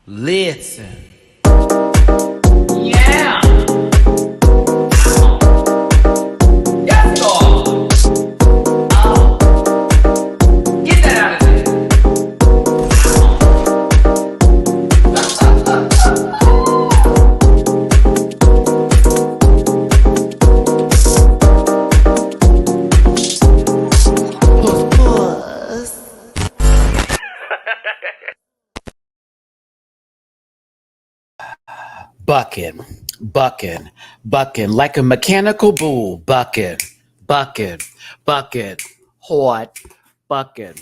Listen. Yeah. Yes, Lord. Oh. Get that out of there. Bucking like a mechanical bull, bucking, hot, bucking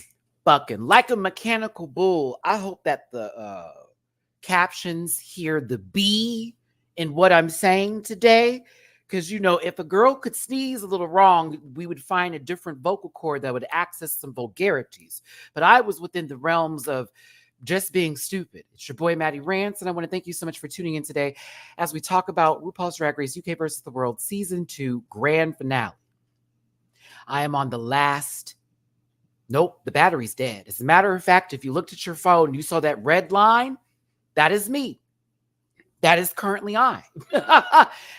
like a mechanical bull. I hope that the captions hear the B in what I'm saying today. Because, you know, if a girl could sneeze a little wrong, we would find a different vocal cord that would access some vulgarities. But I was within the realms of just being stupid. It's your boy, Matty-Rants, and I want to thank you so much for tuning in today as we talk about RuPaul's Drag Race UK versus the World Season 2 Grand Finale. I am on the last... Nope, the battery's dead. As a matter of fact, if you looked at your phone and you saw that red line, that is me. That is currently I.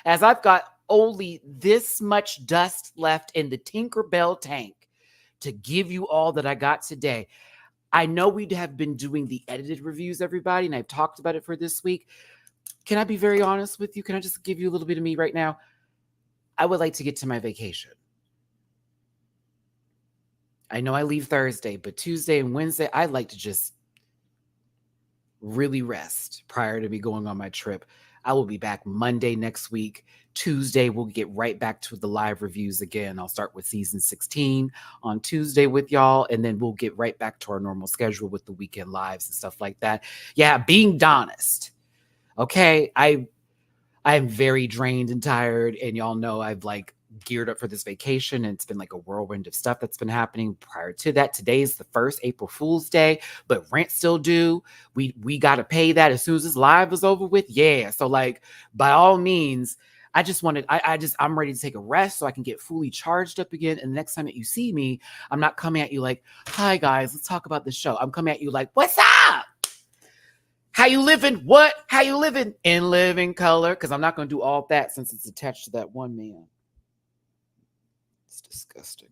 As I've got only this much dust left in the Tinkerbell tank to give you all that I got today. I know we have been doing the edited reviews, everybody, and I've talked about it for this week. Can I be very honest with you? Can I just give you a little bit of me right now? I would like to get to my vacation. I know I leave Thursday, but Tuesday and Wednesday, I'd like to just really rest prior to me going on my trip. I will be back Monday next week. Tuesday, we'll get right back to the live reviews again. I'll start with season 16 on Tuesday with y'all, and then we'll get right back to our normal schedule with the weekend lives and stuff like that. Yeah, being honest. Okay, I am very drained and tired, and y'all know I've like geared up for this vacation, and it's been like a whirlwind of stuff that's been happening prior to that. Today's the first April Fool's Day, but rent still due. We got to pay that as soon as this live is over with. Yeah, so like by all means, I'm ready to take a rest so I can get fully charged up again. And the next time that you see me, I'm not coming at you like, hi guys, let's talk about the show. I'm coming at you like, what's up? How you living? What? How you living? In living color. Because I'm not going to do all that since it's attached to that one man. It's disgusting.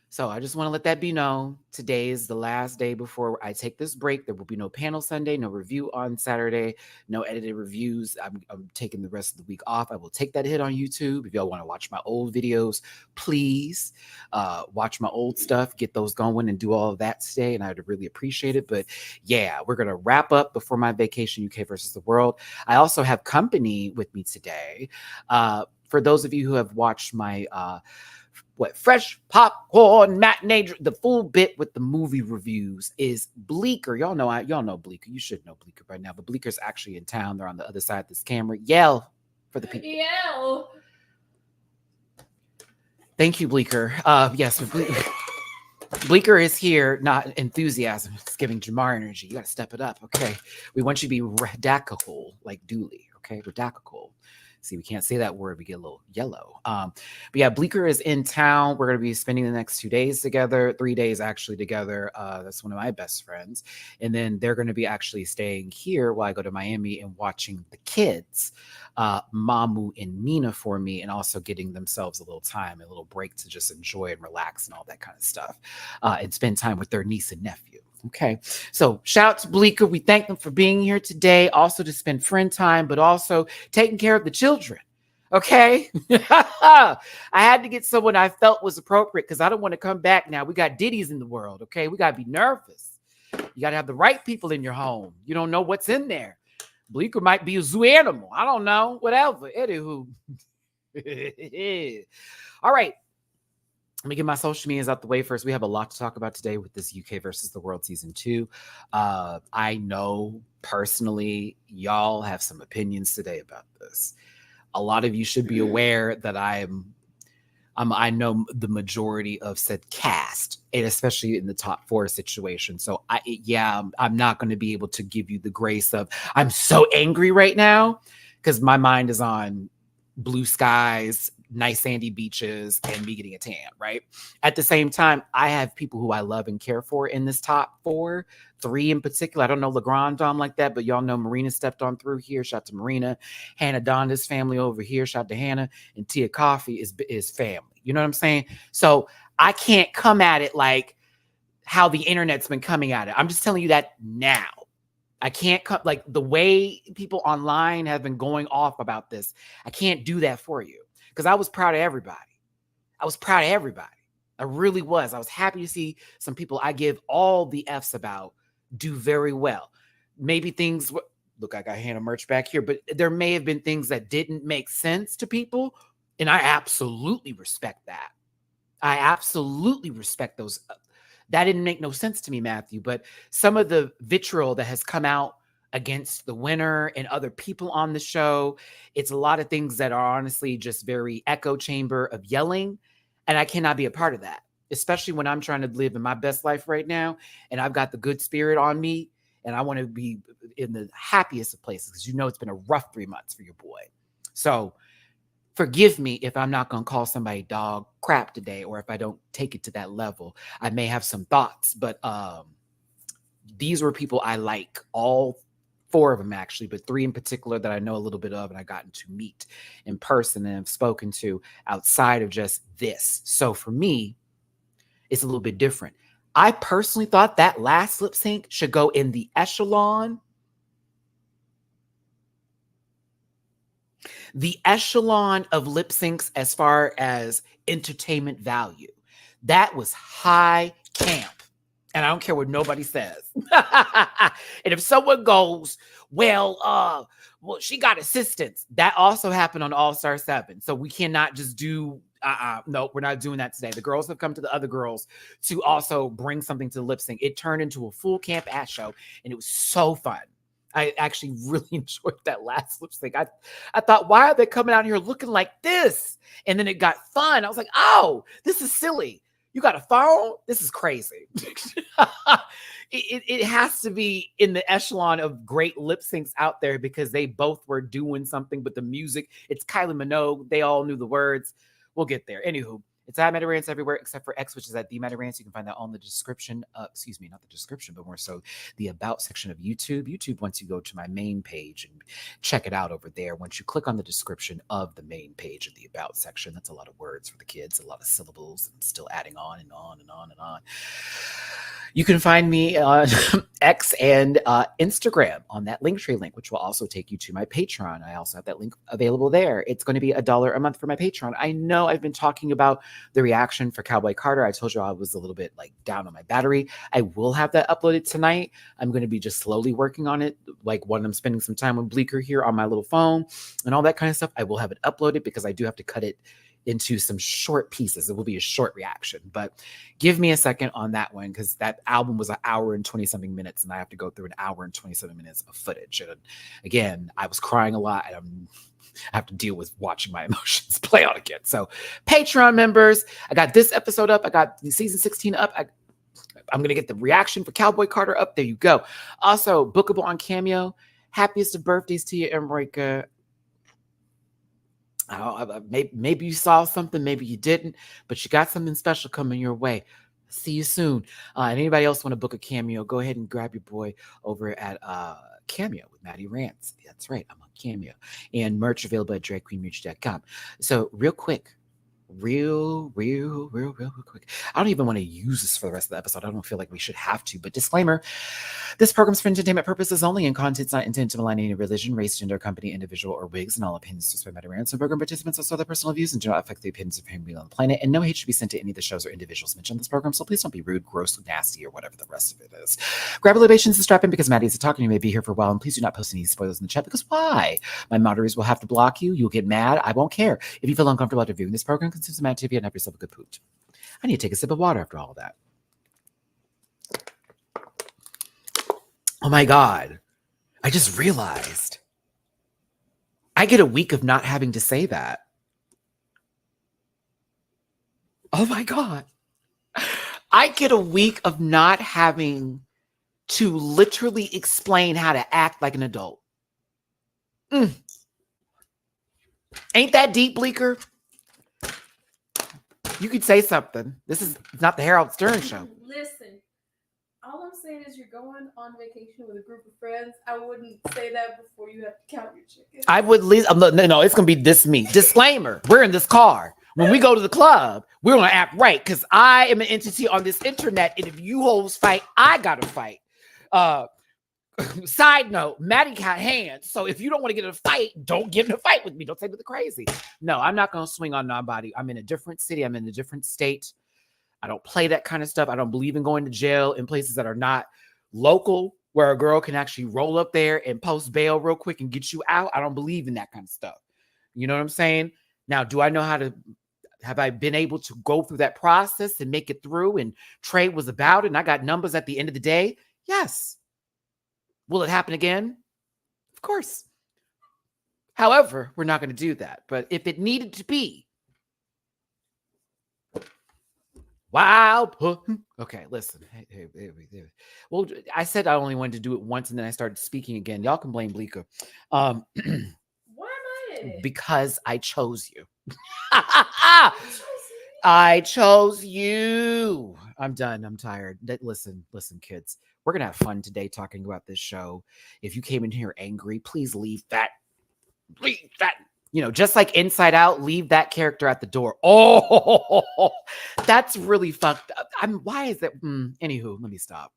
So I just want to let that be known. Today is the last day before I take this break. There will be no panel Sunday, no review on Saturday, no edited reviews. I'm taking the rest of the week off. I will take that hit on YouTube. If y'all want to watch my old videos, please watch my old stuff, get those going and do all of that today. And I'd really appreciate it. But yeah, we're going to wrap up before my vacation, UK versus the world. I also have company with me today. For those of you who have watched my fresh popcorn matinee, the full bit with the movie reviews is Bleeker. Y'all know Bleeker. You should know Bleeker by now, but Bleeker's actually in town. They're on the other side of this camera. Yell for the people. Yell. Thank you, Bleeker. Yes, Bleeker is here, not enthusiasm. It's giving Jamar energy. You got to step it up, okay? We want you to be radical, like Dooley, okay? Radical. See, we can't say that word. We get a little yellow. But yeah, Bleeker is in town. We're going to be spending the next 2 days together, 3 days actually together. That's one of my best friends. And then they're going to be actually staying here while I go to Miami and watching the kids, Mamu and Mina for me, and also getting themselves a little time, a little break to just enjoy and relax and all that kind of stuff, and spend time with their niece and nephew. Okay, so shout out to Bleeker. We thank them for being here today, also to spend friend time, but also taking care of the children. Okay, I had to get someone I felt was appropriate because I don't want to come back now. We got Diddy's in the world. Okay, we got to be nervous. You got to have the right people in your home. You don't know what's in there. Bleeker might be a zoo animal. I don't know. Whatever. Anywho. All right. Let me get my social medias out the way first. We have a lot to talk about today with this UK versus the World Season 2. I know personally y'all have some opinions today about this. A lot of you should be aware that I know the majority of said cast, and especially in the top 4 situation. So I'm not going to be able to give you the grace of I'm so angry right now because my mind is on blue skies, nice sandy beaches and me getting a tan, right? At the same time, I have people who I love and care for in this top 4, 3 in particular. I don't know LeGrand Dom like that, but y'all know Marina stepped on through here. Shout out to Marina. Hannah Donda's family over here. Shout out to Hannah. And Tia Coffee is family. You know what I'm saying? So I can't come at it like how the internet's been coming at it. I'm just telling you that now. I can't come like the way people online have been going off about this. I can't do that for you because I was proud of everybody. I really was. I was happy to see some people I give all the F's about do very well. Maybe things, look, I got Hannah merch back here, but there may have been things that didn't make sense to people. And I absolutely respect that. I absolutely respect those. That didn't make no sense to me, Matthew. But some of the vitriol that has come out against the winner and other people on the show, it's a lot of things that are honestly just very echo chamber of yelling. And I cannot be a part of that, especially when I'm trying to live in my best life right now. And I've got the good spirit on me. And I want to be in the happiest of places because you know it's been a rough 3 months for your boy. So forgive me if I'm not going to call somebody dog crap today, or if I don't take it to that level. I may have some thoughts, but these were people I like, all 4 of them actually, but 3 in particular that I know a little bit of and I gotten to meet in person and have spoken to outside of just this. So for me, it's a little bit different. I personally thought that last lip sync should go in the echelon of lip syncs as far as entertainment value. That was high camp. And I don't care what nobody says. And if someone goes, well, she got assistance. That also happened on All-Star 7. So we cannot just do, no, we're not doing that today. The girls have come to the other girls to also bring something to the lip sync. It turned into a full camp ass show, and it was so fun. I actually really enjoyed that last lip sync. I thought, why are they coming out here looking like this? And then it got fun. I was like, oh, this is silly. You got a phone? This is crazy. It has to be in the echelon of great lip syncs out there because they both were doing something, but the music, it's Kylie Minogue. They all knew the words. We'll get there. Anywho, it's at MattyRants everywhere except for X, which is at the MattyRants. You can find that on the description. Excuse me, not the description, but more so the about section of YouTube. YouTube, once you go to my main page and check it out over there, once you click on the description of the main page of the about section, that's a lot of words for the kids, a lot of syllables, and still adding on and on and on and on. You can find me on X and Instagram on that Linktree link, which will also take you to my Patreon. I also have that link available there. It's going to be $1 a month for my Patreon. I know I've been talking about the reaction for Cowboy Carter. I told you I was a little bit like down on my battery. I will have that uploaded tonight. I'm going to be just slowly working on it. Like when I'm spending some time with Bleeker here on my little phone and all that kind of stuff, I will have it uploaded because I do have to cut it into some short pieces. It will be a short reaction, but give me a second on that one because that album was an hour and 20 something minutes and I have to go through an hour and 27 minutes of footage. And again, I was crying a lot and I have to deal with watching my emotions play out again. So Patreon members, I got this episode up. I got the season 16 up. I'm going to get the reaction for Cowboy Carter up. There you go. Also bookable on Cameo. Happiest of birthdays to you, Emrika. Maybe you saw something, maybe you didn't, but you got something special coming your way. See you soon. And anybody else want to book a cameo, go ahead and grab your boy over at Cameo with Matty-Rants. That's right, I'm on Cameo. And merch available at dragqueenmerch.com. So real quick, real quick. I don't even want to use this for the rest of the episode. I don't feel like we should have to, but disclaimer, this program's for entertainment purposes only, and content's not intended to malign any religion, race, gender, company, individual, or wigs, and all opinions expressed by Matty-Rants and program participants also their personal views and do not affect the opinions of anybody on the planet, and no hate should be sent to any of the shows or individuals mentioned on this program, so please don't be rude, gross, nasty, or whatever the rest of it is. Grab your libations and strap in because Maddie is a talker and you may be here for a while, and please do not post any spoilers in the chat because why? My moderators will have to block you. You'll get mad. I won't care. If you feel uncomfortable after viewing this program, consume some Mad TV and have yourself a good poot. I need to take a sip of water after all of that. Oh my God. I just realized I get a week of not having to say that. Oh my God. I get a week of not having to literally explain how to act like an adult. Ain't that deep, Bleeker? You could say something. This is not the Harold Stern show. Listen, all I'm saying is you're going on vacation with a group of friends. I wouldn't say that before you have to count your chickens. I would least. No, it's gonna be this me. Disclaimer: we're in this car. When we go to the club, we're gonna act right because I am an entity on this internet, and if you hoes fight, I gotta fight. Side note: Matty got hands, so if you don't want to get in a fight, don't get in a fight with me. Don't take me crazy. No, I'm not gonna swing on nobody. I'm in a different city. I'm in a different state. I don't play that kind of stuff. I don't believe in going to jail in places that are not local, where a girl can actually roll up there and post bail real quick and get you out. I don't believe in that kind of stuff. You know what I'm saying? Now, do I know how to, have I been able to go through that process and make it through? And trade was about it. And I got numbers at the end of the day. Yes. Will it happen again? Of course. However, we're not going to do that. But if it needed to be, wow. Okay, listen. Hey. Well, I said I only wanted to do it once, and then I started speaking again. Y'all can blame Bleeker. Why am I in it? Because I chose you. I chose you. I'm done. I'm tired. Listen, kids. We're going to have fun today talking about this show. If you came in here angry, please leave that. You know, just like Inside Out, leave that character at the door. Oh, that's really fucked up. Why is that? Anywho, let me stop.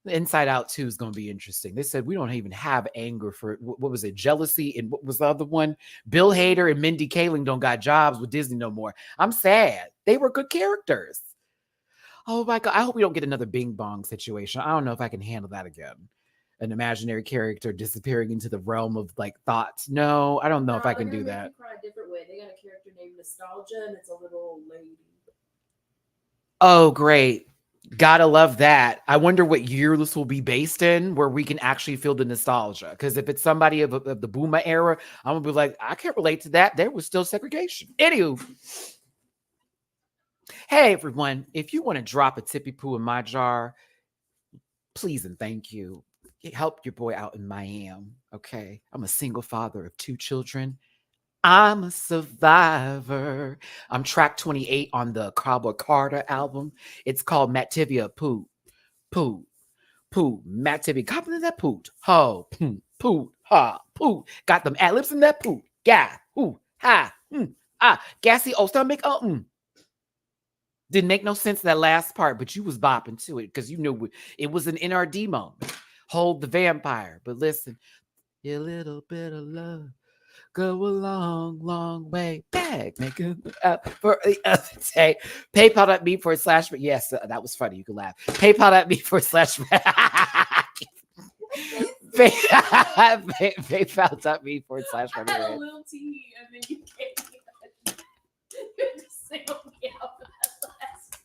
Inside Out 2 is going to be interesting. They said we don't even have anger for, what was it, jealousy, and what was the other one? Bill Hader and Mindy Kaling don't got jobs with Disney no more. I'm sad. They were good characters. Oh my God. I hope we don't get another Bing Bong situation. I don't know if I can handle that again. An imaginary character disappearing into the realm of like thoughts. No, I don't know if I can do that. Cry a different way. They got a character named Nostalgia, and it's a little old lady. Oh, great. Gotta love that. I wonder what year this will be based in, where we can actually feel the nostalgia. Because if it's somebody of the boomer era, I'm gonna be like, I can't relate to that. There was still segregation. Anywho. Hey, everyone. If you want to drop a tippy poo in my jar, please and thank you. Help your boy out in Miami. Okay. I'm a single father of 2 children. I'm a survivor. I'm track 28 on the Cowboy Carter album. It's called Mattivia Poo. Mattivia. Copy that poot. Ho. Poot. Ha. Poot. Got them ad-libs in that poot. Yeah. Ooh. Ha. Gassy. Oh, stomach. Didn't make no sense that last part, but you was bopping to it because you knew it was an NRD moment. Hold the vampire. But listen, a little bit of love go a long, long way back. Make it up for the other day. PayPal.me / yes, that was funny. You can laugh. PayPal.me / PayPal.me / I had a little tea, and then you gave me that. You just singled me out for that last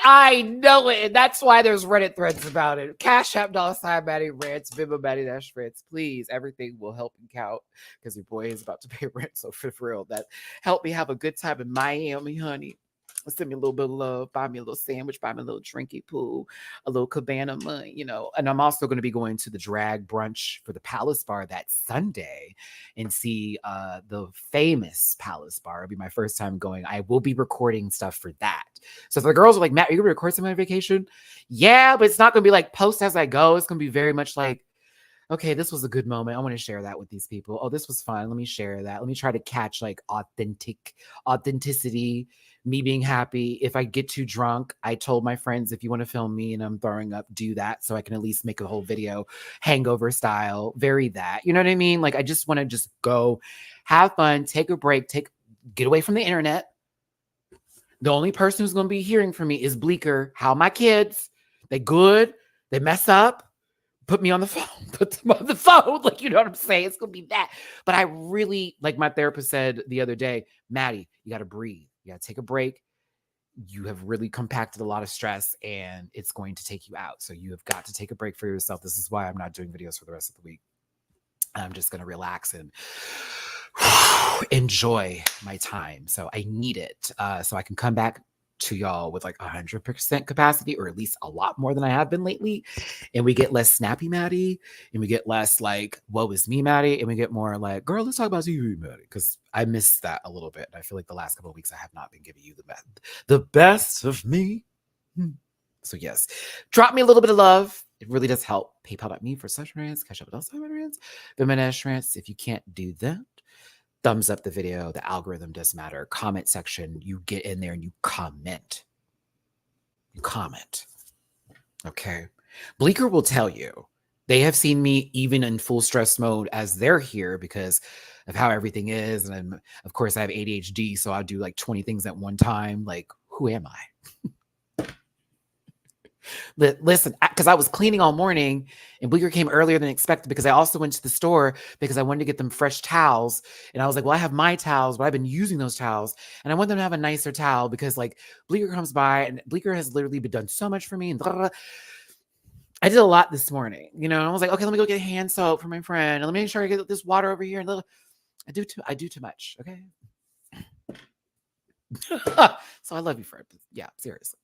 I know it, and that's why there's Reddit threads about it. Cash App $ MattyRants, Venmo Matty-Rants. Please, everything will help and count because your boy is about to pay rent. So for real, that help me have a good time in Miami, honey. Send me a little bit of love, buy me a little sandwich, buy me a little drinky pool, a little cabana money, you know. And I'm also going to be going to the drag brunch for the Palace Bar that Sunday and see the famous Palace Bar. It'll be my first time going. I will be recording stuff for that. So if the girls are like, Matt, are you going to record something on vacation? Yeah, but it's not going to be like post as I go. It's going to be very much like, okay, this was a good moment. I want to share that with these people. Oh, this was fun. Let me share that. Let me try to catch like authenticity, me being happy. If I get too drunk, I told my friends, if you want to film me and I'm throwing up, do that. So I can at least make a whole video hangover style, vary that. You know what I mean? Like, I just want to just go have fun, take a break, get away from the internet. The only person who's going to be hearing from me is Bleeker. How my kids? They good? They mess up? Put me on the phone. Put them on the phone. Like, you know what I'm saying? It's going to be that. But I really, like my therapist said the other day, Matty, you got to breathe. You got to take a break. You have really compacted a lot of stress and it's going to take you out. So you have got to take a break for yourself. This is why I'm not doing videos for the rest of the week. I'm just going to relax and enjoy my time. So I need it so I can come back to y'all with like 100% capacity, or at least a lot more than I have been lately. And we get less snappy Maddie, and we get less like, woe is me Maddie, and we get more like, girl, let's talk about TV Maddie. Because I miss that a little bit. I feel like the last couple of weeks I have not been giving you the best of me. So yes, drop me a little bit of love. It really does help. PayPal.me for such rants. Cash up with also rants. Rants. If you can't do that, thumbs up the video. The algorithm does matter. Comment section. You get in there and you comment. You comment. Okay. Bleecker will tell you. They have seen me even in full stress mode as they're here because of how everything is. And of course, I have ADHD, so I do like 20 things at one time. Like, who am I? Listen, because I was cleaning all morning and Bleecker came earlier than expected because I also went to the store because I wanted to get them fresh towels. And I was like, well, I have my towels, but I've been using those towels. And I want them to have a nicer towel because like Bleecker comes by and Bleecker has literally been done so much for me. And blah, blah, blah. I did a lot this morning, you know, I was like, okay, let me go get hand soap for my friend. And let me make sure I get this water over here. And I do too much. Okay. So I love you, friend. Yeah, seriously.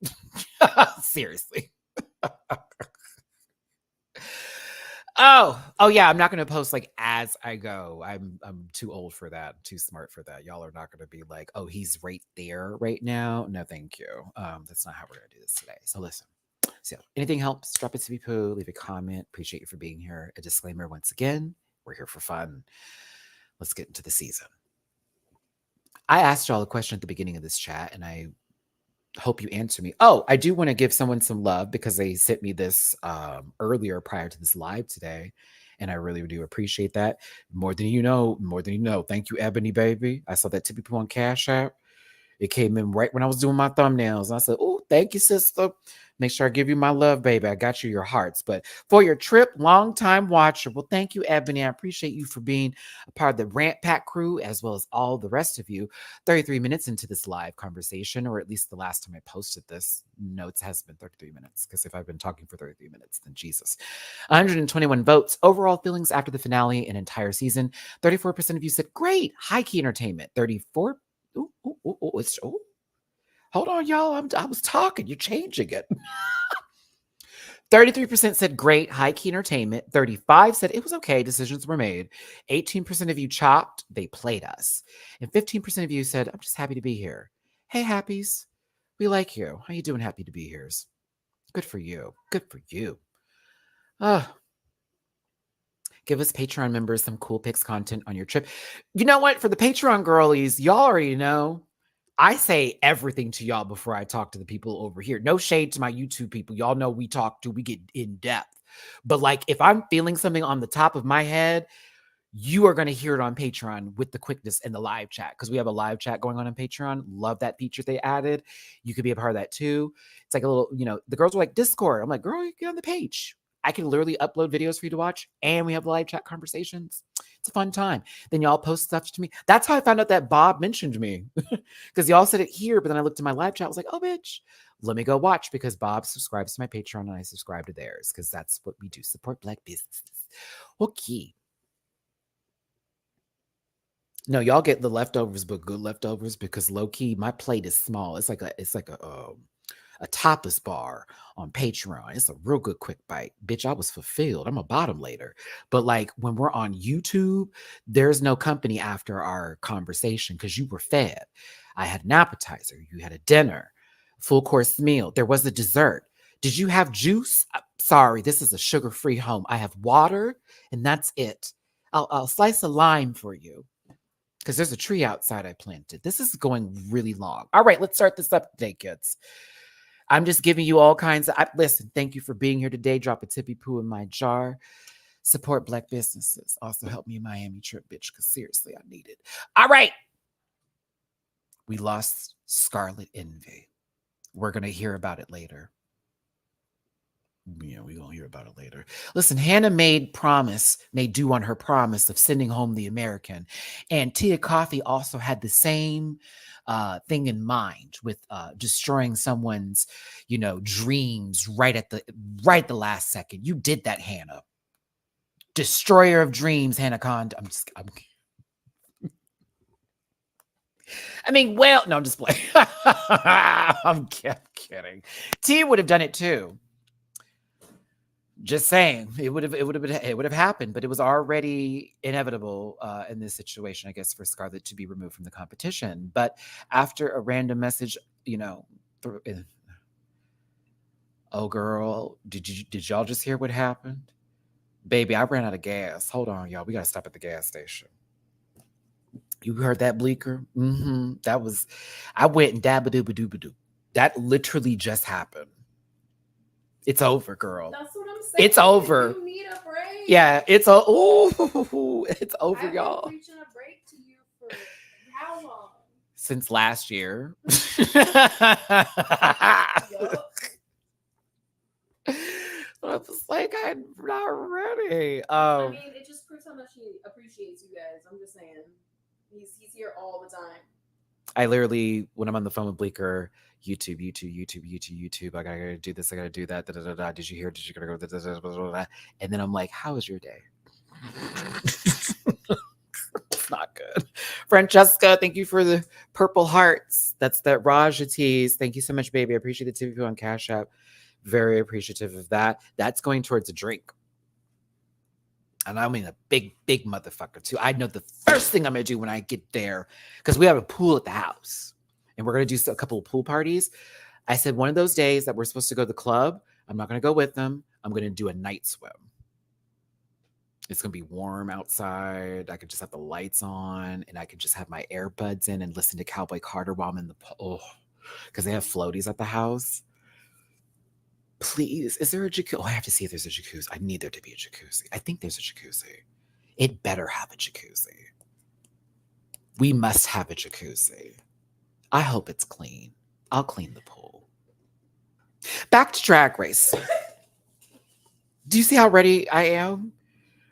Seriously. Oh yeah, I'm not going to post like as I go. I'm too old for that, too smart for that. Y'all are not going to be like, oh, he's right there right now. No, thank you. That's not how we're going to do this today. So listen. So anything helps, drop it to me poo, leave a comment. Appreciate you for being here. A disclaimer once again, we're here for fun. Let's get into the season. I asked y'all a question at the beginning of this chat and I hope you answer me. Oh, I do want to give someone some love because they sent me this earlier prior to this live today. And I really do appreciate that. More than you know. Thank you, Ebony, baby. I saw that tippy poo on Cash App. It came in right when I was doing my thumbnails. And I said, oh, thank you, sister. Make sure I give you my love, baby. I got you your hearts. But for your trip, long-time watcher, well, thank you, Ebony. I appreciate you for being a part of the Rant Pack crew, as well as all the rest of you. 33 minutes into this live conversation, or at least the last time I posted this, notes has been 33 minutes, because if I've been talking for 33 minutes, then Jesus. 121 votes. Overall feelings after the finale and entire season. 34% of you said, great, high-key entertainment. 34%. Hold on, y'all. I was talking. You're changing it. 33% said great, high-key entertainment. 35% said it was okay, decisions were made. 18% of you chopped, they played us. And 15% of you said, I'm just happy to be here. Hey, happies. We like you. How you doing, happy to be here? Good for you. Good for you. Give us Patreon members some cool pics content on your trip. You know what? For the Patreon girlies, y'all already know. I say everything to y'all before I talk to the people over here. No shade to my YouTube people. Y'all know we get in depth. But like, if I'm feeling something on the top of my head, you are going to hear it on Patreon with the quickness and the live chat, because we have a live chat going on Patreon. Love that feature they added. You could be a part of that too. It's like a little, you know, the girls are like, Discord. I'm like, girl, you get on the page. I can literally upload videos for you to watch, and we have live chat conversations. It's a fun time. Then y'all post stuff to me. That's how I found out that Bob mentioned me, because y'all said it here, but then I looked at my live chat. I was like, oh, bitch, let me go watch, because Bob subscribes to my Patreon and I subscribe to theirs, because that's what we do. Support Black businesses. Okay. No, y'all get the leftovers, but good leftovers, because low key, my plate is small. It's like a tapas bar on Patreon. It's a real good quick bite. Bitch, I was fulfilled. I'm a bottom later. But like when we're on YouTube, there's no company after our conversation because you were fed. I had an appetizer. You had a dinner, full course meal. There was a dessert. Did you have juice? Sorry, this is a sugar-free home. I have water and that's it. I'll slice a lime for you, because there's a tree outside I planted. This is going really long. All right, let's start this up today, kids. I'm just giving you all kinds of... listen, thank you for being here today. Drop a tippy poo in my jar. Support Black businesses. Also help me in Miami trip, bitch, because seriously, I need it. All right. We lost Scarlet Envy. We're going to hear about it later. Yeah, we're going to hear about it later. Listen, Hannah made do on her promise of sending home the American. And Tia Coffee also had the same thing in mind with destroying someone's, dreams right at the last second. You did that, Hannah. Destroyer of dreams, Hannah Conda. I mean, well, no, I'm just playing. I'm kidding. T would have done it too. Just saying, it would have happened, but it was already inevitable in this situation, I guess, for Scarlet to be removed from the competition. But after a random message, oh girl, did y'all just hear what happened? Baby, I ran out of gas. Hold on, y'all. We gotta stop at the gas station. You heard that, Bleecker? Mm-hmm. That was, I went and dabba-dooba-dooba-doo. That literally just happened. It's over, girl. That's what I'm saying. It's over. You need a break. Yeah, it's it's over, I've y'all. been preaching a break to you for how long? Since last year. I was like, I'm not ready. I mean, it just proves how much he appreciates you guys. I'm just saying. He's here all the time. I literally, when I'm on the phone with Bleecker, YouTube. I gotta do this. I gotta do that. Did you hear? Did you gotta go? And then I'm like, how was your day? It's not good. Francesca, thank you for the purple hearts. That's that Raja tease. Thank you so much, baby. I appreciate the tip on Cash App. Very appreciative of that. That's going towards a drink. And I mean a big, big motherfucker too. I know the first thing I'm going to do when I get there, because we have a pool at the house and we're going to do a couple of pool parties. I said one of those days that we're supposed to go to the club, I'm not going to go with them. I'm going to do a night swim. It's going to be warm outside. I could just have the lights on and I could just have my earbuds in and listen to Cowboy Carter while I'm in the pool. Because they have floaties at the house. Please, is there a jacuzzi? Oh, I have to see if there's a jacuzzi. I need there to be a jacuzzi. I think there's a jacuzzi. It better have a jacuzzi. We must have a jacuzzi. I hope it's clean. I'll clean the pool. Back to Drag Race. Do you see how ready I am?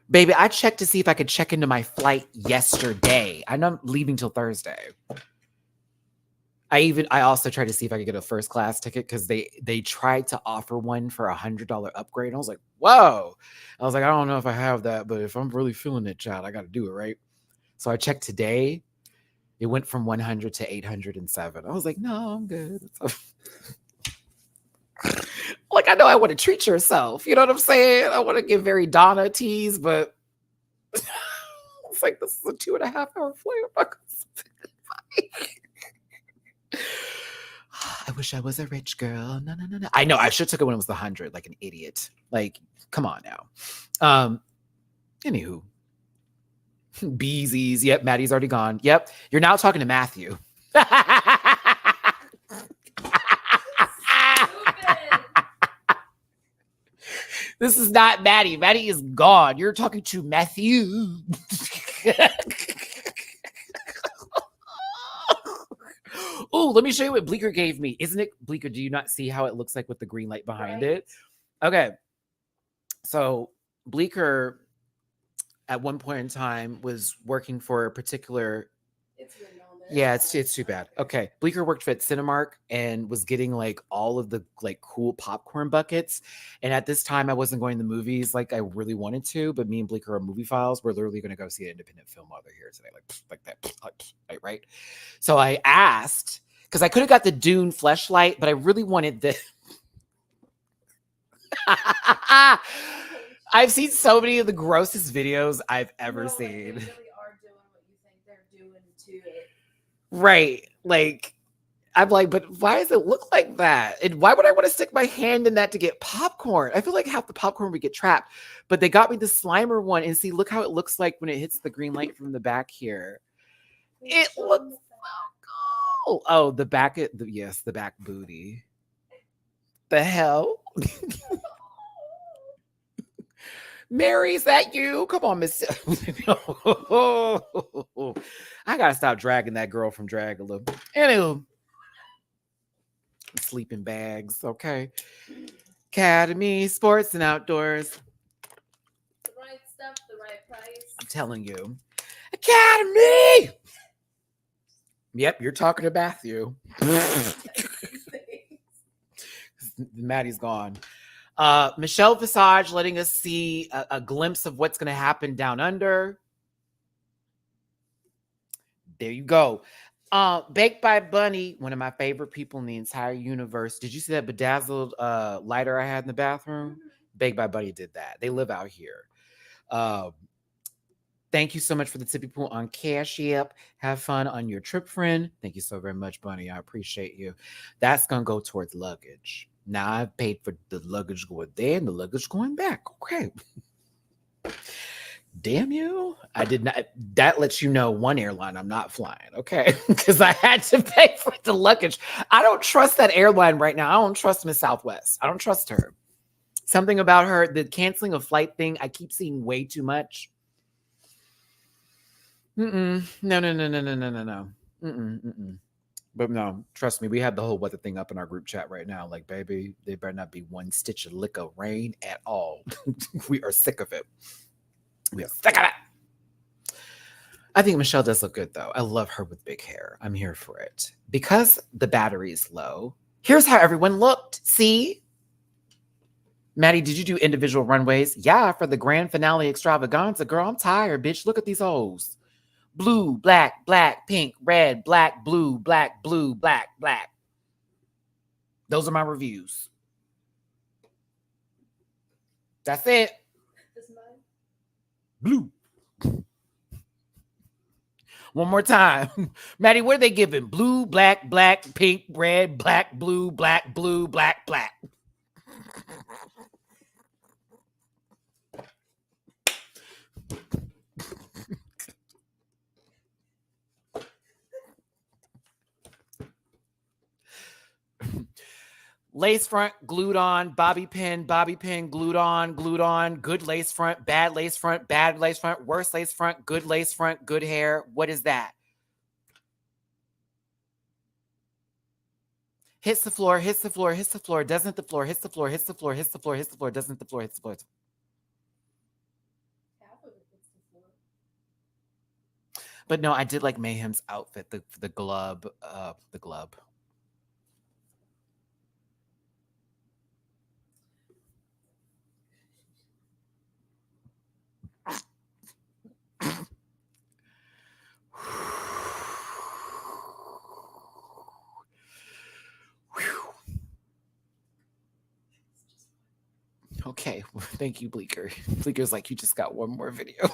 Baby, I checked to see if I could check into my flight yesterday. I know I'm leaving till Thursday. I also tried to see if I could get a first class ticket because they tried to offer one for $100 upgrade. I was like, whoa. I was like, I don't know if I have that, but if I'm really feeling it, child, I got to do it, right? So I checked today. It went from 100 to 807. I was like, no, I'm good. Like, I know I want to treat yourself. You know what I'm saying? I want to give very Donna tease, but it's like, this is a 2.5 hour flight. I wish I was a rich girl. No. I know I should have took it when it was the 100, like an idiot. Like, come on now. Anywho. Beesies. Yep, Maddie's already gone. Yep. You're now talking to Matthew. This is not Maddie. Maddie is gone. You're talking to Matthew. Oh, let me show you what Bleecker gave me. Isn't it, Bleecker, do you not see how it looks like with the green light behind it? Okay. So Bleecker, at one point in time, was working for a particular... It's written on there. Yeah, it's too bad. Okay. Bleecker worked at Cinemark and was getting like all of the like cool popcorn buckets. And at this time, I wasn't going to the movies like I really wanted to, but me and Bleecker are movie files. We're literally going to go see an independent film while they're here today. Like that. Right. So I asked, because I could have got the Dune fleshlight, but I really wanted the... I've seen so many of the grossest videos I've ever seen. They really are doing what you think they're doing to it. Right. Like, I'm like, but why does it look like that? And why would I want to stick my hand in that to get popcorn? I feel like half the popcorn would get trapped. But they got me the Slimer one. And see, look how it looks like when it hits the green light from the back here. It looks so cool. Oh, the back, yes, the back booty. The hell? Mary, is that you? Come on, Miss. I gotta stop dragging that girl from drag a little. Anywho, sleeping bags, okay. Academy, sports and outdoors. The right stuff, the right price. I'm telling you. Academy! Yep, you're talking to Matthew. Maddie's gone. Michelle Visage letting us see a glimpse of what's going to happen down under. There you go. Baked by Bunny, one of my favorite people in the entire universe. Did you see that bedazzled lighter I had in the bathroom? Baked by Bunny did that. They live out here. Um, Thank you so much for the tippy pool on Cash App. Have fun on your trip, friend. Thank you so very much, Bunny. I appreciate you. That's gonna go towards luggage. Now I've paid for the luggage going there and the luggage going back. Okay. Damn you. I did not. That lets you know one airline I'm not flying. Okay. Because I had to pay for the luggage. I don't trust that airline right now. I don't trust Miss Southwest. I don't trust her. Something about her, the canceling a flight thing, I keep seeing way too much. No. But no, trust me, we have the whole weather thing up in our group chat right now. Like, baby, there better not be one stitch of lick of rain at all. We are sick of it. We are sick of it. I think Michelle does look good, though. I love her with big hair. I'm here for it. Because the battery is low, here's how everyone looked. See? Maddie, did you do individual runways? Yeah, for the grand finale extravaganza. Girl, I'm tired, bitch. Look at these hoes. Blue, black, black, pink, red, black, blue, black, blue, black, black. Those are my reviews. That's it. That's mine. Blue. One more time. Maddie, what are they giving? Blue, black, black, pink, red, black, blue, black, blue, black, black. Lace front, glued on, bobby pin, glued on, good lace front, bad lace front, worse lace front, good hair. What is that? Hits the floor, doesn't the floor, hits the floor, doesn't the floor. Half of it hits the floor. But no, I did like Mayhem's outfit, the glove, Okay, well, thank you, Bleeker. Bleeker's like, you just got one more video.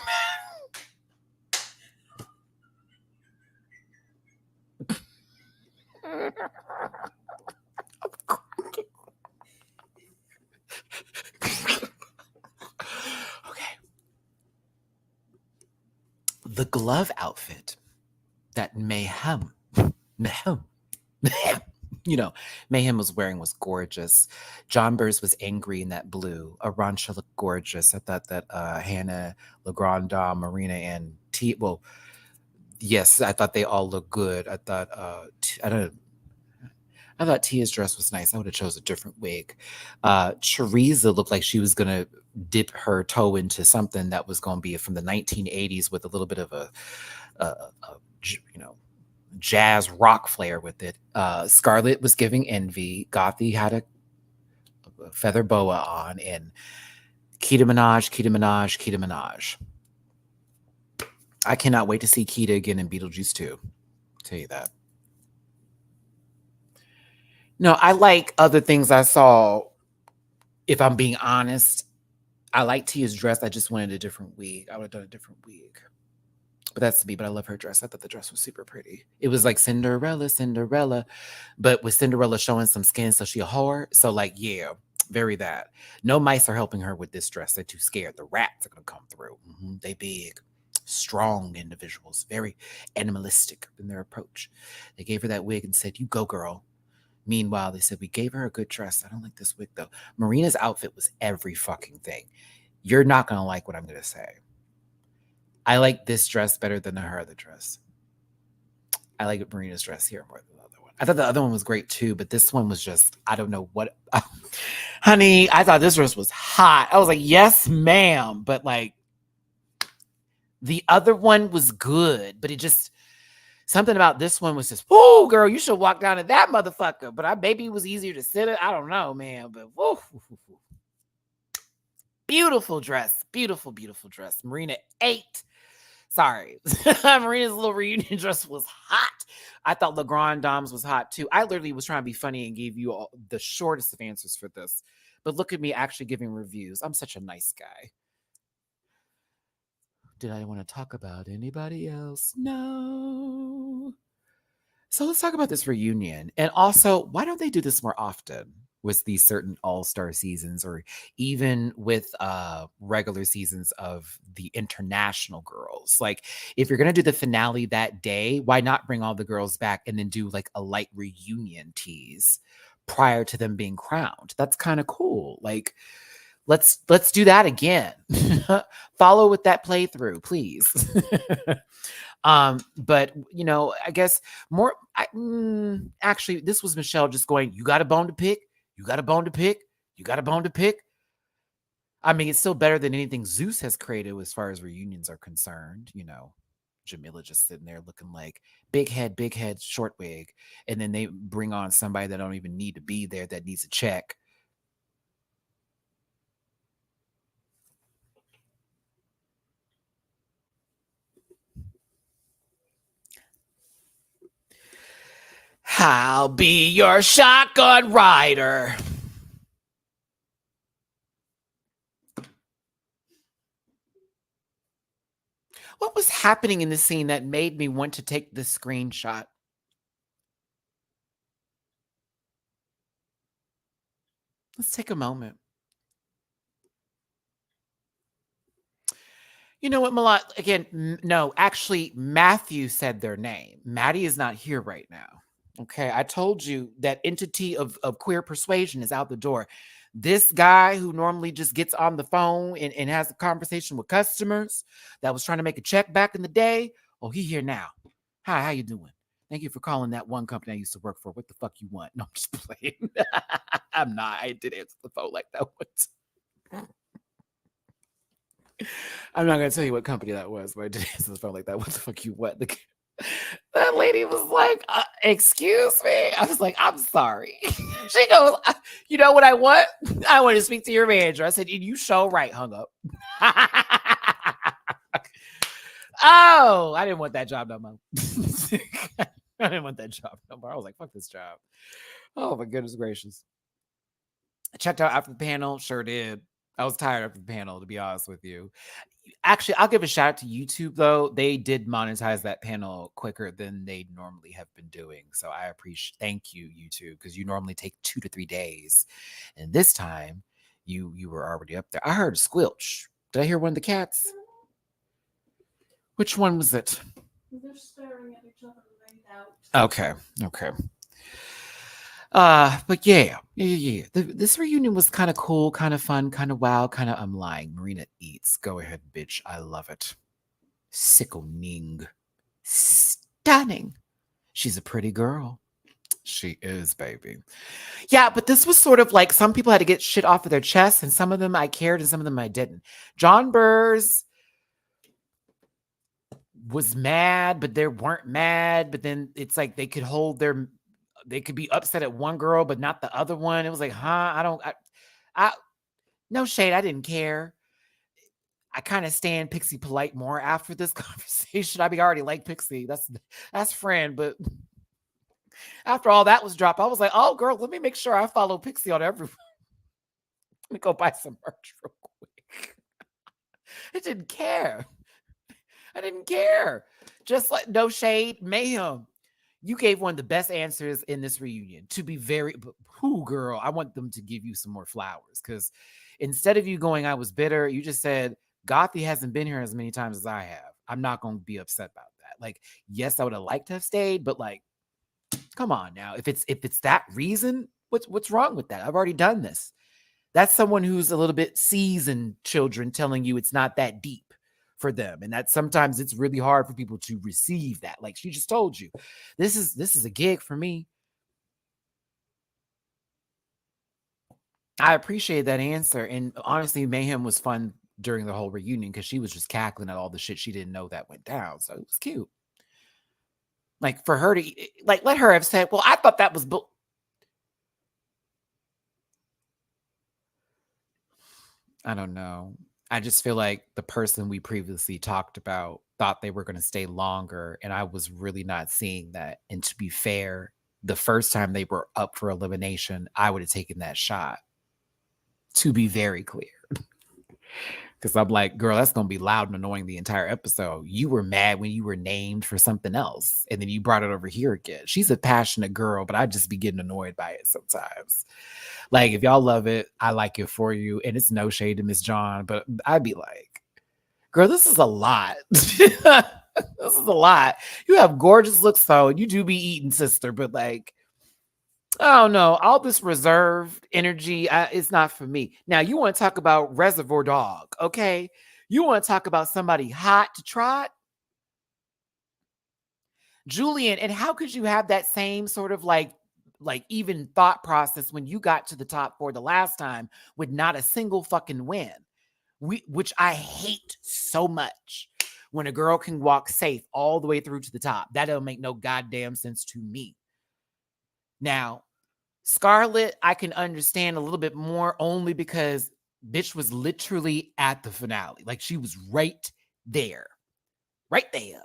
Okay. The glove outfit that Mayhem, you know, Mayhem was wearing was gorgeous. John Burrs was angry in that blue. Arantxa looked gorgeous. I thought that Hannah, Legrand, Marina, and T. Well, yes, I thought they all looked good. I thought I thought Tia's dress was nice. I would have chose a different wig. Teresa looked like she was gonna dip her toe into something that was gonna be from the 1980s with a little bit of a jazz rock flair with it. Scarlet was giving Envy. Gothi had a feather boa on, and Keita Minaj. I cannot wait to see Keita again in Beetlejuice 2. I'll tell you that. No, I like other things I saw. If I'm being honest, I like Tia's dress. I just wanted a different wig. I would have done a different wig. But that's me. But I love her dress. I thought the dress was super pretty. It was like Cinderella, but with Cinderella showing some skin, so she a whore. So like, yeah, very that. No mice are helping her with this dress. They're too scared. The rats are gonna come through. They big, strong individuals, very animalistic in their approach. They gave her that wig and said, "You go, girl." Meanwhile, they said, "We gave her a good dress. I don't like this wig, though." Marina's outfit was every fucking thing. You're not going to like what I'm going to say. I like this dress better than her other dress. I like Marina's dress here more than the other one. I thought the other one was great, too, but this one was just, I don't know what. Honey, I thought this dress was hot. I was like, yes, ma'am. But, like, the other one was good, but it just... Something about this one was just, whoa, girl, you should walk down to that motherfucker. But maybe it was easier to sit it. I don't know, man. But whoa. Beautiful dress. Beautiful dress. Marina 8. Sorry. Marina's little reunion dress was hot. I thought Le Grand Dames was hot too. I literally was trying to be funny and gave you all the shortest of answers for this. But look at me actually giving reviews. I'm such a nice guy. Did I want to talk about anybody else? No. So let's talk about this reunion. And also, why don't they do this more often with these certain all-star seasons or even with regular seasons of the international girls? Like, if you're going to do the finale that day, why not bring all the girls back and then do like a light reunion tease prior to them being crowned? That's kind of cool. Like, let's do that again. Follow with that playthrough, please. But you know, I guess more actually this was Michelle just going, you got a bone to pick, you got a bone to pick, you got a bone to pick. I mean, it's still better than anything Zeus has created as far as reunions are concerned. You know, Jamila just sitting there looking like big head, short wig, and then they bring on somebody that don't even need to be there that needs a check. I'll be your shotgun rider. What was happening in the scene that made me want to take this screenshot? Let's take a moment. You know what, Malak? Again, no, actually, Matthew said their name. Maddie is not here right now. Okay, I told you that entity of queer persuasion is out the door. This guy who normally just gets on the phone and has a conversation with customers that was trying to make a check back in the day, oh, he here now. Hi, how you doing? Thank you for calling that one company I used to work for. What the fuck you want? No, I'm just playing. I'm not. I did answer the phone like that once. I'm not going to tell you what company that was, but I did answer the phone like that. What the fuck you want? That lady was like, excuse me. I was like, I'm sorry. She goes, you know what I want? I want to speak to your manager. I said, you show right, hung up. Oh, I didn't want that job no more. I didn't want that job no more. I was like, fuck this job. Oh my goodness gracious. I checked out after the panel. Sure did. I was tired after the panel, to be honest with you. Actually, I'll give a shout out to YouTube, though. They did monetize that panel quicker than they normally have been doing. So I appreciate, thank you, YouTube, because you normally take 2 to 3 days. And this time, you were already up there. I heard a squelch. Did I hear one of the cats? Which one was it? They're staring at each other right now. Okay. But yeah. This reunion was kind of cool, kind of fun, kind of wild, kind of I'm lying. Marina eats. Go ahead, bitch. I love it. Sickening. Stunning. She's a pretty girl. She is, baby. Yeah, but this was sort of like some people had to get shit off of their chest, and some of them I cared and some of them I didn't. John Burrs was mad, but they weren't mad. But then it's like they could be upset at one girl, but not the other one. It was like, I no shade. I didn't care. I kind of stand Pixie Polite more after this conversation. I already like Pixie. That's friend. But after all that was dropped, I was like, oh, girl, let me make sure I follow Pixie on everyone. Let me go buy some merch real quick. I didn't care. Just like no shade, Mayhem. You gave one of the best answers in this reunion. To be very, girl, I want them to give you some more flowers because instead of you going, I was bitter, you just said, Gothi hasn't been here as many times as I have. I'm not going to be upset about that. Like, yes, I would have liked to have stayed, but like, come on now. If it's that reason, what's wrong with that? I've already done this. That's someone who's a little bit seasoned children telling you it's not that deep for them. And that sometimes it's really hard for people to receive that. Like she just told you, this is a gig for me. I appreciate that answer. And honestly, Mayhem was fun during the whole reunion because she was just cackling at all the shit she didn't know that went down. So it was cute. Like for her to like let her have said, well, I thought that was I don't know. I just feel like the person we previously talked about thought they were going to stay longer, and I was really not seeing that. And to be fair, the first time they were up for elimination, I would have taken that shot, to be very clear. Because I'm like, girl, that's going to be loud and annoying the entire episode. You were mad when you were named for something else, and then you brought it over here again. She's a passionate girl, but I just be getting annoyed by it sometimes. Like, if y'all love it, I like it for you. And it's no shade to Miss John, but I'd be like, girl, this is a lot. This is a lot. You have gorgeous looks, though. You do be eating, sister, but like, I don't know. All this reserved energy, it's not for me. Now, you want to talk about Reservoir Dog, okay? You want to talk about somebody hot to trot? Julian, and how could you have that same sort of like even thought process when you got to the top 4 the last time with not a single fucking win? Which I hate so much. When a girl can walk safe all the way through to the top. That don't make no goddamn sense to me. Now, Scarlet, I can understand a little bit more only because bitch was literally at the finale. Like, she was right there. Right there.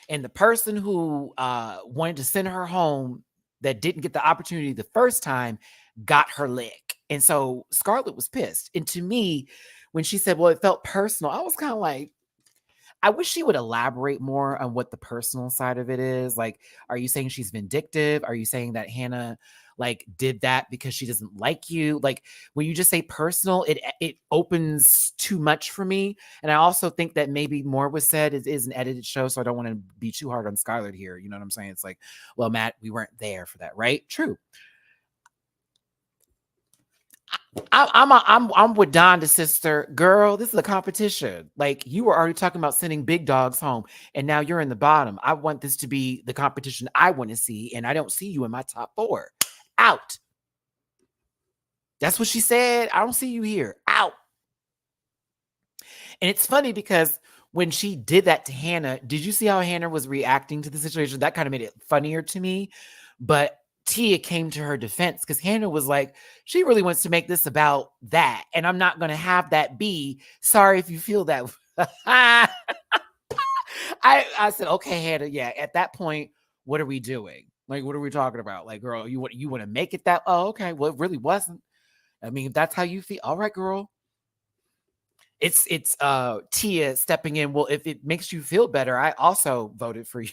And the person who wanted to send her home that didn't get the opportunity the first time got her lick. And so Scarlet was pissed. And to me, when she said, well, it felt personal, I was kind of like, I wish she would elaborate more on what the personal side of it is. Like, are you saying she's vindictive? Are you saying that Hannah like did that because she doesn't like you? Like, when you just say personal, it opens too much for me. And I also think that maybe more was said. It is an edited show, so I don't want to be too hard on Scarlett here. You know what I'm saying? It's like, well, Matt, we weren't there for that, right? True. I'm with Donda's sister. Girl, this is a competition. Like, you were already talking about sending big dogs home, and now you're in the bottom. I want this to be the competition I want to see, and I don't see you in my top 4. Out. That's what she said. I don't see you here. Out. And it's funny because when she did that to Hannah, did you see how Hannah was reacting to the situation? That kind of made it funnier to me. But Tia came to her defense because Hannah was like, she really wants to make this about that. And I'm not going to have that be. Sorry if you feel that. I said, okay, Hannah. Yeah. At that point, what are we doing? Like, what are we talking about? Like, girl, you want to make it that? Oh, okay. Well, it really wasn't. I mean, if that's how you feel. All right, girl. It's Tia stepping in. Well, if it makes you feel better, I also voted for you.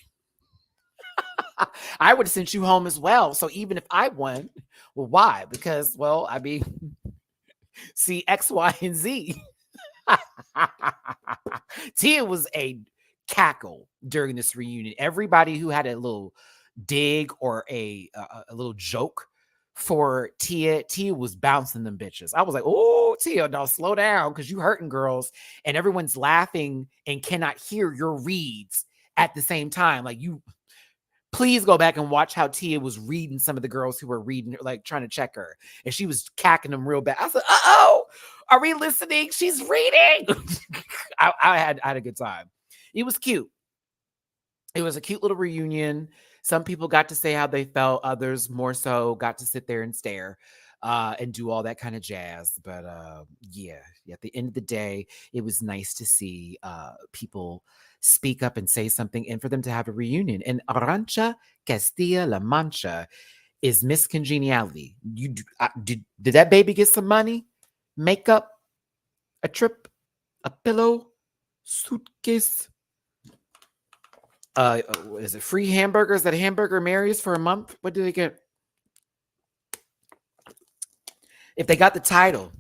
I would have sent you home as well. So even if I won, well, why? Because, well, I mean, see X, Y, and Z. Tia was a cackle during this reunion. Everybody who had a little dig or a little joke for Tia was bouncing them bitches. I was like, oh, Tia, now slow down because you hurting girls. And everyone's laughing and cannot hear your reads at the same time. Like, you... Please go back and watch how Tia was reading some of the girls who were reading, like trying to check her. And she was cacking them real bad. I said, uh-oh, are we listening? She's reading. I had a good time. It was cute. It was a cute little reunion. Some people got to say how they felt. Others more so got to sit there and stare and do all that kind of jazz. But yeah, at the end of the day, it was nice to see people speak up and say something and for them to have a reunion. And Arantxa Castilla La Mancha is Miss Congeniality. Did that baby get some money, makeup, a trip, a pillow, suitcase? Is it free hamburgers at Hamburger Mary's for a month? What do they get? If they got the title,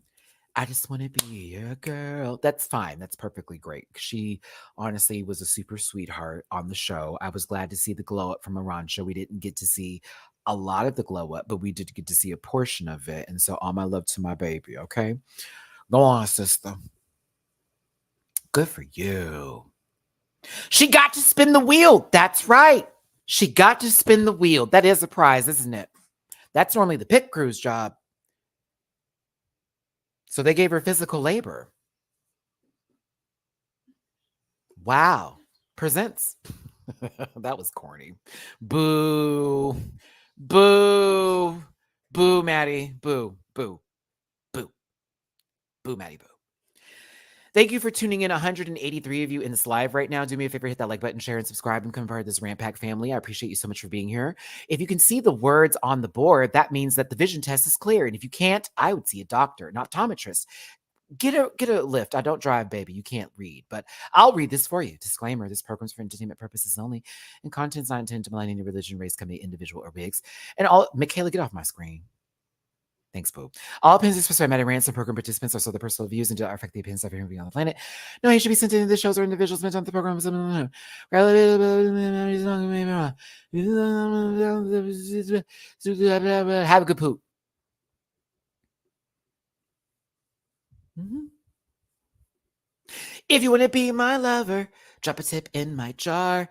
I just want to be your girl. That's fine. That's perfectly great. She honestly was a super sweetheart on the show. I was glad to see the glow up from Arantxa. We didn't get to see a lot of the glow up, but we did get to see a portion of it. And so all my love to my baby, okay? Go on, sister. Good for you. She got to spin the wheel. That's right. She got to spin the wheel. That is a prize, isn't it? That's normally the pit crew's job. So they gave her physical labor. Wow. Presents. That was corny. Boo. Boo. Boo, Maddie. Boo. Boo. Boo. Boo, Maddie. Boo. Thank you for tuning in. 183 of you in this live right now. Do me a favor, hit that like button, share, and subscribe, and become part of this Rant Pack family. I appreciate you so much for being here. If you can see the words on the board, that means that the vision test is clear. And if you can't, I would see a doctor, an optometrist. Get a lift. I don't drive, baby. You can't read, but I'll read this for you. Disclaimer: this program's for entertainment purposes only, and content's not intended to malign any religion, race, company, individual, or wigs. And all, Michaela, get off my screen. Thanks, boo. All opinions expressed by MattyRants and program participants are so the personal views and do not affect the opinions of everyone being on the planet. No hate should be sent into the shows or individuals meant on the program. Have a good poop. If you want to be my lover, drop a tip in my jar.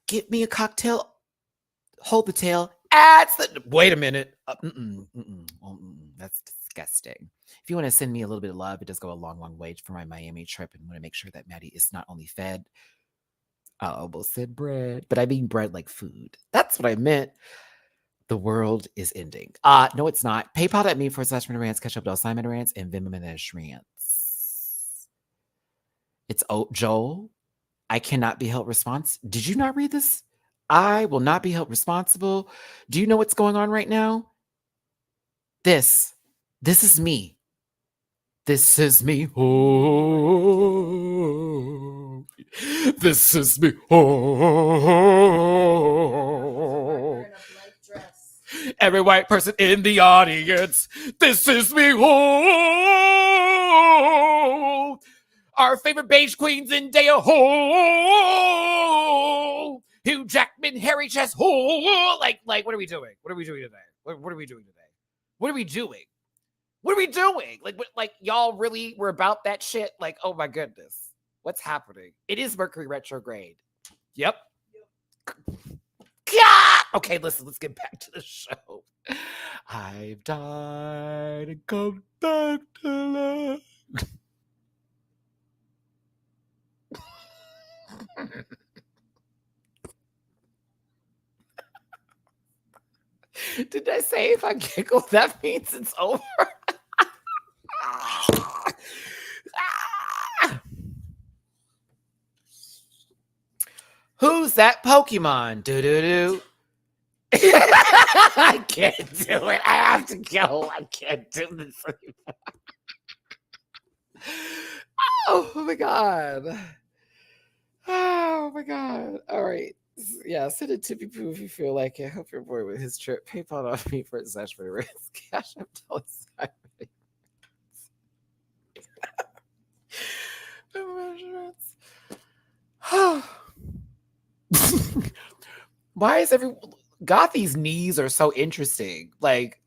Get me a cocktail. Hold the tail. Wait a minute. That's disgusting. If you want to send me a little bit of love, it does go a long, long way for my Miami trip, and want to make sure that Maddie is not only fed. I almost said bread, but I mean bread like food. That's what I meant. The world is ending. No, it's not. PayPal.me/MattyRants, catch up to $MattyRants, and Venmo MattyRants. It's Joel. I cannot be held responsible. Did you not read this? I will not be held responsible. Do you know what's going on right now? This is me. This is me. Oh, this is me. Oh, every white person in the audience. This is me. Oh, our favorite beige queens in Daya. Oh, Hugh Jackman, Harry Chess. Oh, like, what are we doing? What are we doing today? What are we doing today? What are we doing? What are we doing? Like y'all really were about that shit? Like, oh my goodness. What's happening? It is Mercury retrograde. Yep. Okay, listen, let's get back to the show. I've died and come back to life. Did I say if I giggle, that means it's over? Who's that Pokemon? Do. I can't do it. I have to go. I can't do this anymore. Oh my god. Oh my god. All right. Yeah, send it to me if you feel like it. Help your boy with his trip. PayPal off me for /MattyRants. Cash up Why is Gothy's knees are so interesting? Like,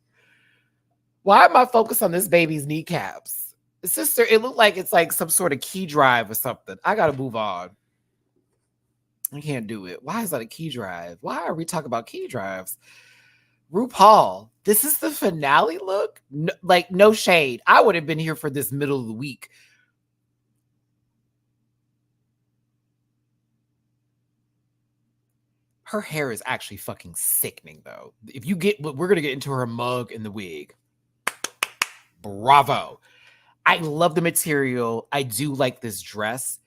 why am I focused on this baby's kneecaps? Sister, it looked like it's like some sort of key drive or something. I gotta move on. I can't do it. Why is that a key drive? Why are we talking about key drives? RuPaul, this is the finale look? No, like, no shade. I would have been here for this middle of the week. Her hair is actually fucking sickening, though. If you get, we're going to get into her mug and the wig. Bravo. I love the material. I do like this dress.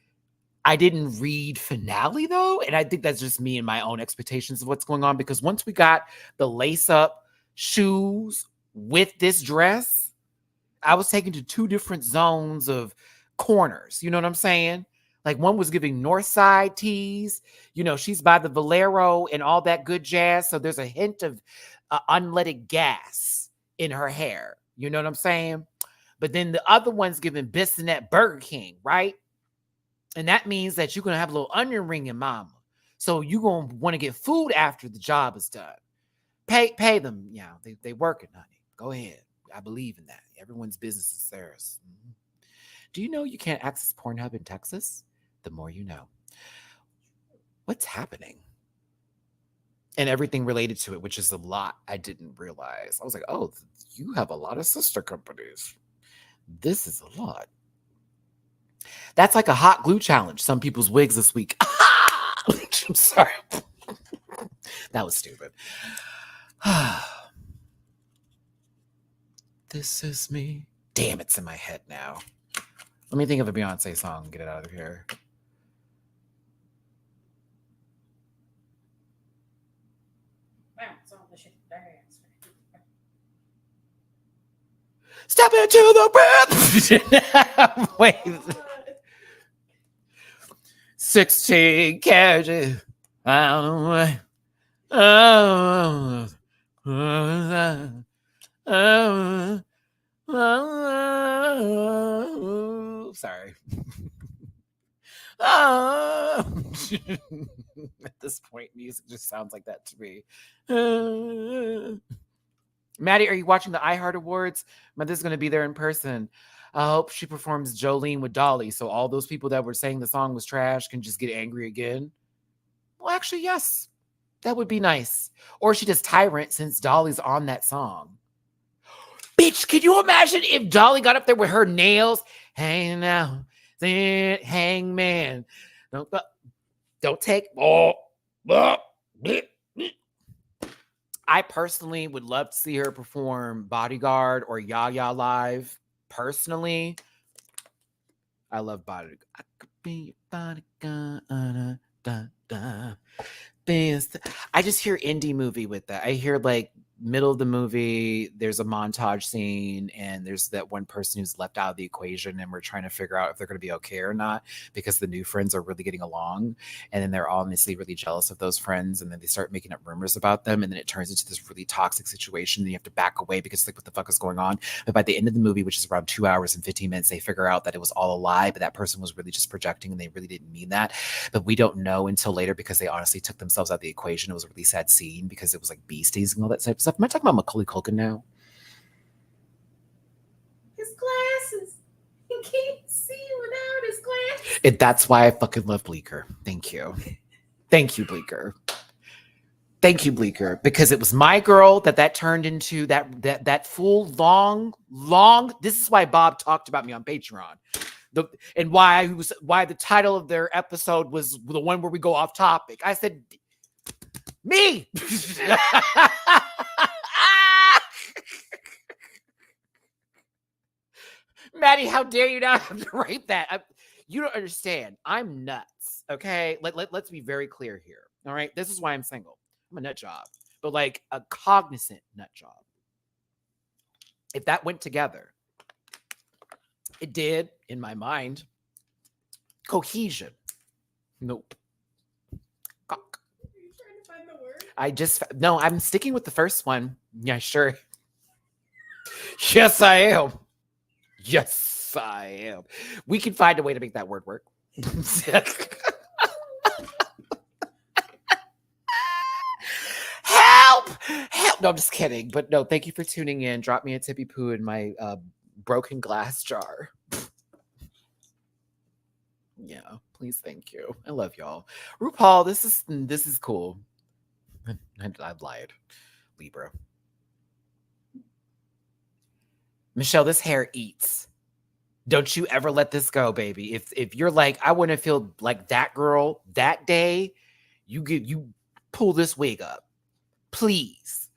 I didn't read finale, though, and I think that's just me and my own expectations of what's going on, because once we got the lace-up shoes with this dress, I was taken to two different zones of corners. You know what I'm saying? Like, one was giving North Side tease. You know, she's by the Valero and all that good jazz, so there's a hint of unleaded gas in her hair. You know what I'm saying? But then the other one's giving Bissonette Burger King, right? And that means that you're going to have a little onion ring in mama. So you're going to want to get food after the job is done. Pay them. Yeah, they working, honey. Go ahead. I believe in that. Everyone's business is theirs. Mm-hmm. Do you know you can't access Pornhub in Texas? The more you know. What's happening? And everything related to it, which is a lot I didn't realize. I was like, oh, you have a lot of sister companies. This is a lot. That's like a hot glue challenge. Some people's wigs this week. I'm sorry. That was stupid. This is me. Damn, it's in my head now. Let me think of a Beyonce song. Get it out of here. Step into the breath. Wait. 16 carriages. I don't know. Sorry. At this point, music just sounds like that to me. Maddie, are you watching the iHeart Awards? Mother's going to be there in person. I hope she performs Jolene with Dolly, so all those people that were saying the song was trash can just get angry again. Well, actually, yes. That would be nice. Or she does Tyrant since Dolly's on that song. Bitch, can you imagine if Dolly got up there with her nails hanging out? Hangman. Don't take. I personally would love to see her perform Bodyguard or Yaya live. Personally, I love Bodyguard. I could be Bodyguard. I just hear indie movie with that. I hear like middle of the movie, there's a montage scene and there's that one person who's left out of the equation and we're trying to figure out if they're going to be okay or not because the new friends are really getting along, and then they're obviously really jealous of those friends, and then they start making up rumors about them, and then it turns into this really toxic situation and you have to back away because like what the fuck is going on. But by the end of the movie, which is around 2 hours and 15 minutes, they figure out that it was all a lie, but that person was really just projecting and they really didn't mean that. But we don't know until later because they honestly took themselves out of the equation. It was a really sad scene because it was like beasties and all that type of stuff. Am I talking about Macaulay Culkin now? His glasses. He can't see without his glasses. That's why I fucking love Bleecker. Thank you. Thank you, Bleecker. Thank you, Bleecker. Because it was my girl that turned into that full long. This is why Bob talked about me on Patreon. And why the title of their episode was the one where we go off topic. I said, me. Maddie, how dare you not have to write that? You don't understand. I'm nuts. Okay, let's be very clear here. All right, this is why I'm single. I'm a nut job, but like a cognizant nut job. If that went together, it did in my mind. Cohesion. Nope. Cock. Are you trying to find the word? I'm sticking with the first one. Yeah, sure. Yes, I am. Yes, I am. We can find a way to make that word work. Help! No, I'm just kidding. But no, thank you for tuning in. Drop me a tippy poo in my broken glass jar. Yeah, please, thank you. I love y'all. RuPaul, this is cool. I lied. Libra. Michelle, this hair eats. Don't you ever let this go, baby. If you're like, I want to feel like that girl that day, you pull this wig up. Please.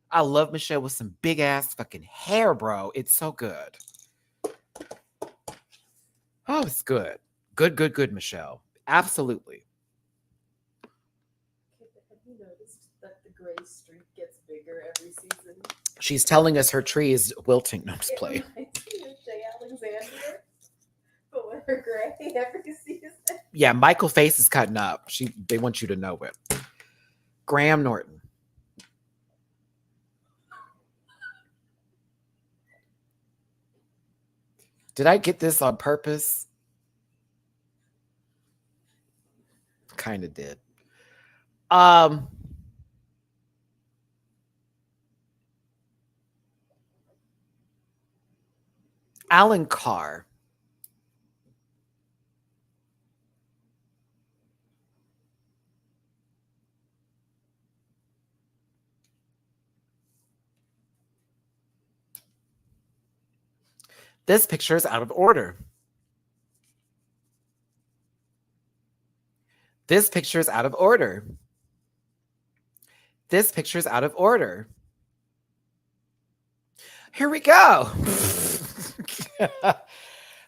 I love Michelle with some big ass fucking hair, bro. It's so good. Oh, it's good. Good, Michelle. Absolutely. Have you noticed that the gray streak gets bigger every season? She's telling us her tree is wilting. No, I'm just playing. Jay Alexander, but with her gray every season. Yeah, Michael face is cutting up. They want you to know it. Graham Norton. Did I get this on purpose? Kind of did. Alan Carr. This picture is out of order. This picture is out of order. This picture is out of order. Here we go.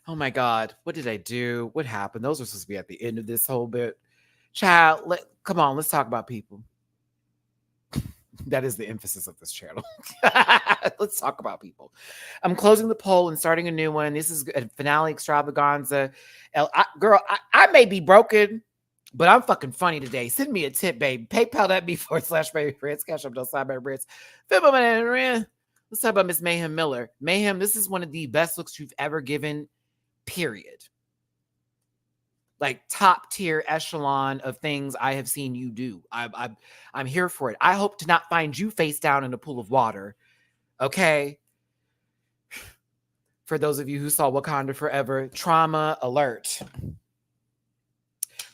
Oh my God. What did I do? What happened? Those were supposed to be at the end of this whole bit. Child, come on, let's talk about people. That is the emphasis of this channel. Let's talk about people. I'm closing the poll and starting a new one. This is a finale extravaganza. Girl, I may be broken, but I'm fucking funny today. Send me a tip, baby. PayPal at me/baby Cash up those side baby Brits. Let's talk about Miss Mayhem Miller. Mayhem, this is one of the best looks you've ever given, period. Like top tier echelon of things I have seen you do. I'm here for it. I hope to not find you face down in a pool of water. Okay. For those of you who saw Wakanda Forever, trauma alert.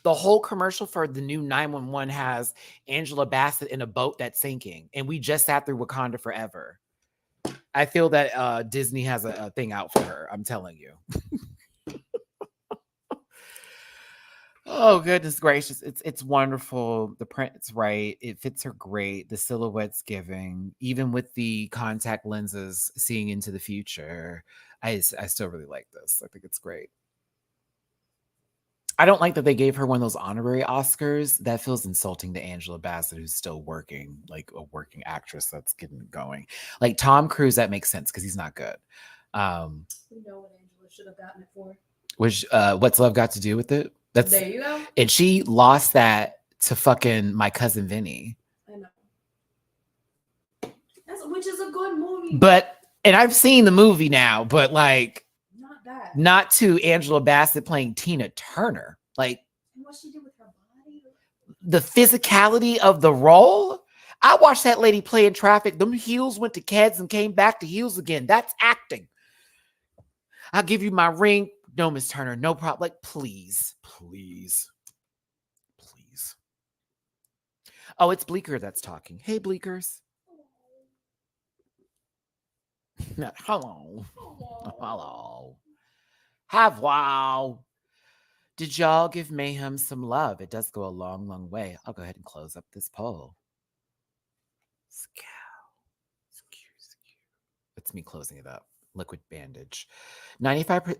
The whole commercial for the new 911 has Angela Bassett in a boat that's sinking. And we just sat through Wakanda Forever. I feel that Disney has a thing out for her. I'm telling you. Oh, goodness gracious. It's wonderful. The print's right. It fits her great. The silhouette's giving. Even with the contact lenses seeing into the future, I still really like this. I think it's great. I don't like that they gave her one of those honorary Oscars. That feels insulting to Angela Bassett, who's still working, like a working actress that's getting going. Like Tom Cruise, that makes sense because he's not good. We know what Angela should have gotten it for. Which what's love got to do with it? There you go. And she lost that to fucking My Cousin Vinny. I know. Which is a good movie. And I've seen the movie now, but like not bad. Not to Angela Bassett playing Tina Turner. Like and what she did with her body. The physicality of the role. I watched that lady play in Traffic. Them heels went to Keds and came back to heels again. That's acting. I'll give you my ring. No, Miss Turner, no problem. Like, please. Oh, it's Bleeker that's talking. Hey, Bleekers. Hello. Have wow. Did y'all give Mayhem some love? It does go a long, long way. I'll go ahead and close up this poll. It's me closing it up. Liquid bandage. 95%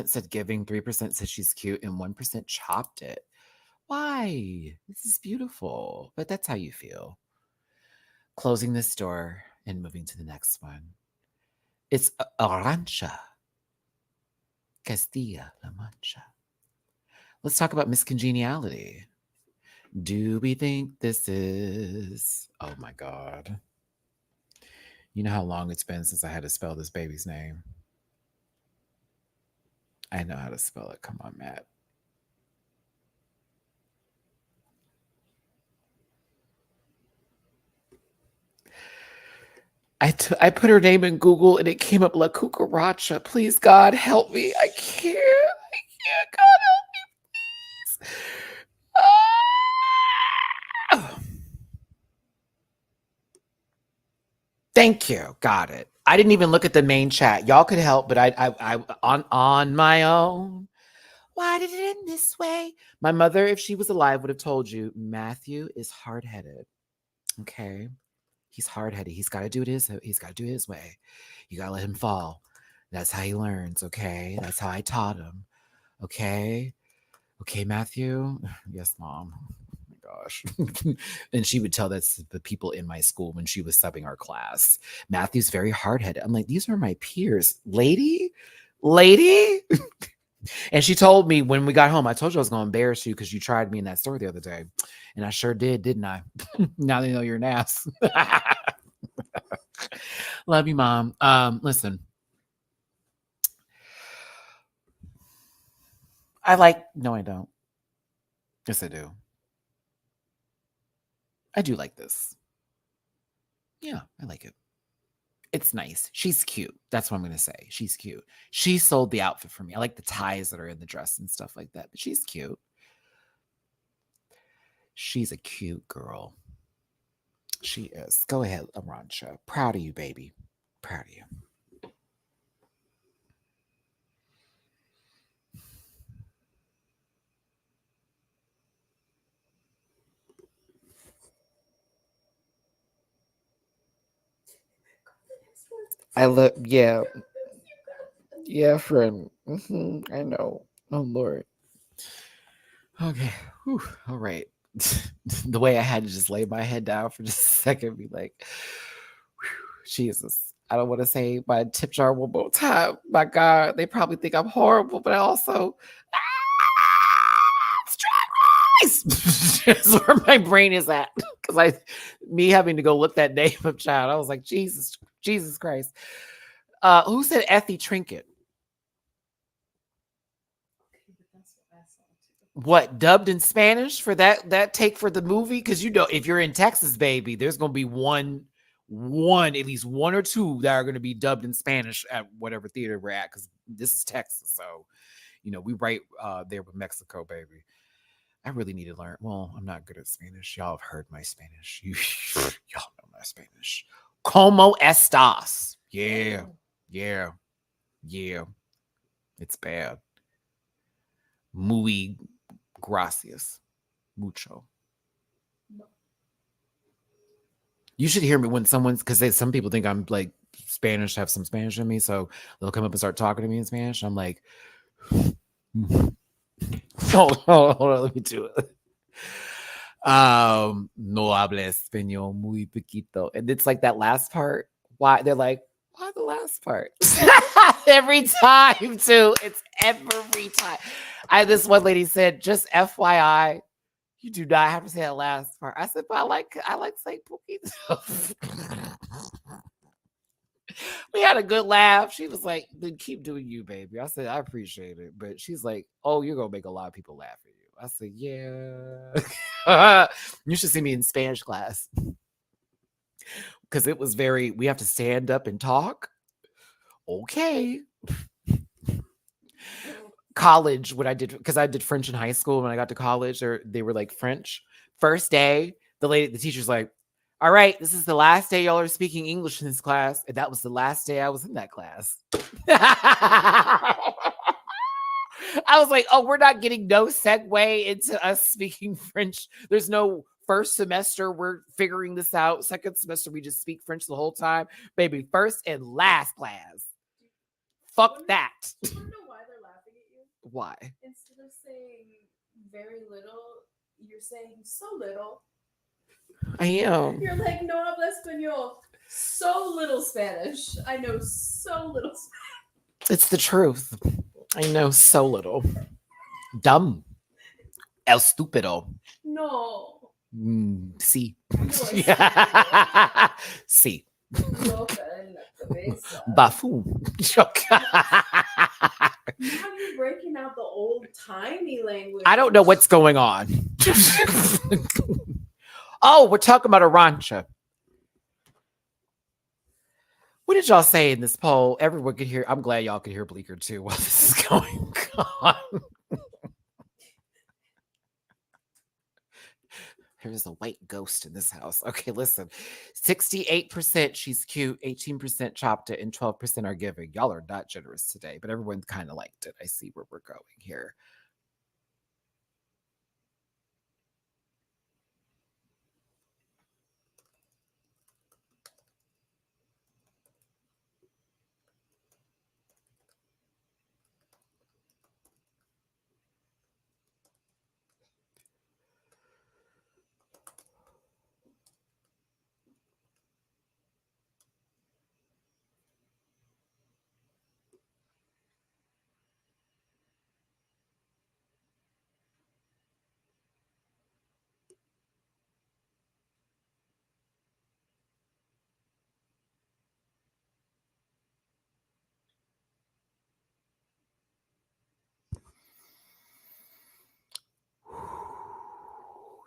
said giving, 3% said she's cute, and 1% chopped it. Why? This is beautiful, but that's how you feel. Closing this door and moving to the next one. It's Arantxa Castilla La Mancha. Let's talk about miscongeniality. Do we think this is... Oh my God. You know how long it's been since I had to spell this baby's name? I know how to spell it. Come on, Matt. I put her name in Google and it came up La Cucaracha. Please, God, help me. I can't. God, help me, please. Thank you. Got it. I didn't even look at the main chat. Y'all could help, but I on my own. Why did it end this way? My mother, if she was alive, would have told you Matthew is hard-headed. Okay. He's hard-headed. He's got to do it his way. You got to let him fall. That's how he learns, okay? That's how I taught him. Okay? Okay, Matthew? Yes, Mom. Oh my gosh. And she would tell that to the people in my school when she was subbing our class. Matthew's very hard-headed. I'm like, these are my peers. Lady? And she told me when we got home, I told you I was going to embarrass you because you tried me in that story the other day. And I sure did, didn't I? Now they know you're an ass. Love you, Mom. Listen. No, I don't. Yes, I do. I do like this. Yeah, I like it. It's nice. She's cute. That's what I'm going to say. She's cute. She sold the outfit for me. I like the ties that are in the dress and stuff like that, but she's cute. She's a cute girl. She is. Go ahead, Arantxa. Proud of you, baby. Proud of you. I look, yeah. Yeah, friend. I know. Oh, Lord. Okay. Whew. All right. The way I had to just lay my head down for just a second, be like, Jesus. I don't want to say my tip jar one more time. My God, they probably think I'm horrible, but I also, it's Drag Race. That's where my brain is at. Because me having to go look that name up, child, I was like, Jesus Christ. Who said Effie Trinket? What, dubbed in Spanish for that take for the movie? Because if you're in Texas, baby, there's gonna be at least one or two that are gonna be dubbed in Spanish at whatever theater we're at, because this is Texas, so we right there with Mexico, baby. I really need to learn. Well, I'm not good at Spanish. Y'all have heard my Spanish. Y'all know my Spanish. Como estas? Yeah. It's bad. Muy gracias. Mucho. No. You should hear me when because some people think I'm like Spanish, have some Spanish in me, so they'll come up and start talking to me in Spanish. I'm like, hold on, let me do it. No habla español muy poquito. And it's like that last part. Why they're like, why the last part? Every time, too. It's every time. This one lady said, just FYI, you do not have to say that last part. I said, but I like saying poquito. We had a good laugh. She was like, then keep doing you, baby. I said, I appreciate it. But she's like, oh, you're going to make a lot of people laugh at you. I said, yeah. You should see me in Spanish class. Because it was we have to stand up and talk. Okay. College, what I did, because I did French in high school. When I got to college, they were like French. First day, the teacher's like, all right, this is the last day y'all are speaking English in this class. And that was the last day I was in that class. I was like, oh, we're not getting no segue into us speaking French. There's no first semester. We're figuring this out. Second semester, we just speak French the whole time. Baby, first and last class. Fuck that. You want to know why they're laughing at you? Why? Instead of saying very little, you're saying so little. I am. You're like, no habla español. So little Spanish. I know so little Spanish. It's the truth. I know so little. Dumb. El estúpido. No. Sí. No, sí. Buffoon. Now you're breaking out the old timey language. I don't know what's going on. Oh, we're talking about Arantxa. What did y'all say in this poll? Everyone could hear. I'm glad y'all could hear Bleecker too while this is going on. There's a white ghost in this house. Okay, listen. 68% she's cute, 18% chopped it, and 12% are giving. Y'all are not generous today, but everyone kind of liked it. I see where we're going here.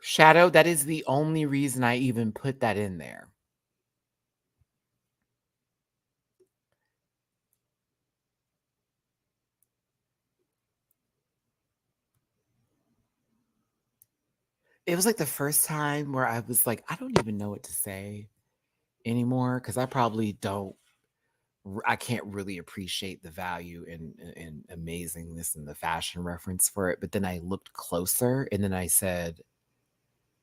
Shadow, that is the only reason I even put that in there. It was like the first time where I was like, I don't even know what to say anymore, because I probably I can't really appreciate the value and amazingness and the fashion reference for it. But then I looked closer and then I said,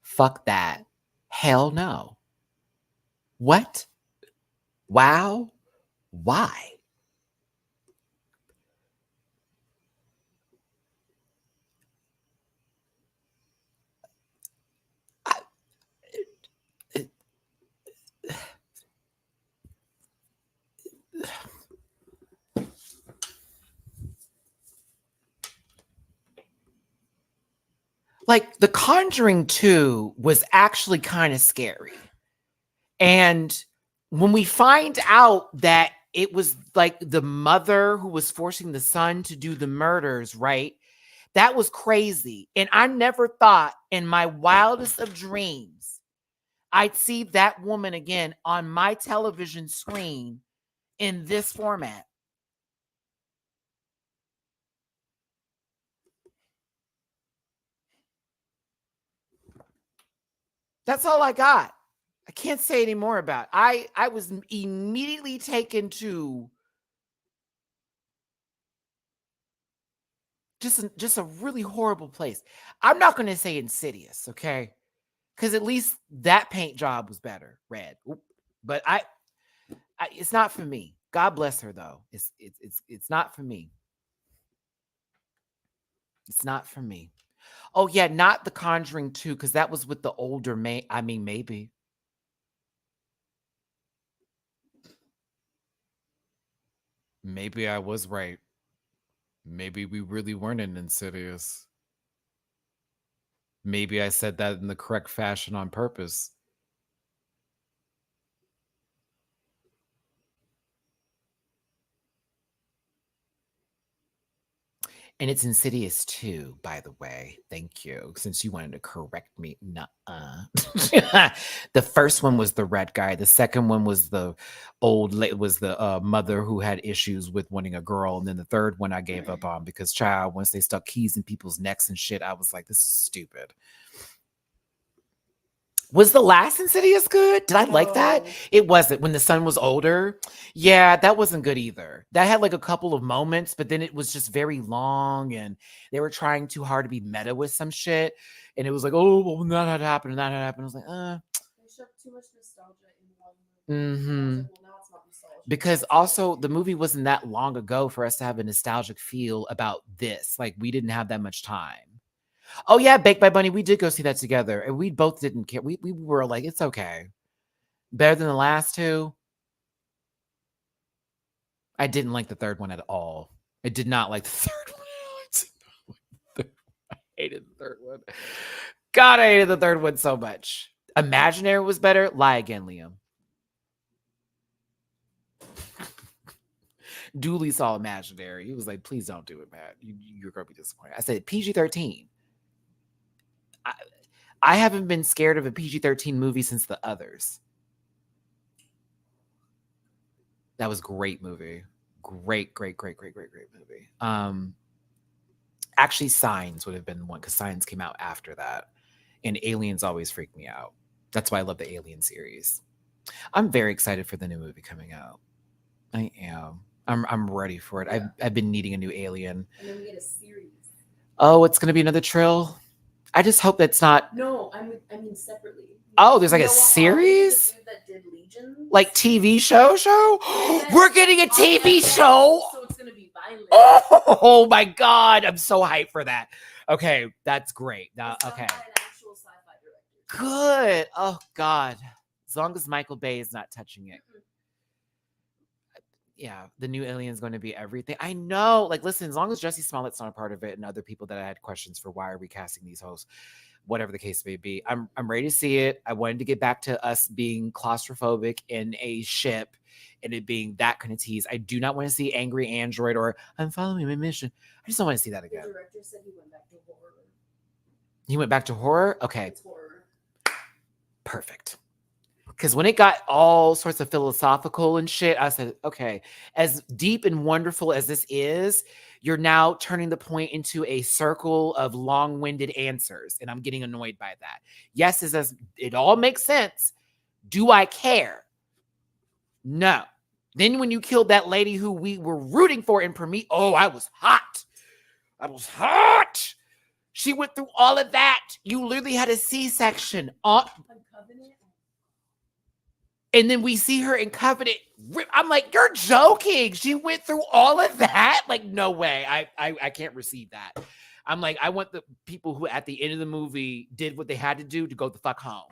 fuck that. Hell no. What? Wow. Why? Like The Conjuring 2 was actually kind of scary. And when we find out that it was like the mother who was forcing the son to do the murders, right? That was crazy. And I never thought in my wildest of dreams I'd see that woman again on my television screen in this format. That's all I got. I can't say any more about it. I was immediately taken to just a really horrible place. I'm not going to say Insidious, okay? Because at least that paint job was better, red. But I it's not for me. God bless her though. It's not for me. It's not for me. Oh yeah, not The Conjuring 2, because that was with the older I mean, maybe. Maybe I was right. Maybe we really weren't in Insidious. Maybe I said that in the correct fashion on purpose. And it's Insidious 2, by the way. Thank you. Since you wanted to correct me. Nuh-uh. The first one was the red guy. The second one was the mother who had issues with wanting a girl. And then the third one I gave up on because, child, once they stuck keys in people's necks and shit, I was like, this is stupid. Was the last Insidious good? Did I like that? It wasn't. When the son was older, yeah, that wasn't good either. That had like a couple of moments, but then it was just very long, and they were trying too hard to be meta with some shit. And it was like, oh, well, that had happened, and that had happened. I was like, They shoved too much nostalgia in one movie. Mm-hmm. Like, well, now it's not nostalgia. Because also the movie wasn't that long ago for us to have a nostalgic feel about this. Like, we didn't have that much time. Oh yeah, Baked by Bunny. We did go see that together, and we both didn't care. We were like, it's okay. Better than the last two. I didn't like the third one at all. I did not like the third one. I hated the third one. God, I hated the third one so much. Imaginary was better. Lie again, Liam. Dooley saw Imaginary. He was like, please don't do it, Matt. You're going to be disappointed. I said, PG-13. I haven't been scared of a PG-13 movie since The Others. That was a great movie. Great movie. Actually, Signs would have been one because Signs came out after that. And Aliens always freak me out. That's why I love the Alien series. I'm very excited for the new movie coming out. I am. I'm ready for it. Yeah. I've been needing a new Alien. And then we get a series. Oh, it's going to be another Trill? I just hope that's not. No, I mean separately. Oh, there's like a series? That did Legion? Like TV show? We're getting a TV show? So it's going to be violent. Oh my God. I'm so hyped for that. Okay, that's great. Now, okay. An actual sci-fi director. Good. Oh God. As long as Michael Bay is not touching it. Mm-hmm. Yeah, the new Alien is going to be everything. I know. Like, listen, as long as Jussie Smollett's not a part of it and other people that I had questions for why are we casting these hosts, whatever the case may be, I'm ready to see it. I wanted to get back to us being claustrophobic in a ship and it being that kind of tease. I do not want to see Angry Android or I'm following my mission. I just don't want to see that again. The director said he went back to horror. He went back to horror? Okay. It's horror. Perfect. Because when it got all sorts of philosophical and shit, I said, okay, as deep and wonderful as this is, you're now turning the point into a circle of long-winded answers. And I'm getting annoyed by that. Yes, it all makes sense. Do I care? No. Then when you killed that lady who we were rooting for in Premiere, oh, I was hot. She went through all of that. You literally had a C-section on Covenant. And then we see her in Covenant. I'm like, you're joking. She went through all of that? Like, no way. I can't receive that. I'm like, I want the people who at the end of the movie did what they had to do to go the fuck home.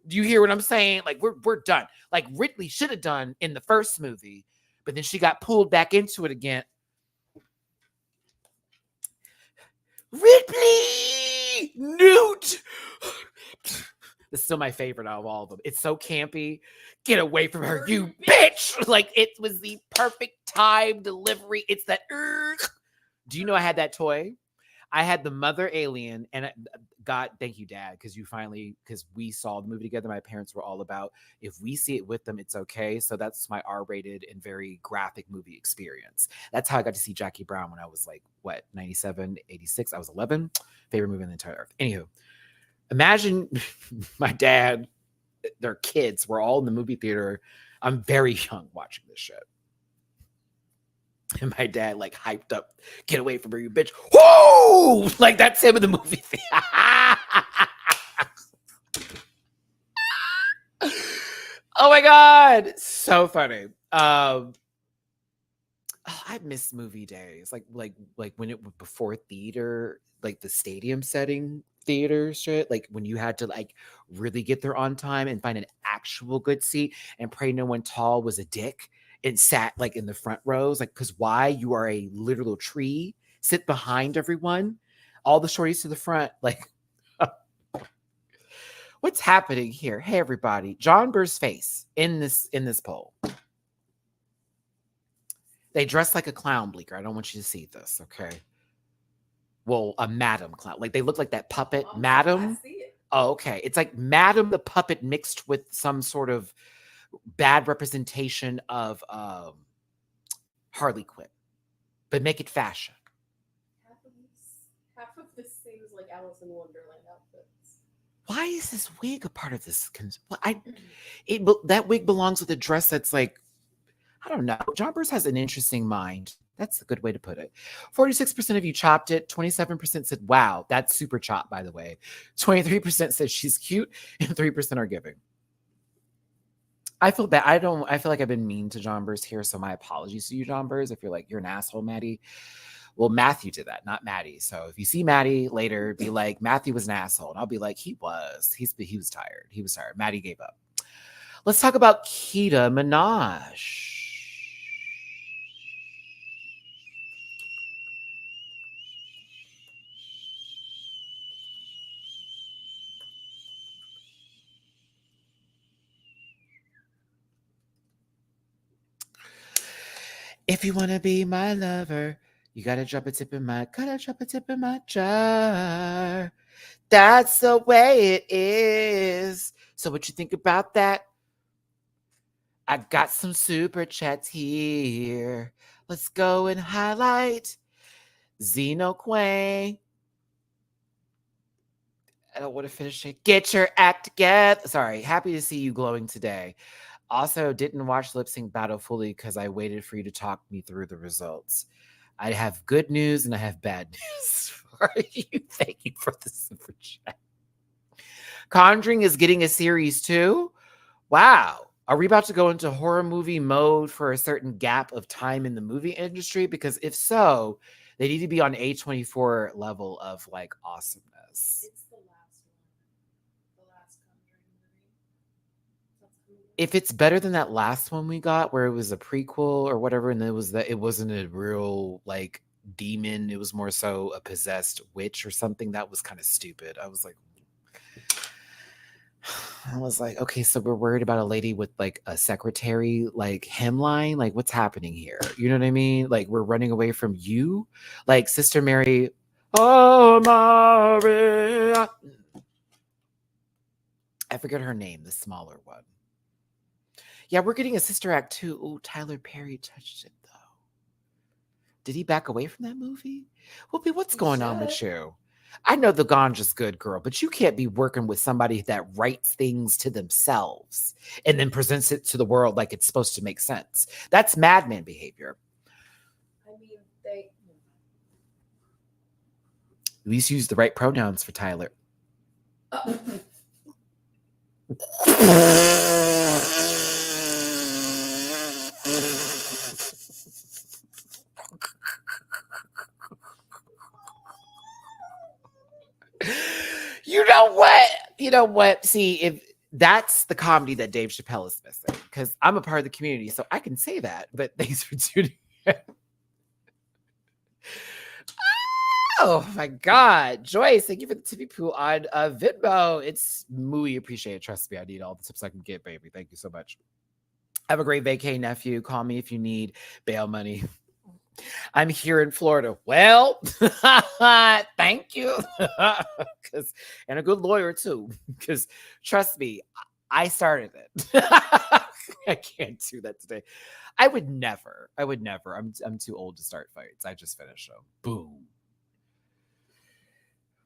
Do you hear what I'm saying? Like, we're done. Like Ridley should have done in the first movie, but then she got pulled back into it again. Ridley! Newt. It's still my favorite out of all of them. It's so campy. Get away from her, you bitch. Like, it was the perfect time delivery. It's that. Do you know I had that toy? I had the mother alien, and God, thank you, Dad, because we saw the movie together. My parents were all about, if we see it with them, it's okay. So that's my R-rated and very graphic movie experience. That's how I got to see Jackie Brown when I was like, 97, 86? I was 11. Favorite movie on the entire earth. Anywho, imagine my dad, their kids were all in the movie theater. I'm very young watching this shit. And my dad, like, hyped up, get away from her, you bitch. Whoa! Like, that's him in the movie. Oh my God. So funny. I miss movie days. Like when it was before theater, like the stadium setting theater shit. Like when you had to like really get there on time and find an actual good seat and pray no one tall was a dick and sat like in the front rows. Like, because why? You are a literal tree. Sit behind everyone. All the shorties to the front. Like, what's happening here? Hey, everybody. John Burr's face in this poll. They dress like a clown, Bleecker. I don't want you to see this, okay? Well, a madam clown. Like, they look like that puppet, madam. I see it. Oh, okay. It's like Madam the puppet mixed with some sort of bad representation of Harley Quinn, but make it fashion. Half of this seems like Alice in Wonderland outfits. Why is this wig a part of this? That wig belongs with a dress that's like, I don't know. John Burrs has an interesting mind. That's a good way to put it. 46% of you chopped it. 27% said, wow, that's super chopped, by the way. 23% said she's cute, and 3% are giving. I feel bad. I feel like I've been mean to John Burrs here, so my apologies to you, John Burrs, if you're like, you're an asshole, Maddie. Well, Matthew did that, not Maddie. So if you see Maddie later, be like, Matthew was an asshole. And I'll be like, he was. He was tired. He was tired. Maddie gave up. Let's talk about Keita Minaj. If you want to be my lover, you gotta drop a tip in my jar. That's the way it is. So what you think about that? I got some super chats here. Let's go and highlight Zeno Quay. I don't want to finish it. Get your act together. Sorry. Happy to see you glowing today. Also, didn't watch Lip Sync Battle fully because I waited for you to talk me through the results. I have good news and I have bad news for you. Thank you for the super chat. Conjuring is getting a series too? Wow. Are we about to go into horror movie mode for a certain gap of time in the movie industry? Because if so, they need to be on A24 level of like awesomeness. It's the last one. The last Conjuring movie. If it's better than that last one we got, where it was a prequel or whatever, and it wasn't a real like demon, it was more so a possessed witch or something, that was kind of stupid. I was like, okay, so we're worried about a lady with like a secretary like hemline, like what's happening here? You know what I mean? Like we're running away from you, like Sister Mary. Oh, Maria. I forget her name, the smaller one. Yeah, we're getting a Sister Act too. Oh, Tyler Perry touched it though. Did he back away from that movie? Whoopi, what's going on with you? I know the ganja's good, girl, but you can't be working with somebody that writes things to themselves and then presents it to the world like it's supposed to make sense. That's madman behavior. I mean, At least use the right pronouns for Tyler. You know what? See, if that's the comedy that Dave Chappelle is missing, because I'm a part of the community, so I can say that. But thanks for tuning in. Oh my God. Joyce, thank you for the tippy pool on Venmo. It's muy appreciated. Trust me, I need all the tips I can get, baby. Thank you so much. Have a great vacay, nephew. Call me if you need bail money. I'm here in Florida. Well, thank you. And a good lawyer too. Because trust me, I started it. I can't do that today. I would never. I'm too old to start fights. I just finished them. Boom.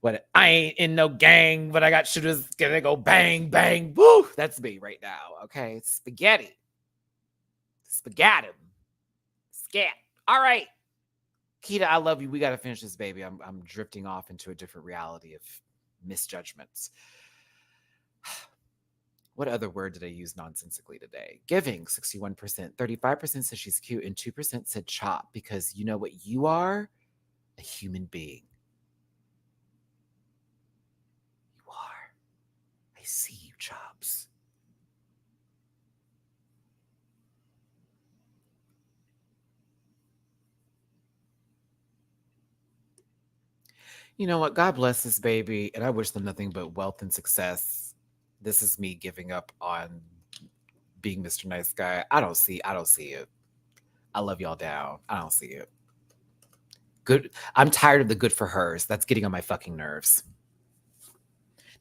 What? I ain't in no gang, but I got shooters gonna go bang, bang, woo. That's me right now. Okay. Spaghetti. Scat. All right. Keita, I love you. We got to finish this, baby. I'm drifting off into a different reality of misjudgments. What other word did I use nonsensically today? Giving, 61%. 35% said she's cute, and 2% said chop, because you know what you are? A human being. You are. I see you, chops. You know what? God bless this baby, and I wish them nothing but wealth and success. This is me giving up on being Mr. Nice Guy. I don't see it. I love y'all down. I don't see it. Good. I'm tired of the good for hers. That's getting on my fucking nerves.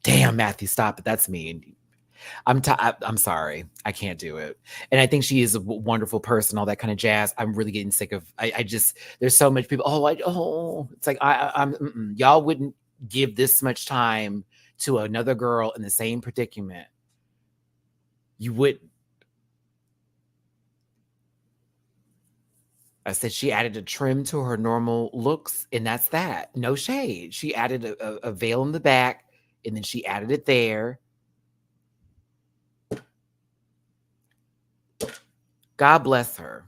Damn, Matthew, stop it. That's mean. I'm sorry. I can't do it. And I think she is a wonderful person, all that kind of jazz. I'm really getting sick of, I just, there's so much people. It's like, y'all wouldn't give this much time to another girl in the same predicament. You wouldn't. I said she added a trim to her normal looks, and that's that. No shade. She added a veil in the back, and then she added it there. God bless her.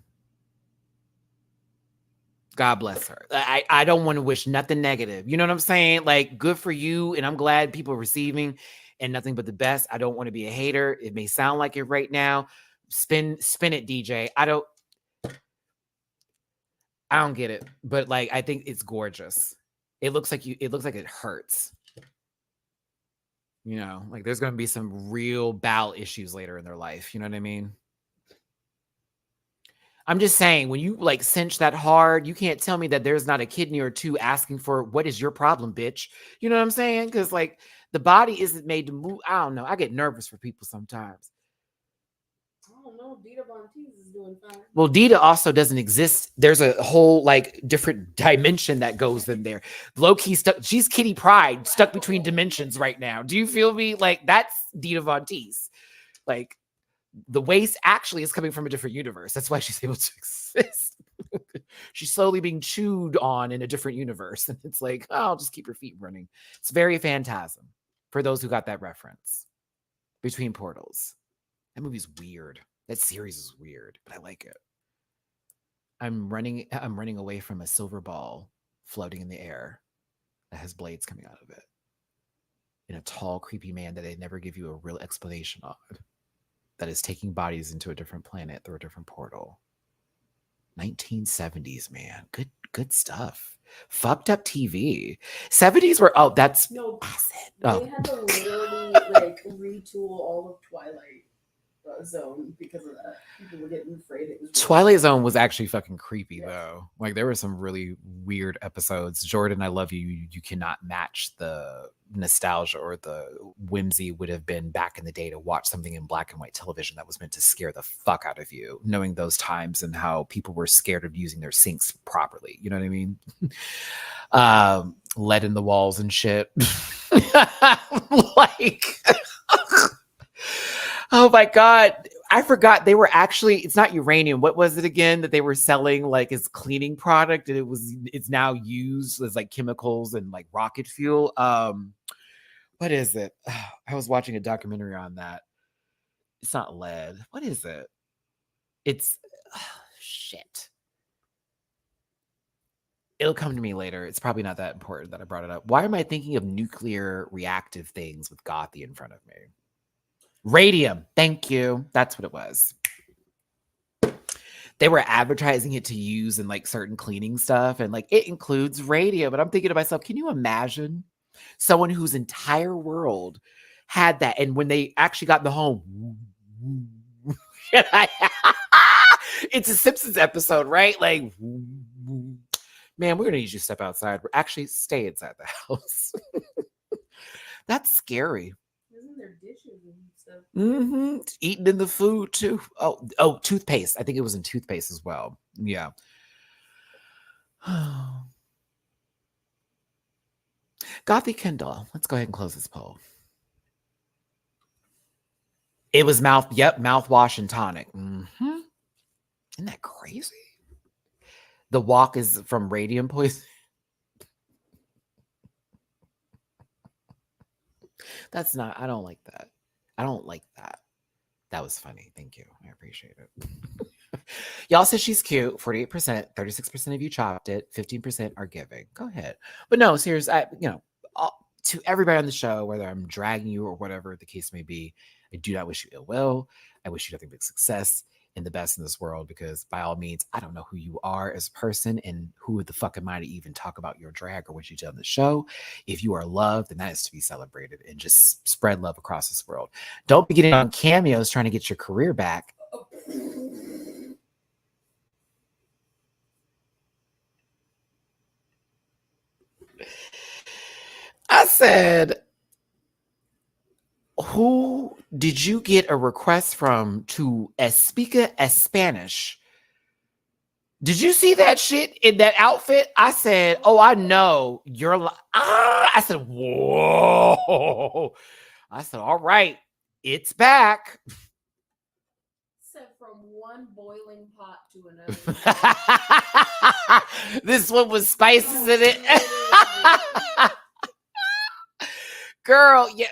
God bless her. I don't want to wish nothing negative. You know what I'm saying? Like, good for you, and I'm glad people are receiving, and nothing but the best. I don't want to be a hater. It may sound like it right now. Spin it, DJ. I don't get it, but like, I think it's gorgeous. It looks like it hurts. You know, like there's going to be some real bowel issues later in their life. You know what I mean? I'm just saying, when you like cinch that hard, you can't tell me that there's not a kidney or two asking for, what is your problem, bitch? You know what I'm saying? Because like the body isn't made to move. I don't know. I get nervous for people sometimes. I don't know. Dita Von Teese is doing fine. Well, Dita also doesn't exist. There's a whole like different dimension that goes in there. Low-key stuck. She's Kitty Pryde stuck between dimensions right now. Do you feel me? Like, that's Dita Von Teese. Like, the waist actually is coming from a different universe. That's why she's able to exist. She's slowly being chewed on in a different universe. And it's like, oh, I'll just keep your feet running. It's very Phantasm for those who got that reference. Between Portals. That movie's weird. That series is weird, but I like it. I'm running away from a silver ball floating in the air that has blades coming out of it. And a tall, creepy man that they never give you a real explanation on. That is taking bodies into a different planet through a different portal. 1970s, man. Good stuff. Fucked up TV. 70s were, that's acid. They had to literally like retool all of Twilight Zone because of that. People were getting afraid it was Twilight Zone was actually fucking creepy though. Like, there were some really weird episodes. Jordan, I love you. You cannot match the nostalgia or the whimsy would have been back in the day to watch something in black and white television that was meant to scare the fuck out of you, knowing those times and how people were scared of using their sinks properly. You know what I mean? Lead in the walls and shit. Like, oh my God. I forgot they were actually, it's not uranium. What was it again that they were selling like as cleaning product? And it's now used as like chemicals and like rocket fuel. What is it? I was watching a documentary on that. It's not lead. What is it? It's shit. It'll come to me later. It's probably not that important that I brought it up. Why am I thinking of nuclear reactive things with Gothi in front of me? Radium. Thank you. That's what it was. they were advertising it to use in like certain cleaning stuff, and like it includes radio. But I'm thinking to myself, can you imagine someone whose entire world had that, and when they actually got in the home, it's a Simpsons episode, right? Like, man, we're gonna need you to step outside. Actually, stay inside the house. That's scary. Isn't there dishes and stuff? Mm-hmm. Eating in the food too. Oh, toothpaste. I think it was in toothpaste as well. Yeah. Gothy Kendall. Let's go ahead and close this poll. It was mouthwash and tonic. Mm-hmm. Isn't that crazy? The walk is from radium poison. That's not, I don't like that. I don't like that. That was funny. Thank you. I appreciate it. Y'all said she's cute. 48%, 36% of you chopped it. 15% are giving. Go ahead. But no, seriously, to everybody on the show, whether I'm dragging you or whatever the case may be, I do not wish you ill will. I wish you nothing but success and the best in this world, because by all means, I don't know who you are as a person, and who the fuck am I to even talk about your drag or what you did on the show. If you are loved, then that is to be celebrated, and just spread love across this world. Don't be getting on cameos trying to get your career back. I said, who did you get a request from to speak Spanish? Did you see that shit in that outfit? I said, oh, I know. You're I said, whoa. I said, all right, it's back. So from one boiling pot to another. This one was spices in it. Girl, yeah,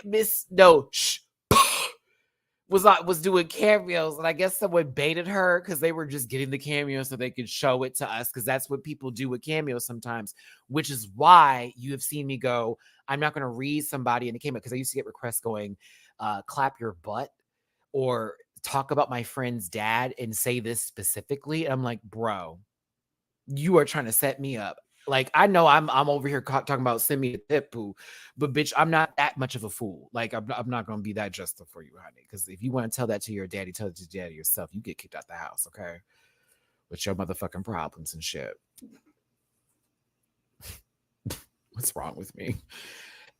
was doing cameos, and I guess someone baited her because they were just getting the cameos so they could show it to us, because that's what people do with cameos sometimes, which is why you have seen me go, I'm not going to read somebody in the cameo, because I used to get requests going, clap your butt or talk about my friend's dad and say this specifically. And I'm like, bro, you are trying to set me up. Like, I know I'm over here talking about send me a tip poo, but bitch, I'm not that much of a fool. Like, I'm not going to be that just for you, honey. Because if you want to tell that to your daddy, tell it to your daddy yourself. You get kicked out the house, okay? With your motherfucking problems and shit. What's wrong with me?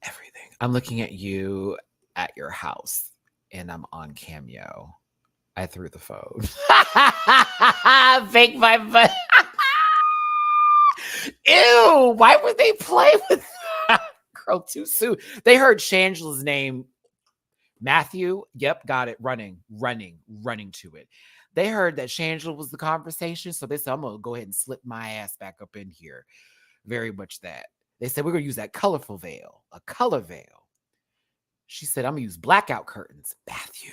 Everything. I'm looking at you at your house, and I'm on Cameo. I threw the phone. Fake my butt. Ew, why would they play with that? Girl, too soon. They heard Shangela's name. Matthew, yep, got it. Running to it. They heard that Shangela was the conversation, so they said, I'm going to go ahead and slip my ass back up in here. Very much that. They said, we're going to use that colorful veil, a color veil. She said, I'm going to use blackout curtains. Matthew.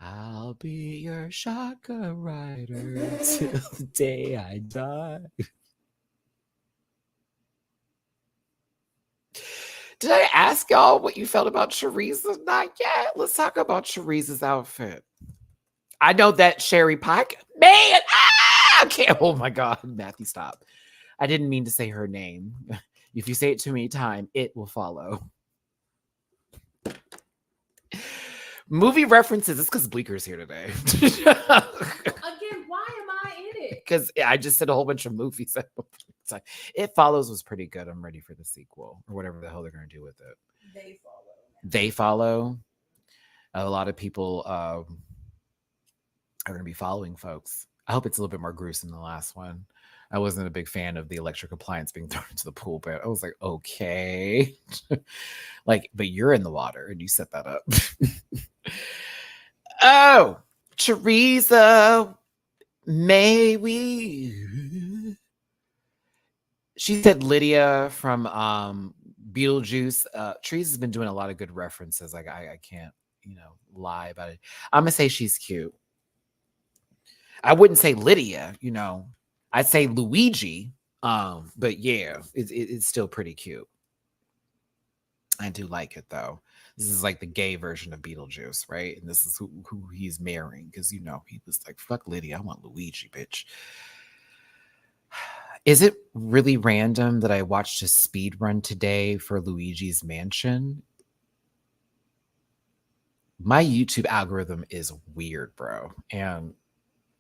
I'll be your shaka rider till the day I die. Did I ask y'all what you felt about Cherise's? Not yet. Let's talk about Cherise's outfit. I know that Sherry Pike. Man, I can't. Oh my God, Matthew, stop. I didn't mean to say her name. If you say it too many times, it will follow. Movie references. It's because Bleeker's here today. Again, why am I in it? Because I just said a whole bunch of movies. It Follows was pretty good. I'm ready for the sequel or whatever the hell they're going to do with it. They Follow. A lot of people are going to be following folks. I hope it's a little bit more gruesome than the last one. I wasn't a big fan of the electric appliance being thrown into the pool, but I was like, okay. Like, but you're in the water and you set that up. Oh, Teresa, may we? She said Lydia from Beetlejuice. Teresa's been doing a lot of good references. Like, I can't, lie about it. I'm gonna say she's cute. I wouldn't say Lydia, I'd say Luigi. But yeah, it's still pretty cute. I do like it though. This is like the gay version of Beetlejuice, right? And this is who he's marrying because, you know, he was like, fuck Liddy, I want Luigi, bitch. Is it really random that I watched a speed run today for Luigi's Mansion? My YouTube algorithm is weird, bro. And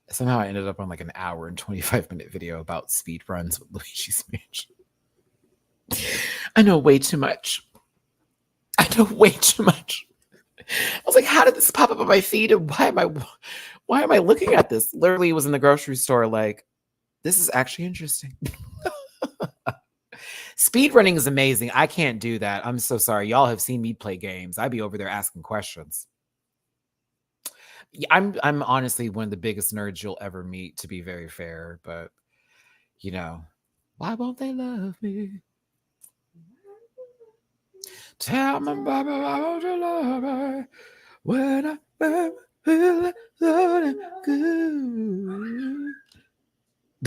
somehow I ended up on like an hour and 25-minute video about speed runs with Luigi's Mansion. I know way too much. I know way too much. I was like, how did this pop up on my feed? And why am I looking at this? Literally was in the grocery store like, this is actually interesting. Speed running is amazing. I can't do that. I'm so sorry. Y'all have seen me play games. I'd be over there asking questions. I'm honestly one of the biggest nerds you'll ever meet, to be very fair. But, you know, why won't they love me? Tell me, baby, why won't you love me when I feel so good?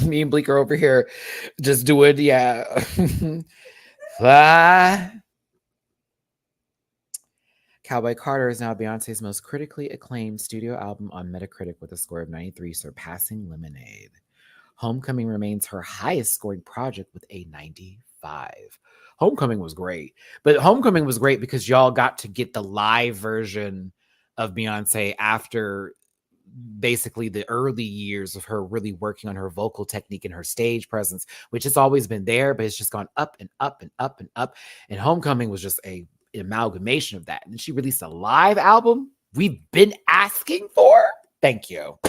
Me and Bleeker over here just doing, yeah. Fly. Cowboy Carter is now Beyonce's most critically acclaimed studio album on Metacritic with a score of 93, surpassing Lemonade. Homecoming remains her highest scoring project with a 95. Homecoming was great, but Homecoming was great because y'all got to get the live version of Beyonce after basically the early years of her really working on her vocal technique and her stage presence, which has always been there, but it's just gone up and up and up and up. And Homecoming was just an amalgamation of that. And she released a live album we've been asking for. Thank you.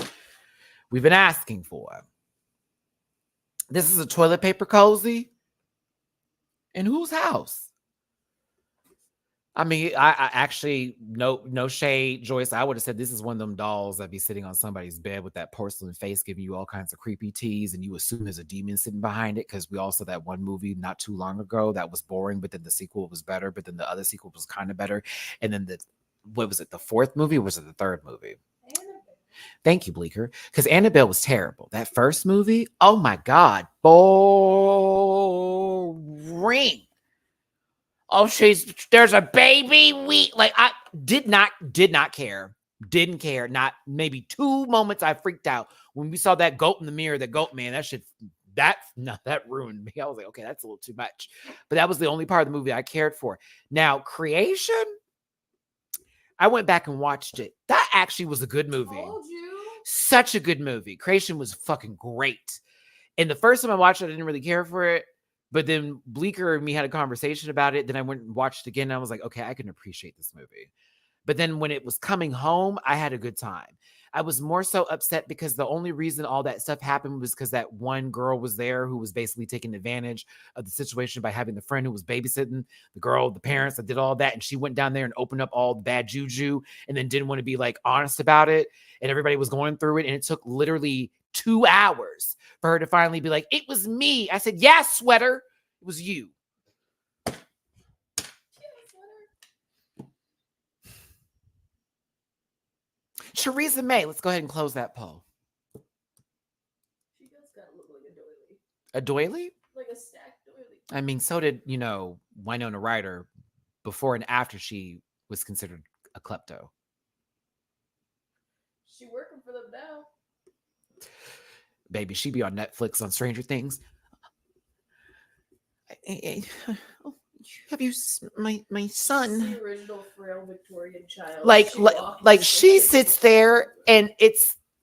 We've been asking for. This is a toilet paper cozy. In whose house? I mean, I actually, no shade, Joyce. I would have said this is one of them dolls that be sitting on somebody's bed with that porcelain face giving you all kinds of creepy tease, and you assume there's a demon sitting behind it because we all saw that one movie not too long ago that was boring, but then the sequel was better, but then the other sequel was kind of better. And then what was it, the fourth movie or was it the third movie? Thank you, Bleeker. Because Annabelle was terrible. That first movie, oh my God, boring. Oh, there's a baby. I did not care. Didn't care. Not maybe 2 moments I freaked out when we saw that goat in the mirror, that goat man, that ruined me. I was like, okay, that's a little too much. But that was the only part of the movie I cared for. Now, Creation, I went back and watched it. That actually was a good movie. Told you. Such a good movie. Creation was fucking great. And the first time I watched it, I didn't really care for it. But then Bleeker and me had a conversation about it. Then I went and watched it again. And I was like, okay, I can appreciate this movie. But then when it was coming home, I had a good time. I was more so upset because the only reason all that stuff happened was because that one girl was there who was basically taking advantage of the situation by having the friend who was babysitting the girl, the parents that did all that. And she went down there and opened up all the bad juju and then didn't want to be like honest about it. And everybody was going through it. And it took literally 2 hours for her to finally be like, it was me. I said, yeah, sweater. It was you. Theresa May, let's go ahead and close that poll. She does kind of look like a doily. A doily? Like a stacked doily. I mean, so did, Winona Ryder before and after she was considered a klepto. She working for them now. Baby, she be on Netflix on Stranger Things. Have you my son? The original frail Victorian child. Like she sits there and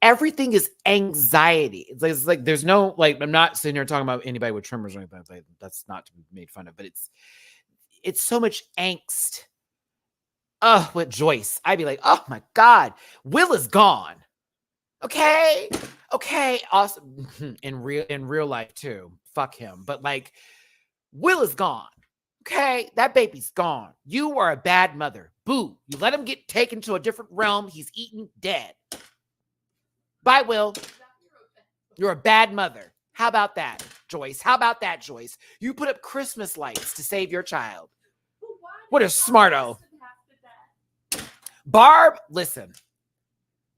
everything is anxiety. It's like there's no I'm not sitting here talking about anybody with tremors or anything. That's not to be made fun of, but it's so much angst. With Joyce, I'd be like, oh my God, Will is gone. Okay. Awesome. In real life too. Fuck him. But Will is gone. Okay, that baby's gone. You are a bad mother. Boo. You let him get taken to a different realm. He's eaten dead. Bye, Will. You're a bad mother. How about that, Joyce? You put up Christmas lights to save your child. What a smarto. Barb, listen.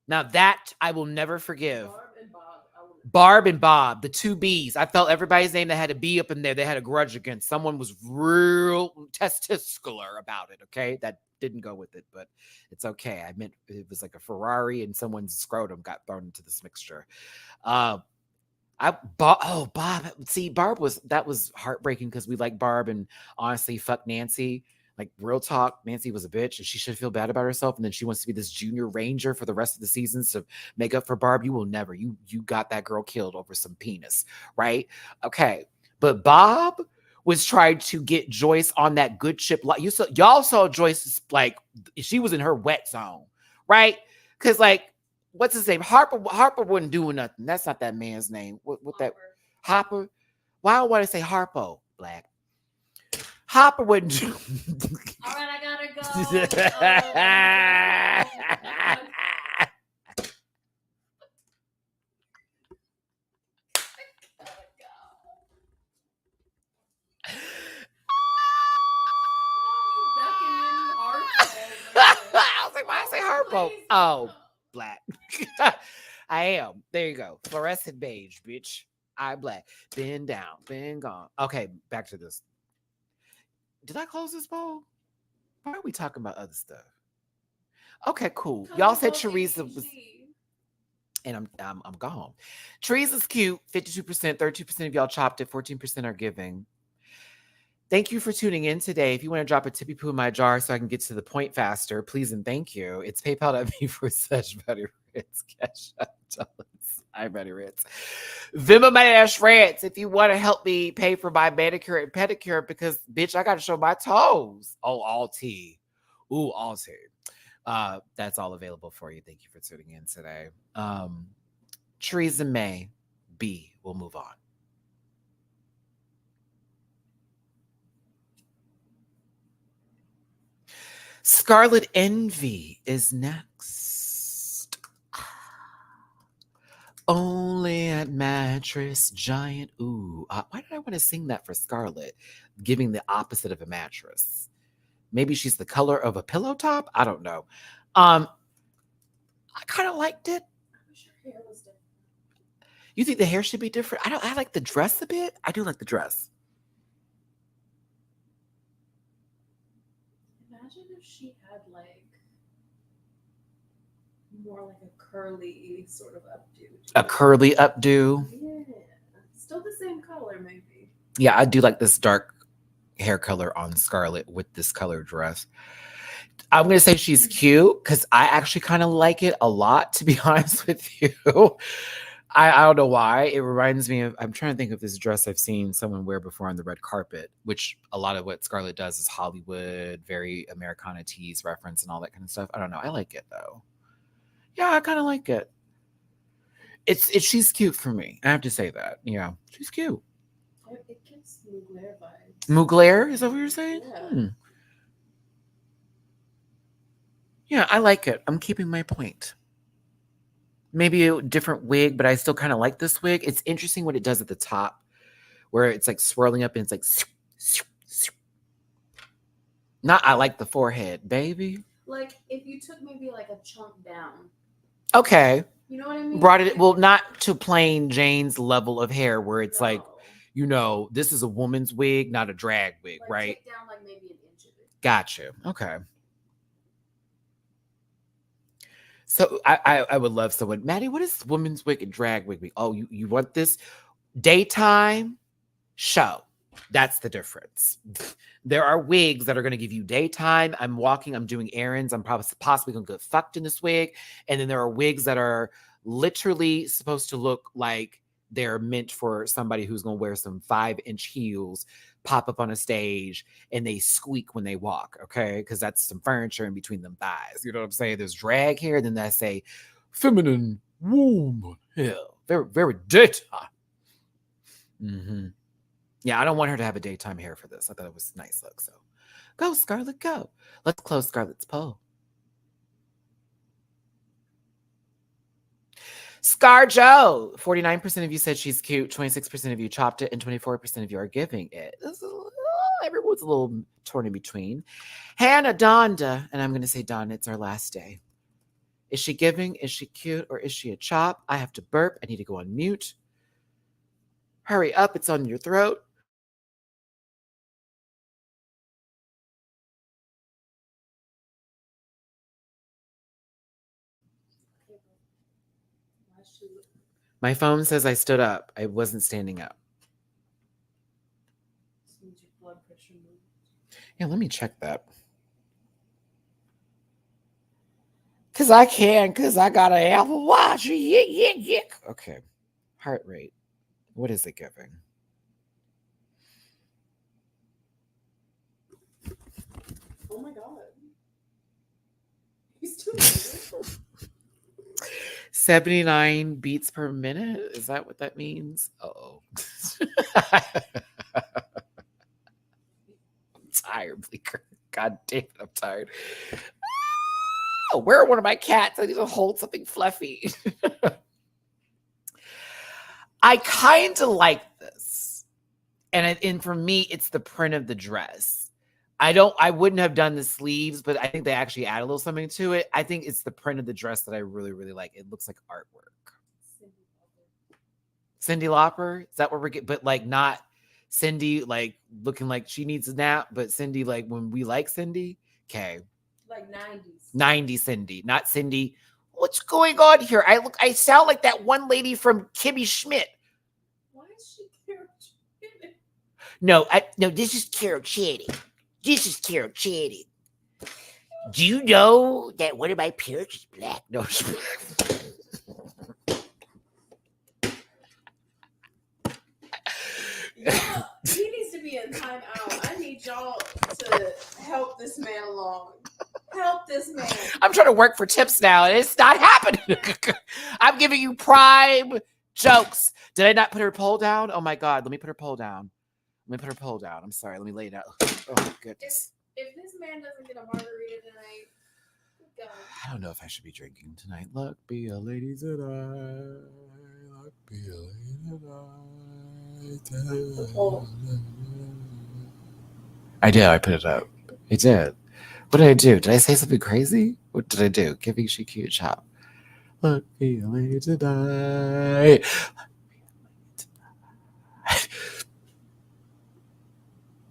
Now that I will never forgive. Barb and Bob, I will Barb and Bob, the two B's. I felt everybody's name that had a B up in there, they had a grudge against. Someone was real testicular about it, okay? That didn't go with it, but it's okay. I meant it was like a Ferrari and someone's scrotum got thrown into this mixture. Bob. See, Barb was heartbreaking because we like Barb, and honestly, fuck Nancy. Like, real talk, Nancy was a bitch and she should feel bad about herself. And then she wants to be this junior ranger for the rest of the seasons to make up for Barb. You will never. You got that girl killed over some penis, right? Okay. But Bob was trying to get Joyce on that good ship. Like, y'all saw Joyce, like, she was in her wet zone, right? Because, like, what's his name? Harper wasn't doing nothing. That's not that man's name. What that Hopper? Why do I want to say Harpo? Black. Hopper wouldn't do. All right, I gotta go. I was like, why I say Harpo? Oh, black. I am. There you go. Fluorescent beige, bitch. I black. Been down. Been gone. Okay, back to this. Did I close this poll? Why are we talking about other stuff? Okay, cool. Y'all said Teresa was, and I'm gone. Teresa's cute. 52%, 32% of y'all chopped it. 14% are giving. Thank you for tuning in today. If you want to drop a tippy poo in my jar so I can get to the point faster, please and thank you. It's PayPal.me/MattyRants. Cash App dollars. I'm MattyRants. Venmo MattyRants if you want to help me pay for my manicure and pedicure, because bitch, I got to show my toes. Oh, all tea. Ooh, all tea. That's all available for you. Thank you for tuning in today. Teresa May B. We'll move on. Scarlet Envy is next. Only at Mattress Giant. Ooh, why did I want to sing that for Scarlet? Giving the opposite of a mattress. Maybe she's the color of a pillow top. I don't know. I kind of liked it. I wish her hair was different. You think the hair should be different? I like the dress a bit. I do like the dress. Imagine if she had like more like a curly sort of updo. A curly updo. Yeah. Still the same color, maybe. Yeah, I do like this dark hair color on Scarlet with this color dress. I'm going to say she's cute because I actually kind of like it a lot, to be honest with you. I don't know why. It reminds me of, I'm trying to think of this dress I've seen someone wear before on the red carpet, which a lot of what Scarlet does is Hollywood, very Americana tease reference and all that kind of stuff. I don't know. I like it though. Yeah, I kind of like it. She's cute for me. I have to say that. Yeah, she's cute. It gives Mugler vibes. Mugler? Is that what you're saying? Yeah. Yeah, I like it. I'm keeping my point. Maybe a different wig, but I still kind of like this wig. It's interesting what it does at the top, where it's like swirling up and it's like. Not, I like the forehead, baby. Like if you took maybe like a chunk down. Okay. You know what I mean? Brought it, well, not to plain Jane's level of hair where it's like, you know, this is a woman's wig, not a drag wig, like right? Take down like maybe an inch of it. Gotcha. Okay. So I would love someone, Maddie, what is women's wig and drag wig? Oh, you want this daytime show? That's the difference. There are wigs that are going to give you daytime. I'm walking, I'm doing errands. I'm possibly going to get fucked in this wig. And then there are wigs that are literally supposed to look like they're meant for somebody who's going to wear some 5-inch heels, pop up on a stage, and they squeak when they walk, okay? Because that's some furniture in between them thighs. You know what I'm saying? There's drag hair, then that's a feminine woman hair. Very, very daytime. Mm-hmm. Yeah, I don't want her to have a daytime hair for this. I thought it was a nice look. So go, Scarlet, go. Let's close Scarlet's poll. ScarJo, 49% of you said she's cute, 26% of you chopped it, and 24% of you are giving it. Everyone's a little torn in between. Hannah Donda, and I'm going to say Donda, it's our last day. Is she giving? Is she cute? Or is she a chop? I have to burp. I need to go on mute. Hurry up. It's on your throat. My phone says I stood up. I wasn't standing up. Yeah, let me check that. Because I can, because I got an Apple Watch. Okay. Heart rate. What is it giving? Oh my God. He's too 79 beats per minute? Is that what that means? Uh-oh. I'm tired, Bleeker. God damn it, I'm tired. Oh, where are one of my cats? I need to hold something fluffy. I kind of like this. And for me, it's the print of the dress. I wouldn't have done the sleeves, but I think they actually add a little something to it. I think it's the print of the dress that I really, really like. It looks like artwork. Cyndi Lauper? Is that what we're getting? But like not Cindy like looking like she needs a nap, but Cindy like when we like Cindy. Okay. Like 90s. 90s Cindy, not Cindy. What's going on here? I sound like that one lady from Kimmy Schmidt. Why is she Carol Channing? No, this is Carol Channing. This is Carol Channing. Do you know that one of my parents is black? No. Yeah, he needs to be in timeout. I need y'all to help this man along. Help this man. I'm trying to work for tips now, and it's not happening. I'm giving you prime jokes. Did I not put her poll down? Oh my God, let me put her poll down. Let me put her poll down. I'm sorry. Let me lay it out. Oh, goodness. If this man doesn't get a margarita tonight, go. I don't know if I should be drinking tonight. Luck be a lady tonight. Luck be a lady tonight. Oh. I did. I put it up. I did. What did I do? Did I say something crazy? What did I do? Giving she cute chop. Luck be a lady tonight.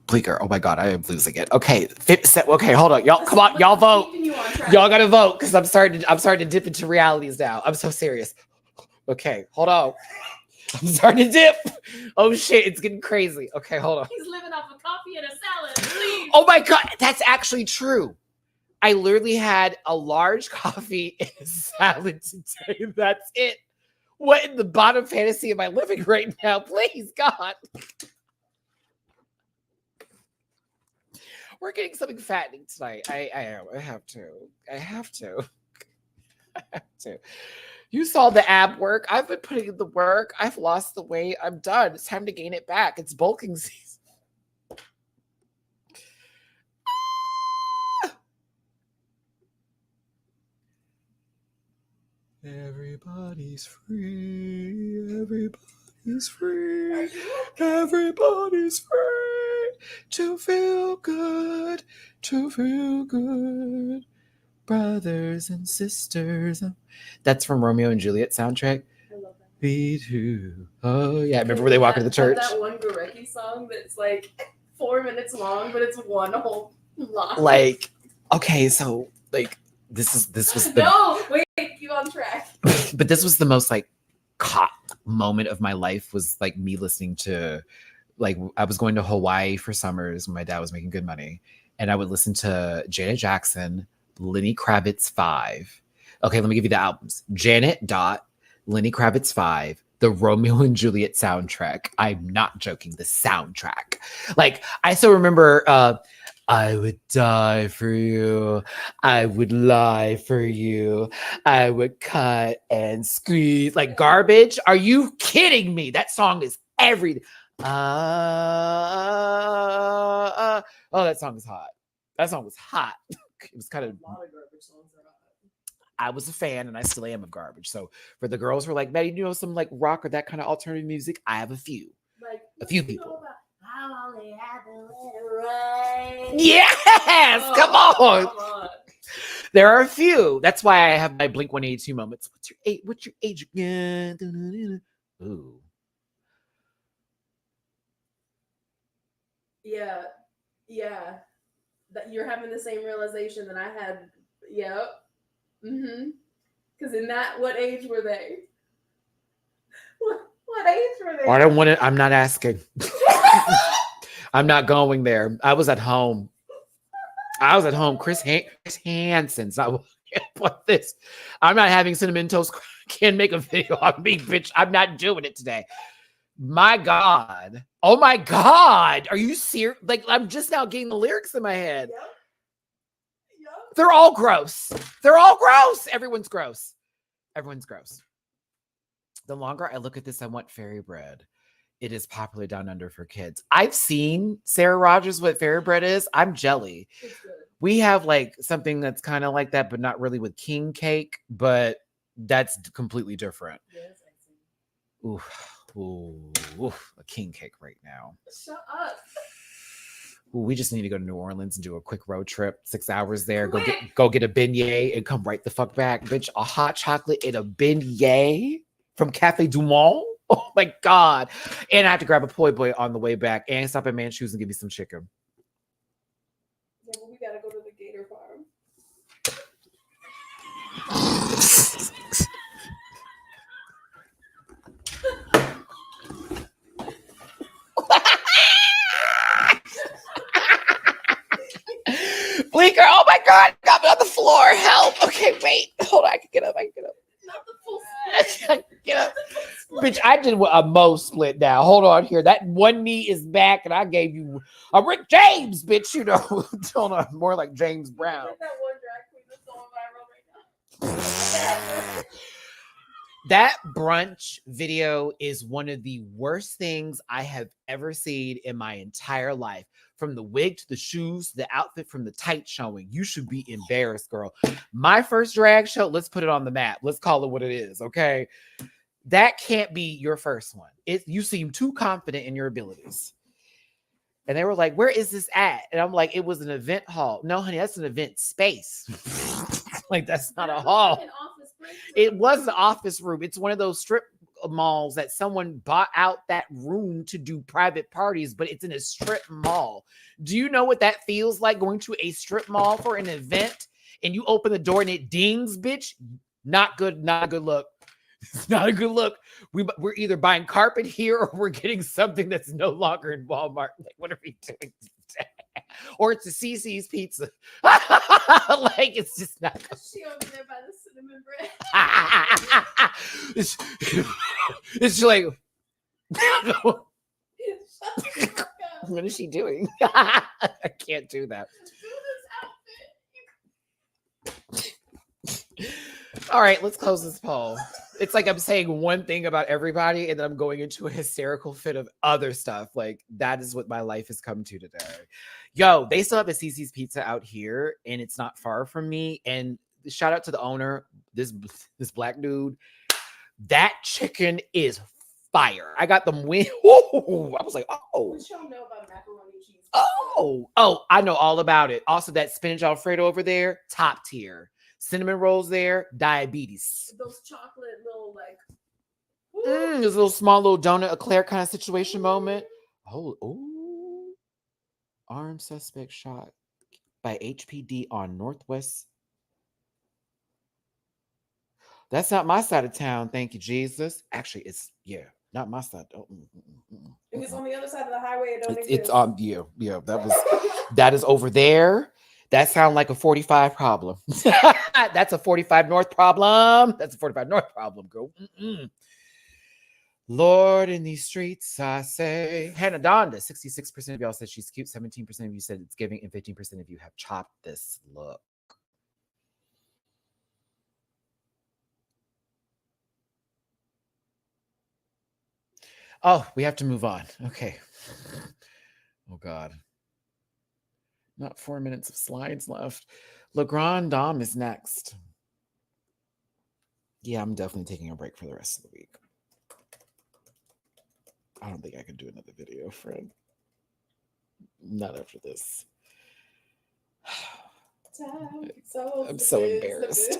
Bleeker. Oh my God, I am losing it. Okay, okay, hold on, y'all. Come on, y'all vote. Y'all gotta vote because I'm starting to dip into realities now. I'm so serious. Okay, hold on. I'm starting to dip. Oh shit, it's getting crazy. Okay, hold on. He's living off of coffee and a salad. Please. Oh my God, that's actually true. I literally had a large coffee and a salad today. That's it. What in the bottom fantasy am I living right now? Please, God. We're getting something fattening tonight. I have to. I have to. I have to. You saw the ab work. I've been putting in the work. I've lost the weight. I'm done. It's time to gain it back. It's bulking season. Everybody's free. Everybody's free. Everybody's free to feel good. To feel good. Brothers and sisters. That's from Romeo and Juliet soundtrack. I love that. Me too. Oh yeah, remember where they walk into the church? That one Gorecki song that's like 4 minutes long, but it's one whole line. Like, okay, so like this was the no, wait, keep on track. But this was the most like caught moment of my life was like me listening to like I was going to Hawaii for summers when my dad was making good money, and I would listen to Janet Jackson, Lenny Kravitz 5. Okay, let me give you the albums. Janet Dot, Lenny Kravitz 5, the Romeo and Juliet soundtrack. I'm not joking, the soundtrack. Like, I still remember I would die for you. I would lie for you. I would cut and squeeze. Like Garbage. Are you kidding me? That song is everything. Oh, that song is hot. That song was hot. It was kind of a lot of Garbage songs are hot. I was a fan and I still am of Garbage. So for the girls who are like, Matty, you know some like rock or that kind of alternative music? I have a few. Like a few people. I only had to let it rain. Yes! Come on. There are a few. That's why I have my Blink 182 moments. What's your age? What's your age again? Ooh. Yeah. Yeah. That you're having the same realization that I had. Yep. Mm-hmm. Because in that, what age were they? What age were they? I don't want to. I'm not asking. I'm not going there. I was at home. Chris Hansen's. I what this. I'm not having Cinnamon Toast can make a video on me, bitch. I'm not doing it today. My God. Oh my God. Are you serious? Like, I'm just now getting the lyrics in my head. Yep. Yep. They're all gross. They're all gross. Everyone's gross. Everyone's gross. The longer I look at this, I want fairy bread. It is popular down under for kids. I've seen Sarah Rogers, what fairy bread is. I'm jelly. It's good. We have like something that's kind of like that, but not really with king cake, but that's completely different. Yes, I see. Ooh, a king cake right now. Shut up. Ooh, we just need to go to New Orleans and do a quick road trip, 6 hours there. Go get a beignet and come right the fuck back, bitch. A hot chocolate and a beignet from Cafe Du Monde. Oh my God. And I have to grab a poi boy on the way back and stop at Manchus and give me some chicken. Yeah, but we gotta go to the Gator Farm. Bleeker, oh my God, got me on the floor. Help. Okay, wait. Hold on, I can get up. Not the full split. Get up. Bitch, I did a Mo split now. Hold on here. That one knee is back, and I gave you a Rick James, bitch. You know, hold on, more like James Brown. That one drag queen that's going viral right now. That brunch video is one of the worst things I have ever seen in my entire life. From the wig to the shoes, the outfit, from the tight showing. You should be embarrassed, girl. My first drag show, let's put it on the map. Let's call it what it is, okay? That can't be your first one. You seem too confident in your abilities. And they were like, where is this at? And I'm like, it was an event hall. No, honey, that's an event space. Like, that's not a hall. Like an office break. It was an office room. It's one of those strip malls that someone bought out that room to do private parties, but it's in a strip mall. Do you know what that feels like, going to a strip mall for an event and you open the door and it dings, bitch? Not good. Not a good look. It's not a good look. We're either buying carpet here or we're getting something that's no longer in Walmart. Like, what are we doing today? Or it's a CC's pizza. Like, it's just not. She over there by the cinnamon bread. It's like, Shut the fuck up. what is she doing? I can't do that. Do this outfit. All right, let's close this poll. It's like I'm saying one thing about everybody and then I'm going into a hysterical fit of other stuff. Like, that is what my life has come to today. Yo, they still have a CC's Pizza out here and it's not far from me. And shout out to the owner, this black dude. That chicken is fire. I got them win. Ooh, I was like, oh. What y'all know about macaroni and cheese? Oh, I know all about it. Also, that spinach Alfredo over there, top tier. Cinnamon rolls there, diabetes. Those chocolate little like. This little small little donut eclair kind of situation moment. Oh, armed suspect shot by HPD on Northwest. That's not my side of town. Thank you, Jesus. Actually, it's not my side. If it's on the other side of the highway, it don't exist. It's that is over there. That sounds like a 45 problem. That's a 45 North problem. That's a 45 North problem, girl. Lord, in these streets, I say. Hannah Donda, 66% of y'all said she's cute. 17% of you said it's giving. And 15% of you have chopped this look. Oh, we have to move on. Okay. Oh, God. Not 4 minutes of slides left. Le Grand Dame is next. Yeah, I'm definitely taking a break for the rest of the week. I don't think I can do another video, friend. Not after this. I'm so embarrassed.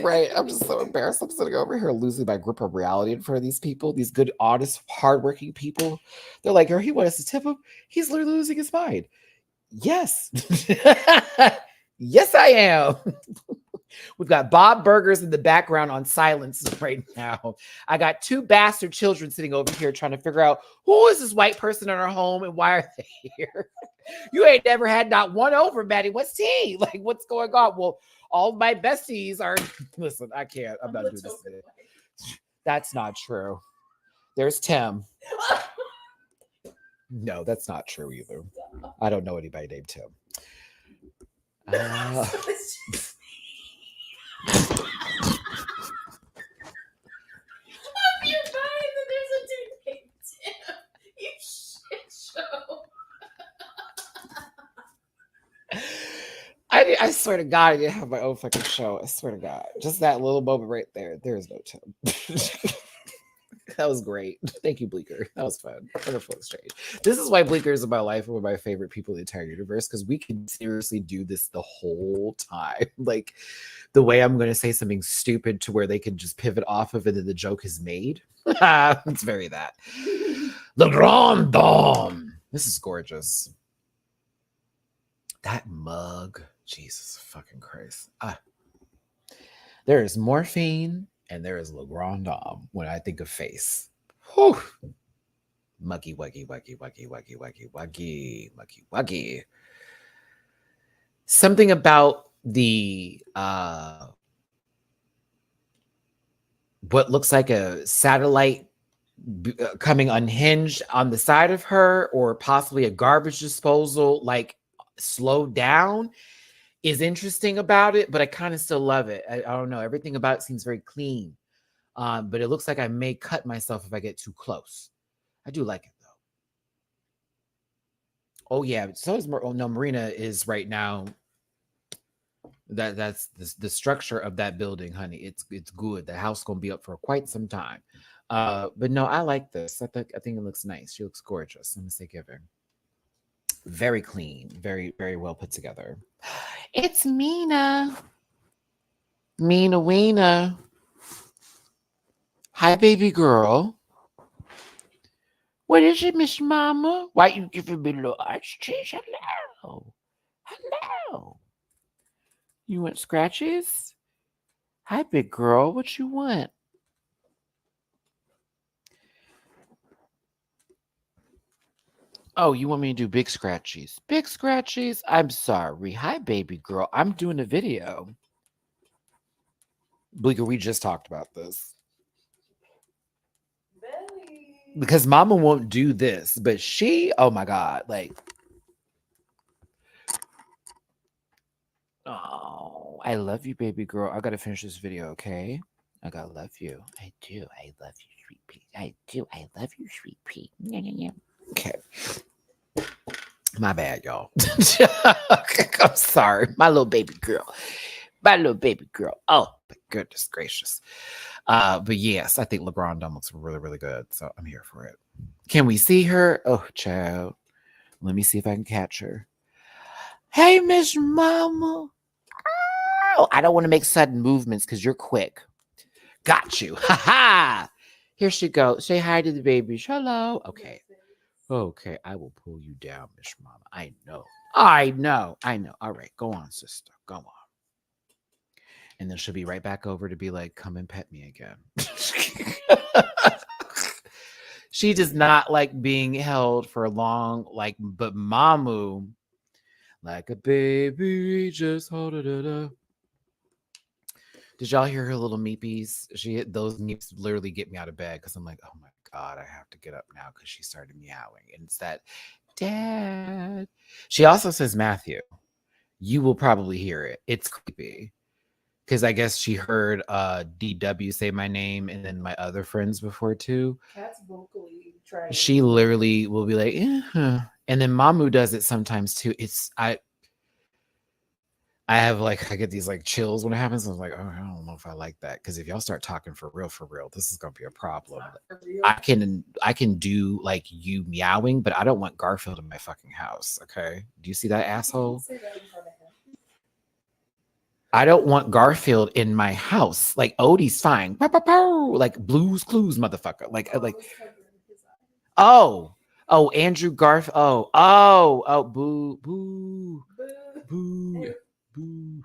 Right. I'm just so embarrassed. I'm sitting over here losing my grip of reality in front of these people, these good, honest, hardworking people. They're like, he wants us to tip him. He's literally losing his mind. Yes. Yes, I am. We've got Bob Burgers in the background on silence right now. I got two bastard children sitting over here trying to figure out who is this white person in our home and why are they here? You ain't never had not one over, Matty. What's tea? Like, what's going on? Well, all my besties are. Listen, I can't. I'm not doing this today. That's not true. There's Tim. No, that's not true either. I don't know anybody named Tim. You're fine, but there's a dude named Tim. You shit show. I swear to God, I didn't have my own fucking show. I swear to God. Just that little moment right there. There is no Tim. That was great. Thank you, Bleeker. That was fun. Wonderful exchange. This is why Bleeker is in my life and one of my favorite people in the entire universe, because we can seriously do this the whole time. Like, the way I'm going to say something stupid to where they can just pivot off of it and the joke is made. It's very that. Le Grand Dame. This is gorgeous. That mug. Jesus fucking Christ. There is morphine and there is Le Grand Dame when I think of face. Whew. Muggy, wuggy, wuggy, wuggy, wuggy, wuggy, wuggy, wuggy, wuggy. Something about the what looks like a satellite coming unhinged on the side of her, or possibly a garbage disposal, like slowed down, is interesting about it, but I kind of still love it. I don't know. Everything about it seems very clean. But it looks like I may cut myself if I get too close. I do like it though. Oh yeah. So is Marina is right now. That's the structure of that building, honey. It's good. The house gonna be up for quite some time. But no, I like this. I think it looks nice. She looks gorgeous. I'm gonna say giving. Very clean, very, very well put together. It's Mina. Mina Weena. Hi, baby girl. What is it, Miss Mama? Why you giving me a little ice cheese? Hello. Hello. You want scratches? Hi, big girl. What you want? Oh, you want me to do big scratchies? Big scratchies? I'm sorry. Hi, baby girl. I'm doing a video. Bleeker, we just talked about this. Belly. Because Mama won't do this, but she, oh my God, like, oh, I love you, baby girl. I gotta finish this video, okay? I gotta love you. I do. I love you, sweet pea. I do. I love you, sweet pea. Okay. My bad, y'all. I'm sorry. My little baby girl. My little baby girl. Oh, goodness gracious. But yes, I think Le Grand Dame looks really, really good. So I'm here for it. Can we see her? Oh, child. Let me see if I can catch her. Hey, Miss Mama. Oh, I don't want to make sudden movements because you're quick. Got you. Ha ha. Here she goes. Say hi to the babies. Hello. Okay. Okay. I will pull you down, Miss Mama. I know. I know. All right. Go on, sister. Go on. And then she'll be right back over to be like, come and pet me again. She does not like being held for long, like, but Mamu, like a baby, just hold it. Did y'all hear her little meepies? Those meeps literally get me out of bed because I'm like, oh my God, I have to get up now because she started meowing. And it's that, Dad. She also says, Matthew. You will probably hear it. It's creepy. Because I guess she heard DW say my name and then my other friends before too. Cat's vocally trying. She literally will be like, and then Mamu does it sometimes too. I get these like chills when it happens. I'm like, oh, I don't know if I like that. Because if y'all start talking for real, this is gonna be a problem. I can do like you meowing, but I don't want Garfield in my fucking house. Okay. Do you see that asshole? Say that in front of him. I don't want Garfield in my house. Like Odie's fine. Pow, pow, pow. Like Blue's Clues, motherfucker. Oh, Andrew Garfield. Oh, boo, boo, boo, boo.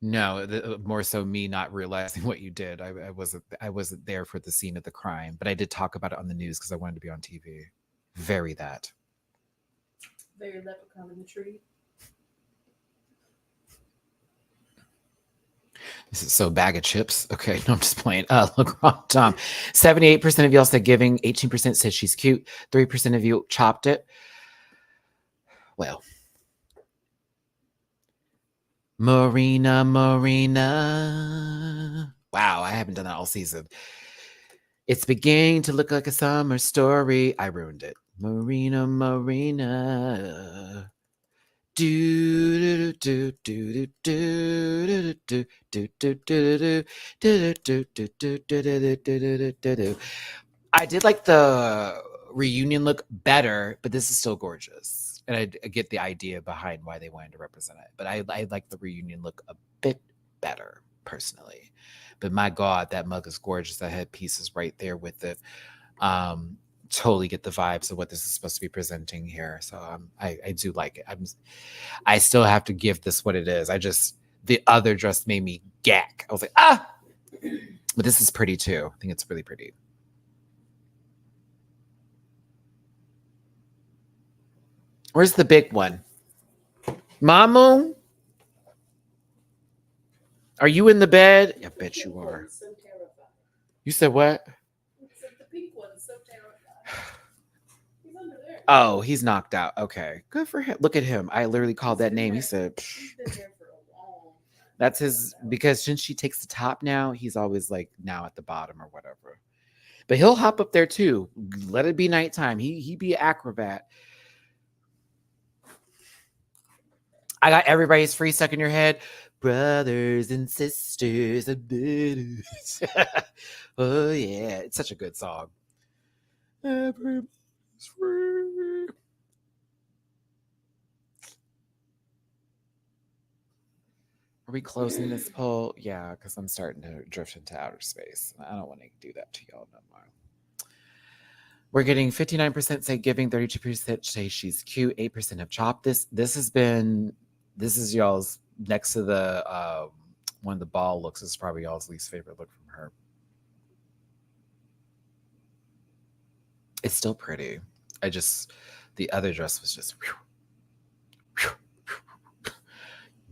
No, more so me not realizing what you did. I wasn't there for the scene of the crime, but I did talk about it on the news because I wanted to be on TV. Very that. Very leprechaun in the tree. This is so bag of chips. Okay, no, I'm just playing. Look, Tom. 78% of y'all said giving. 18% said she's cute. 3% of you chopped it. Well, Marina. Wow, I haven't done that all season. It's beginning to look like a summer story. I ruined it. Marina. I did like the reunion look better, but this is still gorgeous. And I get the idea behind why they wanted to represent it. But I like the reunion look a bit better, personally. But my God, that mug is gorgeous. That headpiece is right there with it. Totally get the vibes of what this is supposed to be presenting here. So I do like it. I still have to give this what it is. The other dress made me gack. I was like, ah! But this is pretty too. I think it's really pretty. Where's the big one? Mamu? Are you in the bed? I bet you are. You said what? The pink one's so terrified. He's under there. Oh, he's knocked out. Okay. Good for him. Look at him. I literally called that name. He said, he's been there for a long time. That's his, because since she takes the top now, he's always like now at the bottom or whatever. But he'll hop up there too. Let it be nighttime. He be an acrobat. I got everybody's free stuck in your head. Brothers and sisters of bitters. Oh yeah, it's such a good song. Everybody's free. Are we closing this poll? Yeah, because I'm starting to drift into outer space. I don't want to do that to y'all no more. We're getting 59% say giving, 32% say she's cute, 8% have chopped this. This is y'all's next to the one of the ball looks. This is probably y'all's least favorite look from her. It's still pretty. The other dress was just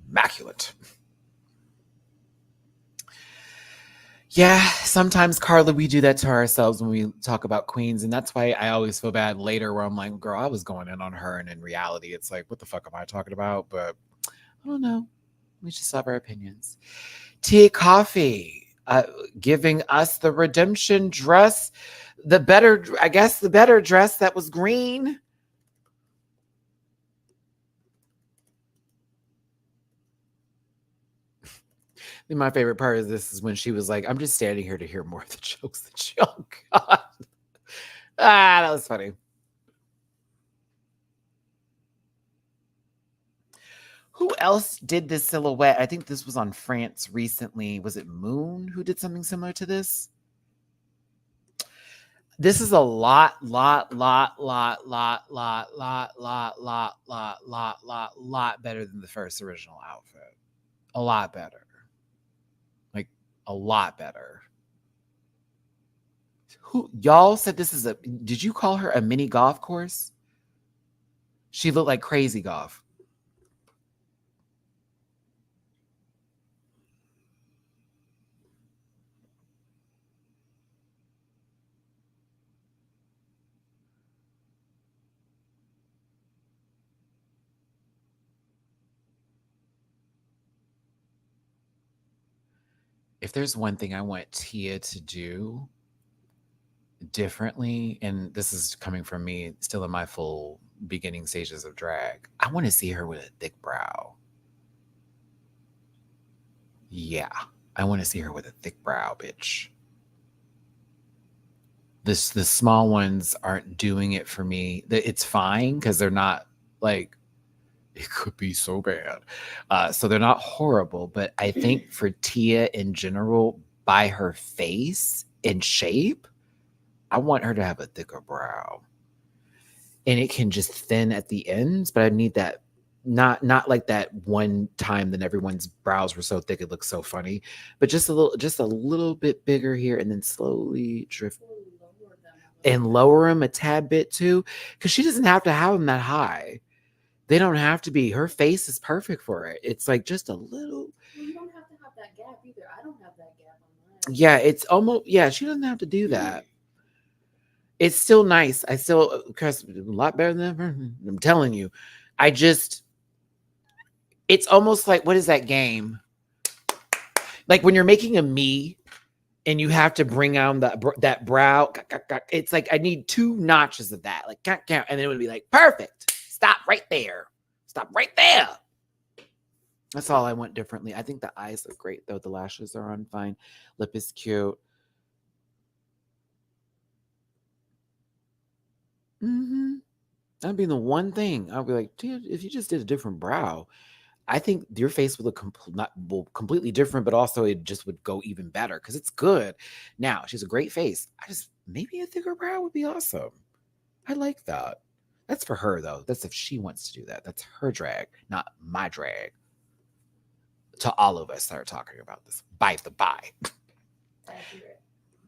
immaculate. Yeah, sometimes, Carla, we do that to ourselves when we talk about queens. And that's why I always feel bad later where I'm like, girl, I was going in on her. And in reality, it's like, what the fuck am I talking about? But I don't know. We just have our opinions. Tea Coffee giving us the redemption dress. The better dress that was green. My favorite part of this is when she was like, I'm just standing here to hear more of the jokes that y'all got. That was funny. Who else did this silhouette? I think this was on France recently. Was it Moon who did something similar to this? This is a lot better than the first original outfit. A lot better. Like a lot better. Who y'all said this is did you call her a mini golf course? She looked like Crazy Golf. If there's one thing I want Tia to do differently, and this is coming from me still in my full beginning stages of drag, I want to see her with a thick brow. Yeah, I want to see her with a thick brow, bitch. The small ones aren't doing it for me. It's fine because they're not like, it could be so bad. So they're not horrible, but I think for Tia in general, by her face and shape, I want her to have a thicker brow. And it can just thin at the ends, but I need that not like that one time that everyone's brows were so thick it looks so funny, but just a little bit bigger here and then slowly drift and lower them a tad bit too, because she doesn't have to have them that high. They don't have to be. Her face is perfect for it. It's like just a little. Well, you don't have to have that gap either. I don't have that gap on mine. Yeah, it's almost. Yeah, she doesn't have to do that. It's still nice. I still, Chris, a lot better than ever. I'm telling you. It's almost like, what is that game? Like when you're making a me and you have to bring down that brow. It's like, I need 2 notches of that. Like, and then it would be like, perfect. Stop right there. Stop right there. That's all I want differently. I think the eyes look great, though. The lashes are on fine. Lip is cute. That'd be the one thing. I'll be like, dude, if you just did a different brow, I think your face would look completely different, but also it just would go even better because it's good. Now, she's a great face. Maybe a thicker brow would be awesome. I like that. That's for her, though. That's if she wants to do that. That's her drag, not my drag. To all of us that are talking about this, by the by.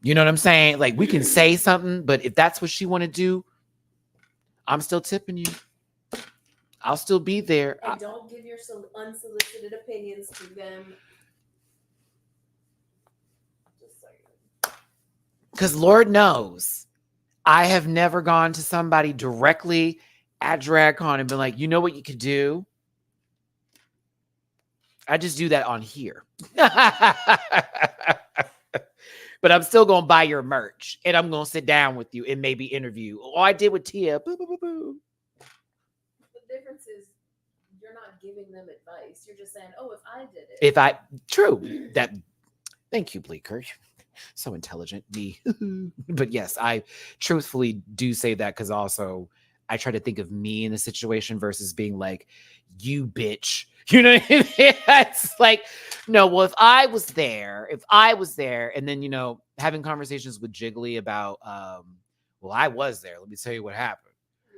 You know what I'm saying? Like, we can say something, but if that's what she want to do, I'm still tipping you. I'll still be there. And don't give your unsolicited opinions to them. Just saying. Because Lord knows, I have never gone to somebody directly at DragCon and been like, you know what you could do? I just do that on here. But I'm still going to buy your merch. And I'm going to sit down with you and maybe interview. Oh, I did with Tia. Boo, boo, boo, boo. The difference is you're not giving them advice. You're just saying, oh, if I did it. True. Thank you, Bleeker. So intelligent. Me. But yes, I truthfully do say that because also I try to think of me in a situation versus being like, you bitch. You know what I mean? It's like, no, well, if I was there, and then, having conversations with Jiggly about, well, I was there. Let me tell you what happened.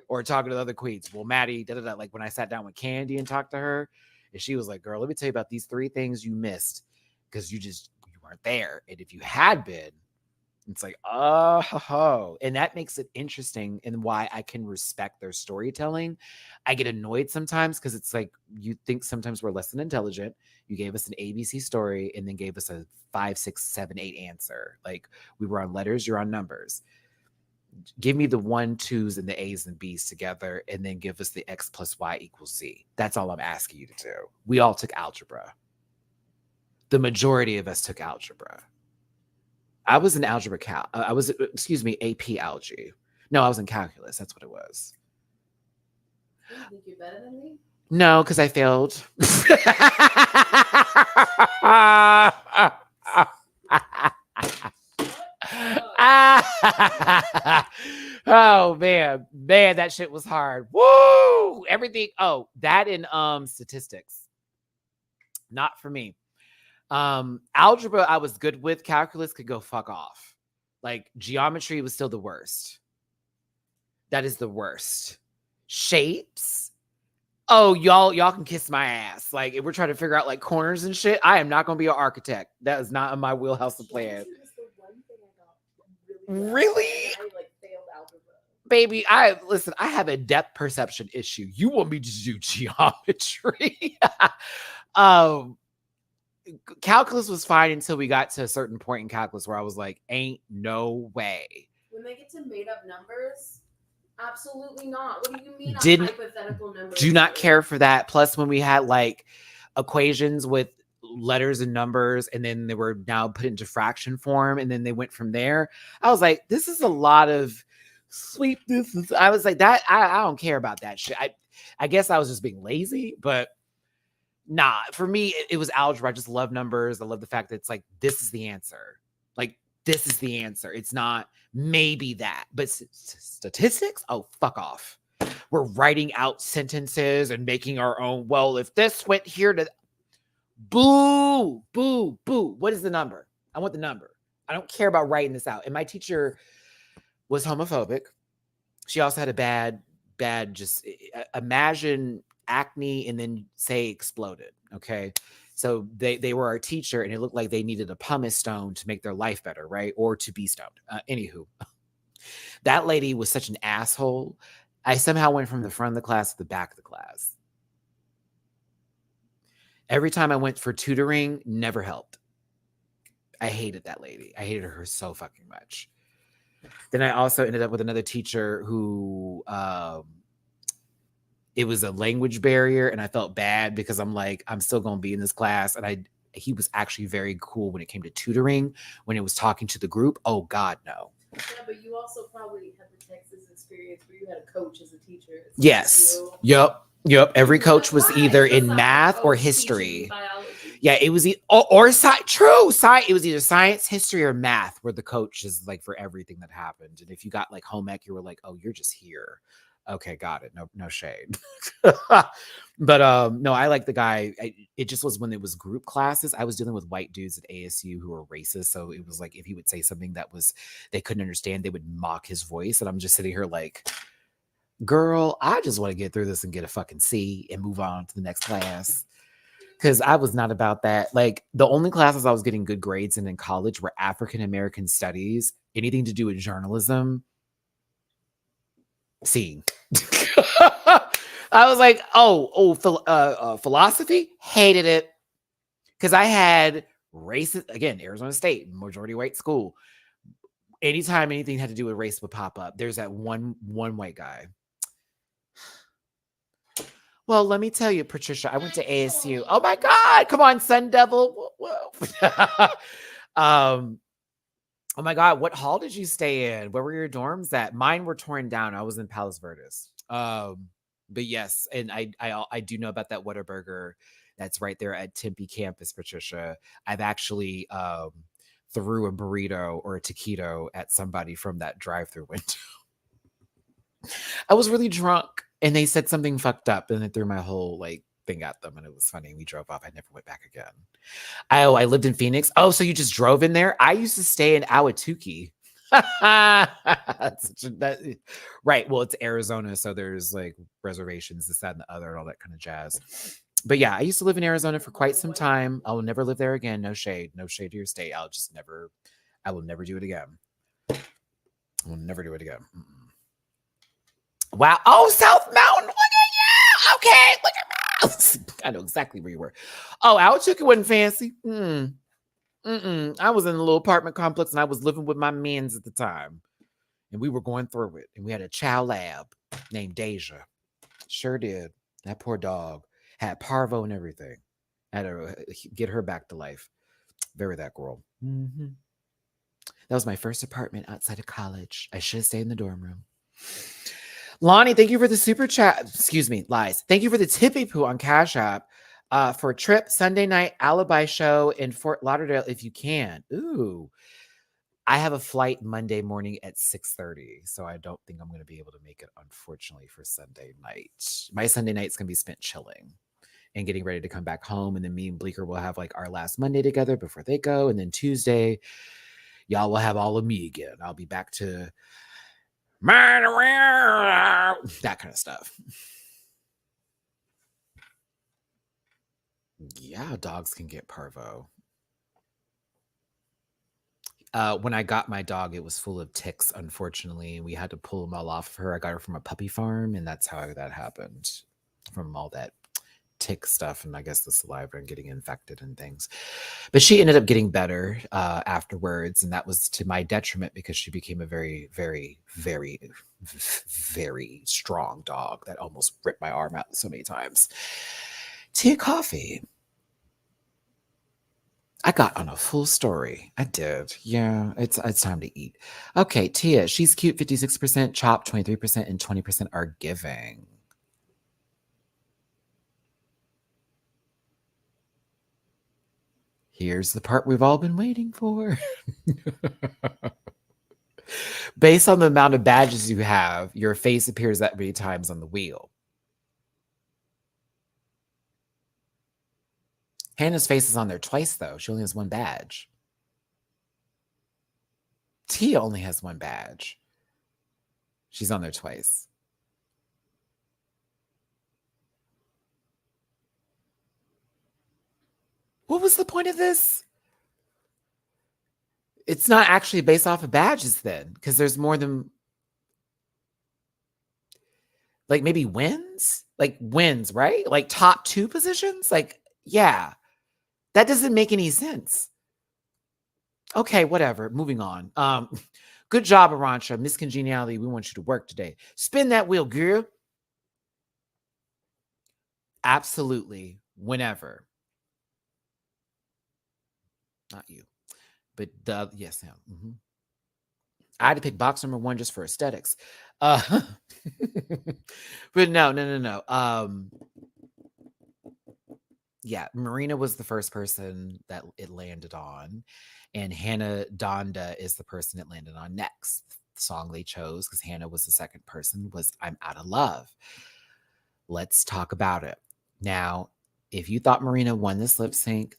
Or talking to the other queens. Well, Maddie, like when I sat down with Candy and talked to her, and she was like, girl, let me tell you about these 3 things you missed because you weren't there. And if you had been, it's like, oh, and that makes it interesting and why I can respect their storytelling. I get annoyed sometimes because it's like, you think sometimes we're less than intelligent. You gave us an ABC story and then gave us a 5, 6, 7, 8 answer. Like we were on letters, you're on numbers. Give me the 1, 2s and the A's and B's together and then give us the X plus Y equals Z. That's all I'm asking you to do. We all took algebra. The majority of us took algebra. I was in algebra AP algae. No, I was in calculus. That's what it was. You think you're better than me? No, because I failed. Oh man, that shit was hard. Woo! Everything. Oh, that and statistics. Not for me. Algebra I was good with. Calculus could go fuck off. Like geometry was still the worst. That is the worst. Shapes. Oh, y'all can kiss my ass. Like if we're trying to figure out like corners and shit, I am not going to be an architect. That is not in my wheelhouse to plan. Really? I failed algebra. Baby, I have a depth perception issue. You want me to do geometry? Calculus was fine until we got to a certain point in calculus where I was like, ain't no way. When they get to made up numbers, absolutely not. What do you mean hypothetical numbers? Do not care for that. Plus, when we had like equations with letters and numbers, and then they were now put into fraction form, and then they went from there. I was like, this is a lot of sweetness. I was like, that I don't care about that shit. I guess I was just being lazy, but nah, for me, it was algebra. I just love numbers. I love the fact that it's like, this is the answer. Like, this is the answer. It's not maybe that, but statistics? Oh, fuck off. we're writing out sentences and making our own. Well, if this went here to boo, boo, boo. What is the number? I want the number. I don't care about writing this out. And my teacher was homophobic. She also had a bad, just imagine acne and then say exploded. Okay. So they were our teacher and it looked like they needed a pumice stone to make their life better, right? Or to be stoned. Anywho, that lady was such an asshole. I somehow went from the front of the class to the back of the class. Every time I went for tutoring, never helped. I hated that lady. I hated her so fucking much. Then I also ended up with another teacher who it was a language barrier, and I felt bad because I'm like, I'm still going to be in this class. And he was actually very cool when it came to tutoring, when it was talking to the group. Oh God, no. Yeah, but you also probably had the Texas experience where you had a coach as a teacher. Yes. Yep. Every coach was either in math or history. Yeah, it was or true. It was either science, history, or math, where the coach is like for everything that happened. And if you got like home ec, you were like, oh, you're just here. Okay, got it. No shade. But no, I like the guy. It just was when it was group classes. I was dealing with white dudes at ASU who were racist. So it was like if he would say something that was they couldn't understand, they would mock his voice. And I'm just sitting here like, girl, I just want to get through this and get a fucking C and move on to the next class. Because I was not about that. Like the only classes I was getting good grades in college were African-American studies, anything to do with journalism. C. I was like, philosophy, hated it. Because I had racist, again, Arizona State, majority white school. Anytime anything had to do with race would pop up, there's that one white guy. Well, let me tell you, Patricia, I went to ASU. Oh my God, come on, Sun Devil. Whoa. Oh my God, what hall did you stay in? Where were your dorms at? Mine were torn down. I was in Palos Verdes. But yes, and I do know about that Whataburger that's right there at Tempe campus, Patricia. I've actually threw a burrito or a taquito at somebody from that drive-through window. I was really drunk and they said something fucked up and I threw my whole like thing at them and it was funny. We drove off. I never went back again. I lived in Phoenix. Oh, so you just drove in there? I used to stay in Ahwatukee. Right. Well, it's Arizona, so there's like reservations, this, that, and the other, and all that kind of jazz. But yeah, I used to live in Arizona for quite some time. I will never live there again. No shade to your state. I will never do it again. I will never do it again. Wow. Oh, South Mountain. Look at you. Okay. Look at me. I know exactly where you were. Oh, Ahwatukee wasn't fancy. I was in a little apartment complex and I was living with my mans at the time. And we were going through it. And we had a child lab named Deja. Sure did. That poor dog had parvo and everything. I had to get her back to life. Very that girl. That was my first apartment outside of college. I should have stayed in the dorm room. Lonnie, thank you for the super chat. Excuse me, lies. Thank you for the tippy poo on Cash App. For a trip, Sunday night alibi show in Fort Lauderdale if you can. Ooh. I have a flight Monday morning at 6:30, so I don't think I'm going to be able to make it, unfortunately, for Sunday night. My Sunday night's going to be spent chilling and getting ready to come back home, and then me and Bleeker will have like our last Monday together before they go, and then Tuesday, y'all will have all of me again. I'll be back to that kind of stuff. Yeah, dogs can get parvo. When I got my dog, it was full of ticks, unfortunately. We had to pull them all off of her. I got her from a puppy farm, and that's how that happened, from all that tick stuff and I guess the saliva and getting infected and things. But she ended up getting better afterwards, and that was to my detriment because she became a very, very, very, very strong dog that almost ripped my arm out so many times. Tea, coffee. I got on a full story. I did. Yeah, it's time to eat. Okay, Tia, she's cute, 56%, Chop, 23%, and 20% are giving. Here's the part we've all been waiting for. Based on the amount of badges you have, your face appears that many times on the wheel. Hannah's face is on there twice, though. She only has one badge. Tia only has one badge. She's on there twice. What was the point of this? It's not actually based off of badges then, because there's more than like maybe wins? Like wins, right? Like top 2 positions? Like, yeah. That doesn't make any sense. Okay, whatever. Moving on. Good job, Arantxa. Miss Congeniality, we want you to work today. Spin that wheel, girl. Absolutely. Whenever. Not you. But yes, Sam. Mm-hmm. I had to pick box number 1 just for aesthetics. But no. Yeah, Marina was the first person that it landed on, and Hannah Donda is the person it landed on next. The song they chose, because Hannah was the second person, was I'm Out of Love. Let's talk about it. Now, if you thought Marina won this lip sync,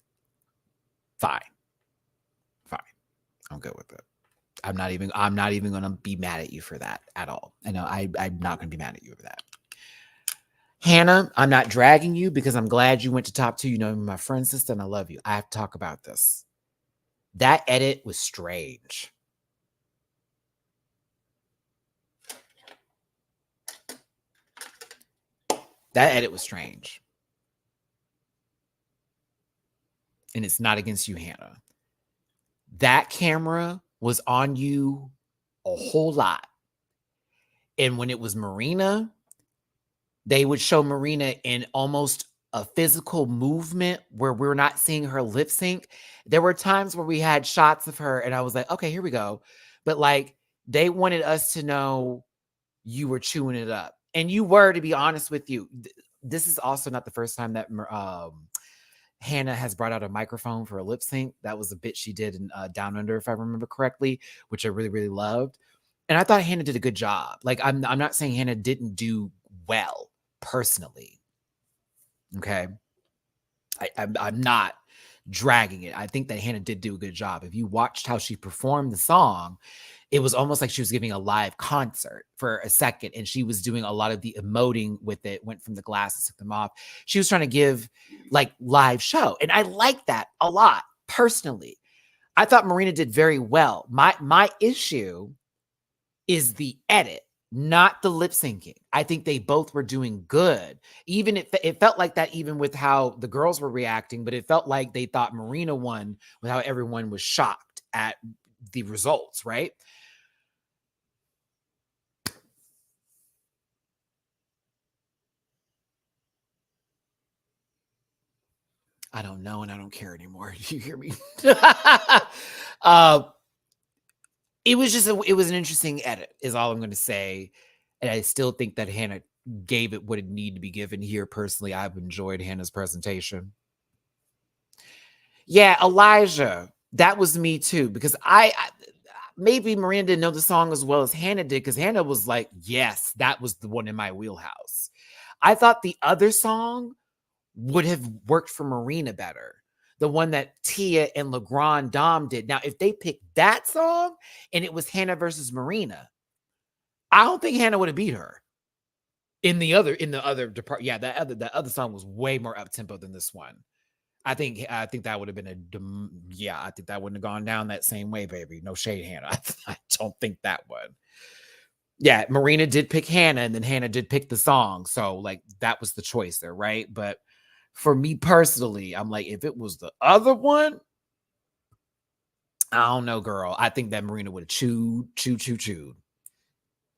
fine. I'm good with it. I'm not even going to be mad at you for that at all. I know I'm not going to be mad at you for that. Hannah, I'm not dragging you because I'm glad you went to top 2. You know, you're my friend, sister, and I love you. I have to talk about this. That edit was strange. That edit was strange. And it's not against you, Hannah. That camera was on you a whole lot. And when it was Marina, they would show Marina in almost a physical movement where we're not seeing her lip sync. There were times where we had shots of her and I was like, okay, here we go. But like, they wanted us to know you were chewing it up. And you were, to be honest with you. This is also not the first time that Hannah has brought out a microphone for a lip sync. That was a bit she did in Down Under, if I remember correctly, which I really, really loved. And I thought Hannah did a good job. Like, I'm not saying Hannah didn't do well personally. Okay. I'm not dragging it. I think that Hannah did do a good job. If you watched how she performed the song, it was almost like she was giving a live concert for a second, and she was doing a lot of the emoting with it, went from the glasses, took them off. She was trying to give like live show, and I like that a lot personally. I thought Marina did very well. My issue is the edit, not the lip syncing. I think they both were doing good. Even it felt like that even with how the girls were reacting, but it felt like they thought Marina won with how everyone was shocked at the results, right? I don't know, and I don't care anymore. You hear me? It was an interesting edit, is all I'm going to say. And I still think that Hannah gave it what it needed to be given here. Personally, I've enjoyed Hannah's presentation. Yeah, Elijah, that was me too, because I maybe Miranda didn't know the song as well as Hannah did, because Hannah was like, yes, that was the one in my wheelhouse. I thought the other song would have worked for Marina better. The one that Tia and LeGrand Dom did. Now, if they picked that song and it was Hannah versus Marina, I don't think Hannah would have beat her. In the other department, yeah, that other song was way more up tempo than this one. I think that would have been I think that wouldn't have gone down that same way, baby. No shade, Hannah. I don't think that would. Yeah, Marina did pick Hannah, and then Hannah did pick the song. So like that was the choice there, right? But for me personally, I'm like, if it was the other one, I don't know, girl. I think that Marina would have chewed.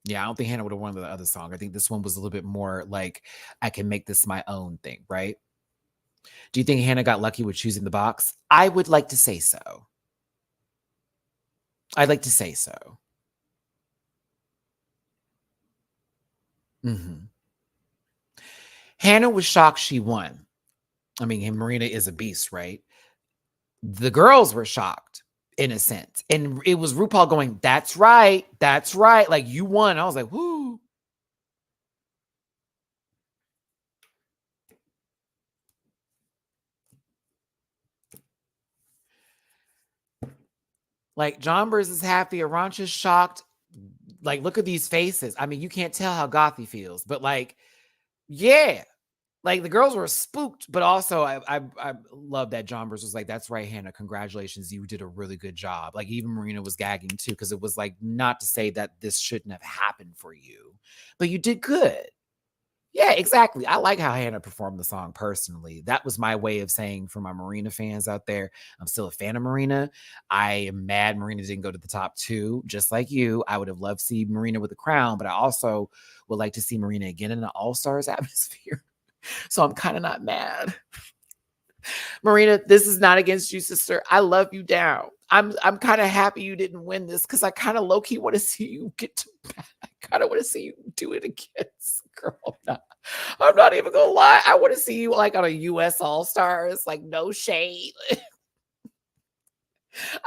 Yeah, I don't think Hannah would have won the other song. I think this one was a little bit more like, I can make this my own thing, right? Do you think Hannah got lucky with choosing the box? I would like to say so. I'd like to say so. Mm-hmm. Hannah was shocked she won. I mean, Marina is a beast, right? The girls were shocked. in a sense. And it was RuPaul going, that's right. That's right. Like, you won. I was like, whoo. Like, John Burrs is happy. Arantxa's shocked. Like, look at these faces. I mean, you can't tell how gothy feels, but like, yeah. Like, the girls were spooked, but also I love that John Burrs was like, that's right, Hannah. Congratulations. You did a really good job. Like, even Marina was gagging too, because it was like, not to say that this shouldn't have happened for you, but you did good. Yeah, exactly. I like how Hannah performed the song personally. That was my way of saying for my Marina fans out there, I'm still a fan of Marina. I am mad Marina didn't go to the top 2, just like you. I would have loved to see Marina with a crown, but I also would like to see Marina again in the All-Stars atmosphere. So I'm kind of not mad. Marina, this is not against you, sister. I love you down. I'm kind of happy you didn't win this because I kind of low-key want to see you get to back. I kind of want to see you do it again, girl. I'm not even gonna lie. I want to see you like on a US All-Stars, like no shade.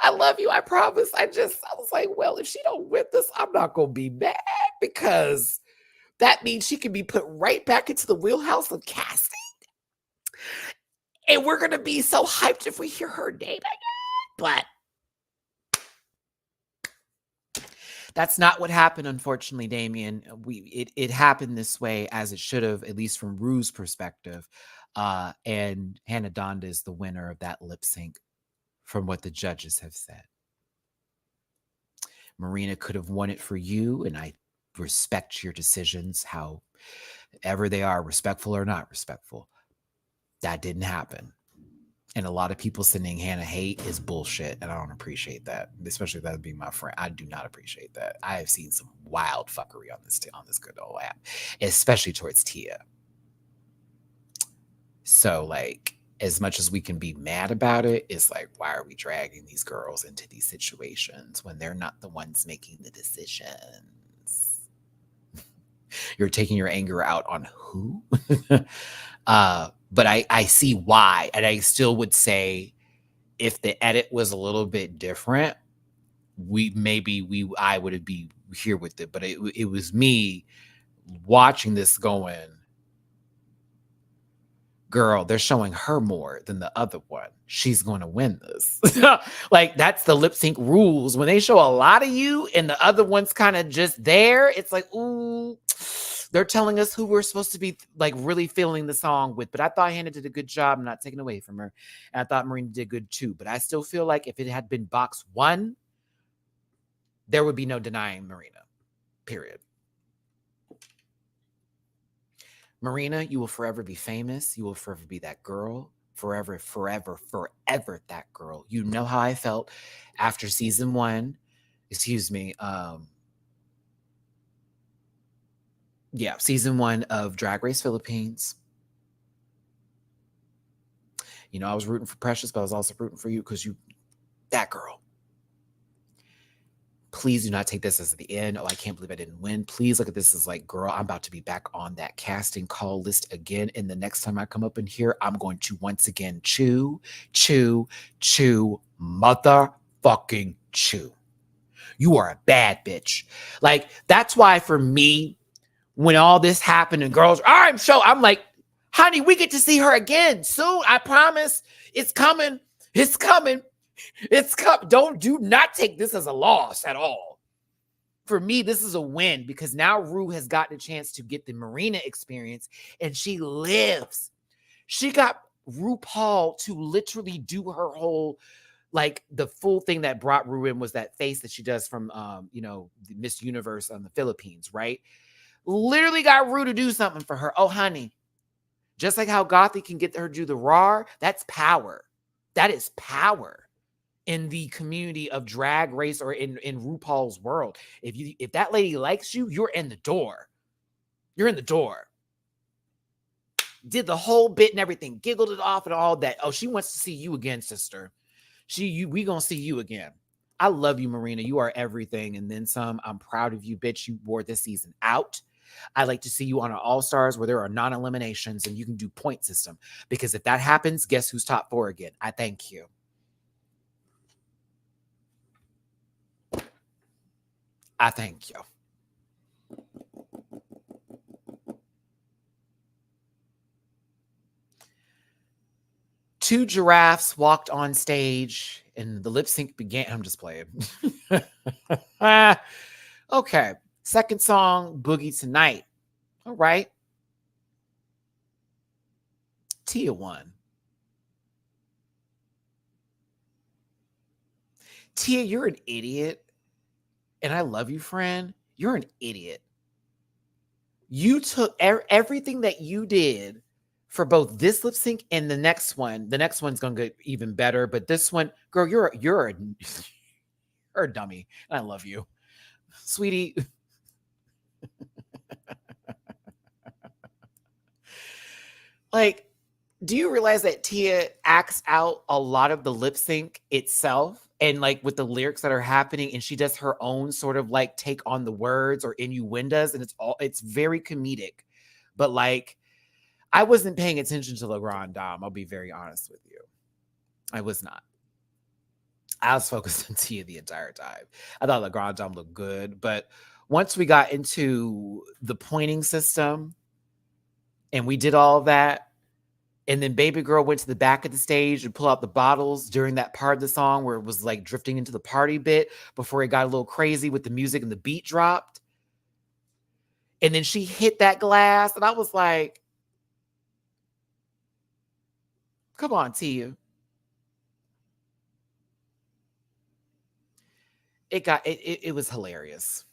I love you. I promise. I was like, well, if she don't win this, I'm not gonna be mad because that means she can be put right back into the wheelhouse of casting. And we're gonna be so hyped if we hear her name again. But that's not what happened, unfortunately, Damien. It happened this way as it should have, at least from Rue's perspective. And Hannah Donda is the winner of that lip sync from what the judges have said. Marina could have won it for you, and I respect your decisions, however they are, respectful or not respectful. That didn't happen. And a lot of people sending Hannah hate is bullshit, and I don't appreciate that, especially that being my friend. I do not appreciate that. I have seen some wild fuckery on this good old app, especially towards Tia. So, like, as much as we can be mad about it, it's like, why are we dragging these girls into these situations when they're not the ones making the decisions? You're taking your anger out on who? But I see why. And I still would say if the edit was a little bit different, I would be here with it. But it was me watching this going, girl, they're showing her more than the other one. She's going to win this. Like, that's the lip sync rules. When they show a lot of you and the other one's kind of just there, it's like, ooh, they're telling us who we're supposed to be like really feeling the song with. But I thought Hannah did a good job. I'm not taking away from her. And I thought Marina did good too. But I still feel like if it had been box 1, there would be no denying Marina, period. Marina, you will forever be famous. You will forever be that girl. Forever, forever, forever that girl. You know how I felt after season 1. Excuse me. Season 1 of Drag Race Philippines. You know, I was rooting for Precious, but I was also rooting for you because that girl. Please do not take this as the end. Oh, I can't believe I didn't win. Please look at this as like, girl, I'm about to be back on that casting call list again. And the next time I come up in here, I'm going to once again chew, motherfucking chew. You are a bad bitch. Like, that's why for me, when all this happened and girls, I'm like, honey, we get to see her again soon. I promise. It's coming. It's coming. Do not take this as a loss at all. For me, this is a win because now Rue has gotten a chance to get the Marina experience and she lives. She got RuPaul to literally do her whole, like, the full thing that brought Rue in was that face that she does from, the Miss Universe on the Philippines, right? Literally got Rue to do something for her. Oh, honey, just like how Gothi can get her to do the raw, that's power. That is power in the community of Drag Race or in RuPaul's world. If that lady likes you, you're in the door. You're in the door. Did the whole bit and everything, giggled it off and all that. Oh, she wants to see you again, sister. We gonna see you again. I love you, Marina. You are everything and then some. I'm proud of you, bitch. You wore this season out. I like to see you on an All-Stars where there are non-eliminations and you can do point system. Because if that happens, guess who's top 4 again? I thank you. I thank you. Two giraffes walked on stage and the lip sync began. I'm just playing. Okay. Second song, Boogie Tonight. All right. Tia won. Tia, you're an idiot. And I love you, friend. You're an idiot. You took everything that you did for both this lip sync and the next one. The next one's gonna get even better, but this one, girl, you're a dummy. And I love you, sweetie. Like, do you realize that Tia acts out a lot of the lip sync itself? And like with the lyrics that are happening, and she does her own sort of like take on the words or innuendos, and it's very comedic. But like, I wasn't paying attention to La Grande Dame. I'll be very honest with you. I was not. I was focused on Tia the entire time. I thought La Grande Dame looked good, but once we got into the pointing system and we did all of that, and then Baby Girl went to the back of the stage and pulled out the bottles during that part of the song where it was like drifting into the party bit before it got a little crazy with the music and the beat dropped. And then she hit that glass and I was like, come on, Tia. It was hilarious.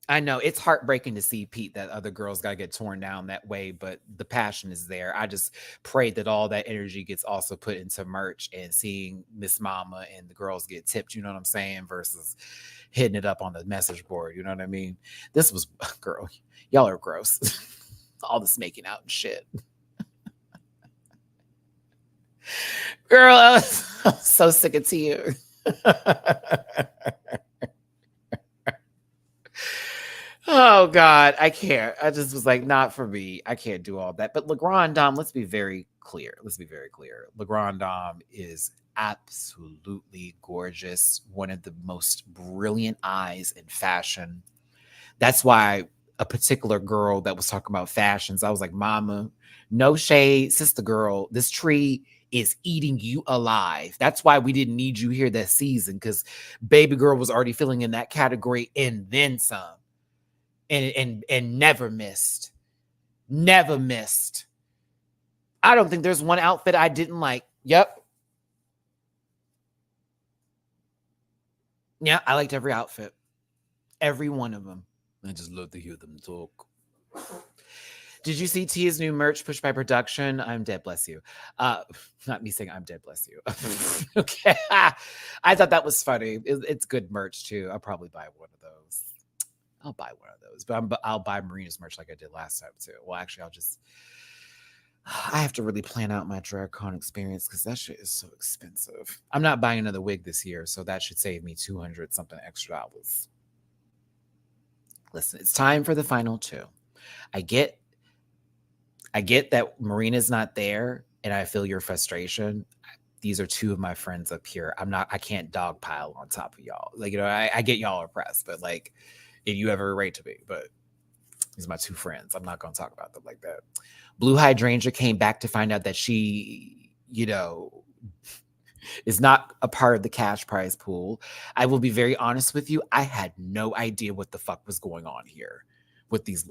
I know it's heartbreaking to see Pete that other girls got to get torn down that way, but the passion is there. I just pray that all that energy gets also put into merch and seeing Miss Mama and the girls get tipped, you know what I'm saying, versus hitting it up on the message board, you know what I mean? This was, girl, y'all are gross. All this making out and shit. Girl, I'm so sick of Tia. Oh God, I can't. I just was like, not for me. I can't do all that. But La Grande Dame, let's be very clear. La Grande Dame is absolutely gorgeous. One of the most brilliant eyes in fashion. That's why a particular girl that was talking about fashions, I was like, Mama, no shade, sister girl. This tree is eating you alive. That's why we didn't need you here this season, because Baby Girl was already filling in that category and then some. And never missed. Never missed. I don't think there's one outfit I didn't like. Yep. Yeah, I liked every outfit. Every one of them. I just love to hear them talk. Did you see Tia's new merch pushed by production? I'm dead, bless you. Not me saying I'm dead, bless you. Okay. I thought that was funny. It's good merch too. I'll probably buy one of those. I'll buy one of those, but I'll buy Marina's merch like I did last time too. Well, actually, I have to really plan out my DragCon experience because that shit is so expensive. I'm not buying another wig this year, so that should save me $200 something extra. Listen, it's time for the final two. I get that Marina's not there, and I feel your frustration. These are two of my friends up here. I can't dogpile on top of y'all. Like, you know, I get y'all are pressed, but like, if you ever rate to me, but these are my two friends. I'm not going to talk about them like that. Blue Hydrangea came back to find out that she, you know, is not a part of the cash prize pool. I will be very honest with you. I had no idea what the fuck was going on here with these.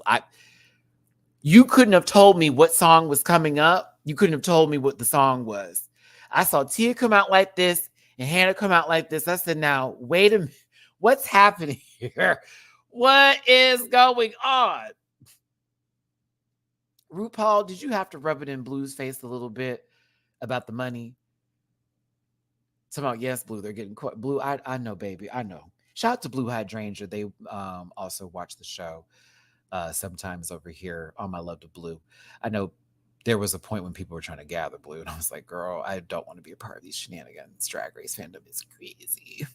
You couldn't have told me what song was coming up. You couldn't have told me what the song was. I saw Tia come out like this and Hannah come out like this. I said, now, wait a minute. What's happening here? What is going on? RuPaul, did you have to rub it in Blue's face a little bit about the money? Somehow, yes, Blue, they're getting caught. Blue, I know, baby. I know. Shout out to Blue Hydrangea. They also watch the show sometimes over here on My Love to Blue. I know there was a point when people were trying to gather Blue, and I was like, girl, I don't want to be a part of these shenanigans. Drag Race fandom is crazy.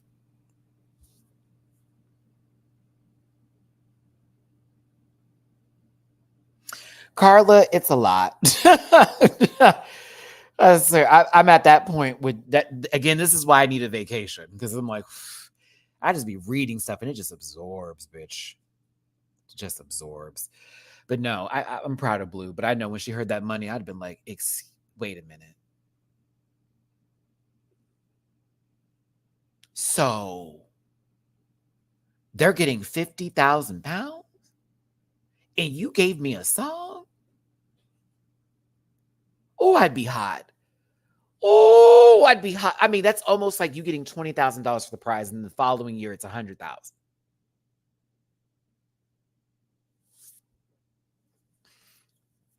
Carla, it's a lot. I'm at that point with that. Again, this is why I need a vacation, because I'm like, I just be reading stuff and it just absorbs, bitch. It just absorbs. But no, I'm proud of Blue. But I know when she heard that money, I'd been like, wait a minute. So they're getting 50,000 pounds? And you gave me a song? Oh, I'd be hot. Oh, I'd be hot. I mean, that's almost like you getting $20,000 for the prize, and the following year it's 100,000.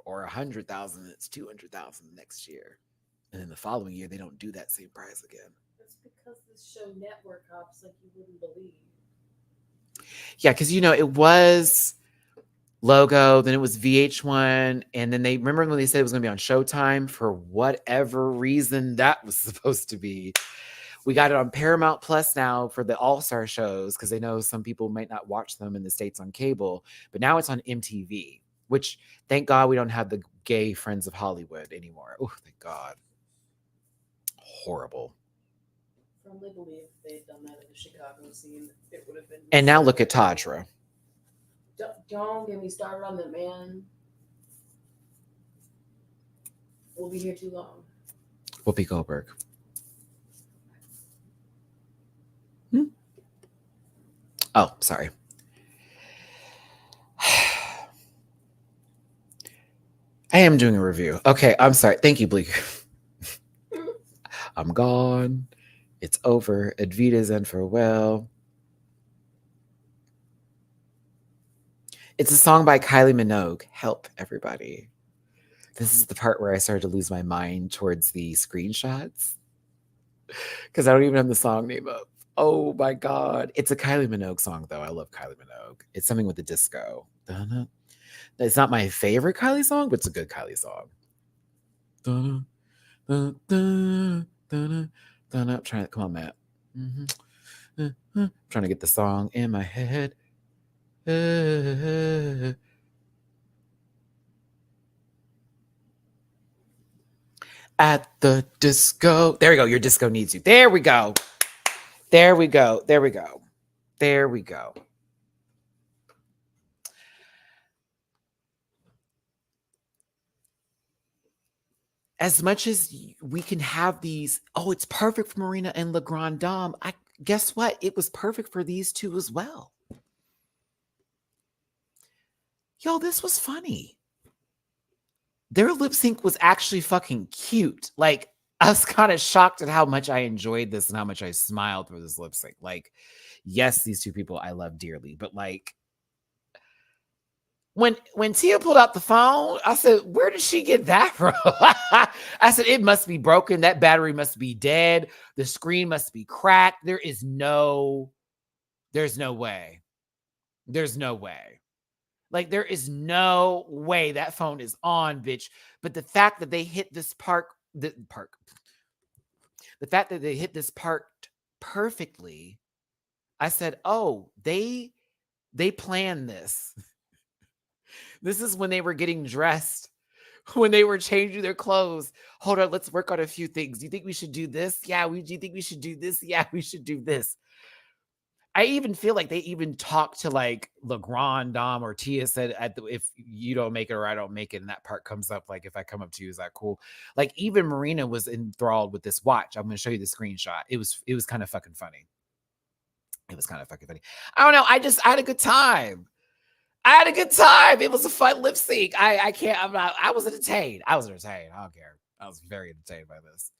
Or 100,000, it's 200,000 next year, and then the following year they don't do that same prize again. It's because this show network hops like you wouldn't believe. Yeah, because it was Logo, then it was VH1, and then they remember when they said it was going to be on Showtime for whatever reason that was supposed to be. We got it on Paramount Plus now for the All-Star shows because they know some people might not watch them in the States on cable, but now it's on MTV, which thank God we don't have the gay Friends of Hollywood anymore. Oh, thank God. Horrible. I firmly believe if they had done that in the Chicago scene, it would have been. And now look at Tadra. Don't get me started on the man. We'll be here too long. Whoopi Goldberg. Oh, sorry. I am doing a review. Okay, I'm sorry. Thank you, Bleak. I'm gone. It's over. Advitas and farewell. It's a song by Kylie Minogue. Help, everybody. This is the part where I started to lose my mind towards the screenshots because I don't even have the song name up. Oh my God. It's a Kylie Minogue song, though. I love Kylie Minogue. It's something with the disco. It's not my favorite Kylie song, but it's a good Kylie song. I'm trying to, come on, Matt. I'm trying to get the song in my head. At the disco. There we go. Your disco needs you. There we go. There we go. There we go. There we go. As much as we can have these, oh, it's perfect for Marina and Le Grand Dame. Guess what? It was perfect for these two as well. Yo, this was funny. Their lip sync was actually fucking cute. Like, I was kind of shocked at how much I enjoyed this and how much I smiled through this lip sync. Like, yes, these two people I love dearly, but like, when Tia pulled out the phone, I said, where did she get that from? I said, it must be broken. That battery must be dead. The screen must be cracked. There's no way. There's no way. Like, there is no way that phone is on, bitch. But the fact that they hit this the fact that they hit this part perfectly, I said, oh, they planned this. This is when they were getting dressed, when they were changing their clothes. Hold on, let's work on a few things. Do you think we should do this? Yeah, do you think we should do this? Yeah, we should do this. I even feel like they even talked to like Le Grand Dame, or Tia said, if you don't make it or I don't make it, and that part comes up, like, if I come up to you, is that cool? Like, even Marina was enthralled with this watch. I'm going to show you the screenshot. It was kind of fucking funny. It was kind of fucking funny. I don't know. I had a good time. It was a fun lip sync. I was entertained. I don't care. I was very entertained by this.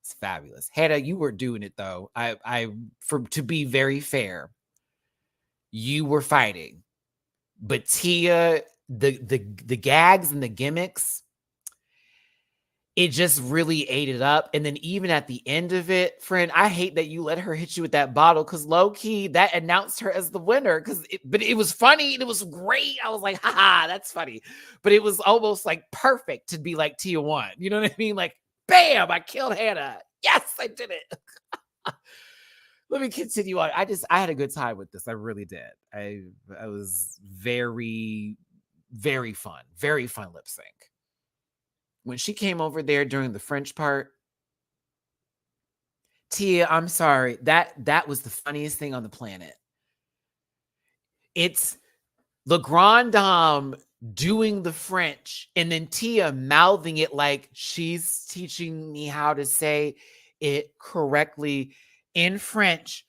It's fabulous. Hannah, you were doing it though. To be very fair, you were fighting. But Tia, the gags and the gimmicks, it just really ate it up. And then even at the end of it, friend, I hate that you let her hit you with that bottle, because low key that announced her as the winner. But it was funny and it was great. I was like, haha, that's funny. But it was almost like perfect to be like Tia won. You know what I mean? Like, bam, I killed Hannah. Yes, I did it. Let me continue on. I had a good time with this. I really did. I was very, very fun. Very fun lip sync. When she came over there during the French part, Tia, I'm sorry. That was the funniest thing on the planet. It's the Grand Dame doing the French and then Tia mouthing it like she's teaching me how to say it correctly in French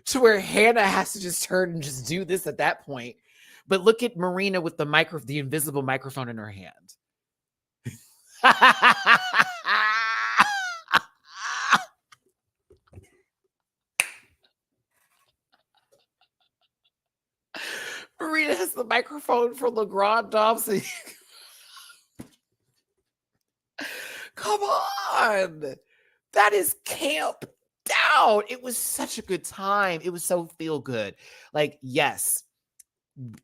to where Hannah has to just turn and just do this at that point. But look at Marina with the invisible microphone in her hand. Marina has the microphone for the Grand Dame. Come on. That is camp down. It was such a good time. It was so feel good. Like, yes,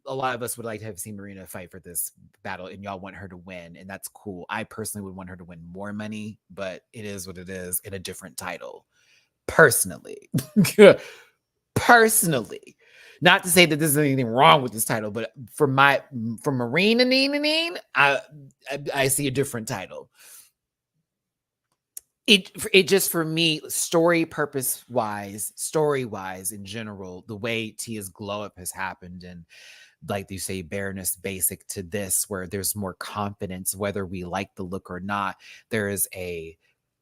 a lot of us would like to have seen Marina fight for this battle and y'all want her to win. And that's cool. I personally would want her to win more money, but it is what it is in a different title. Personally. Personally. Not to say that there's anything wrong with this title, but for Marina, I see a different title. It just, for me, story wise in general, the way Tia's glow up has happened, and like you say, bareness basic to this, where there's more confidence, whether we like the look or not, there is a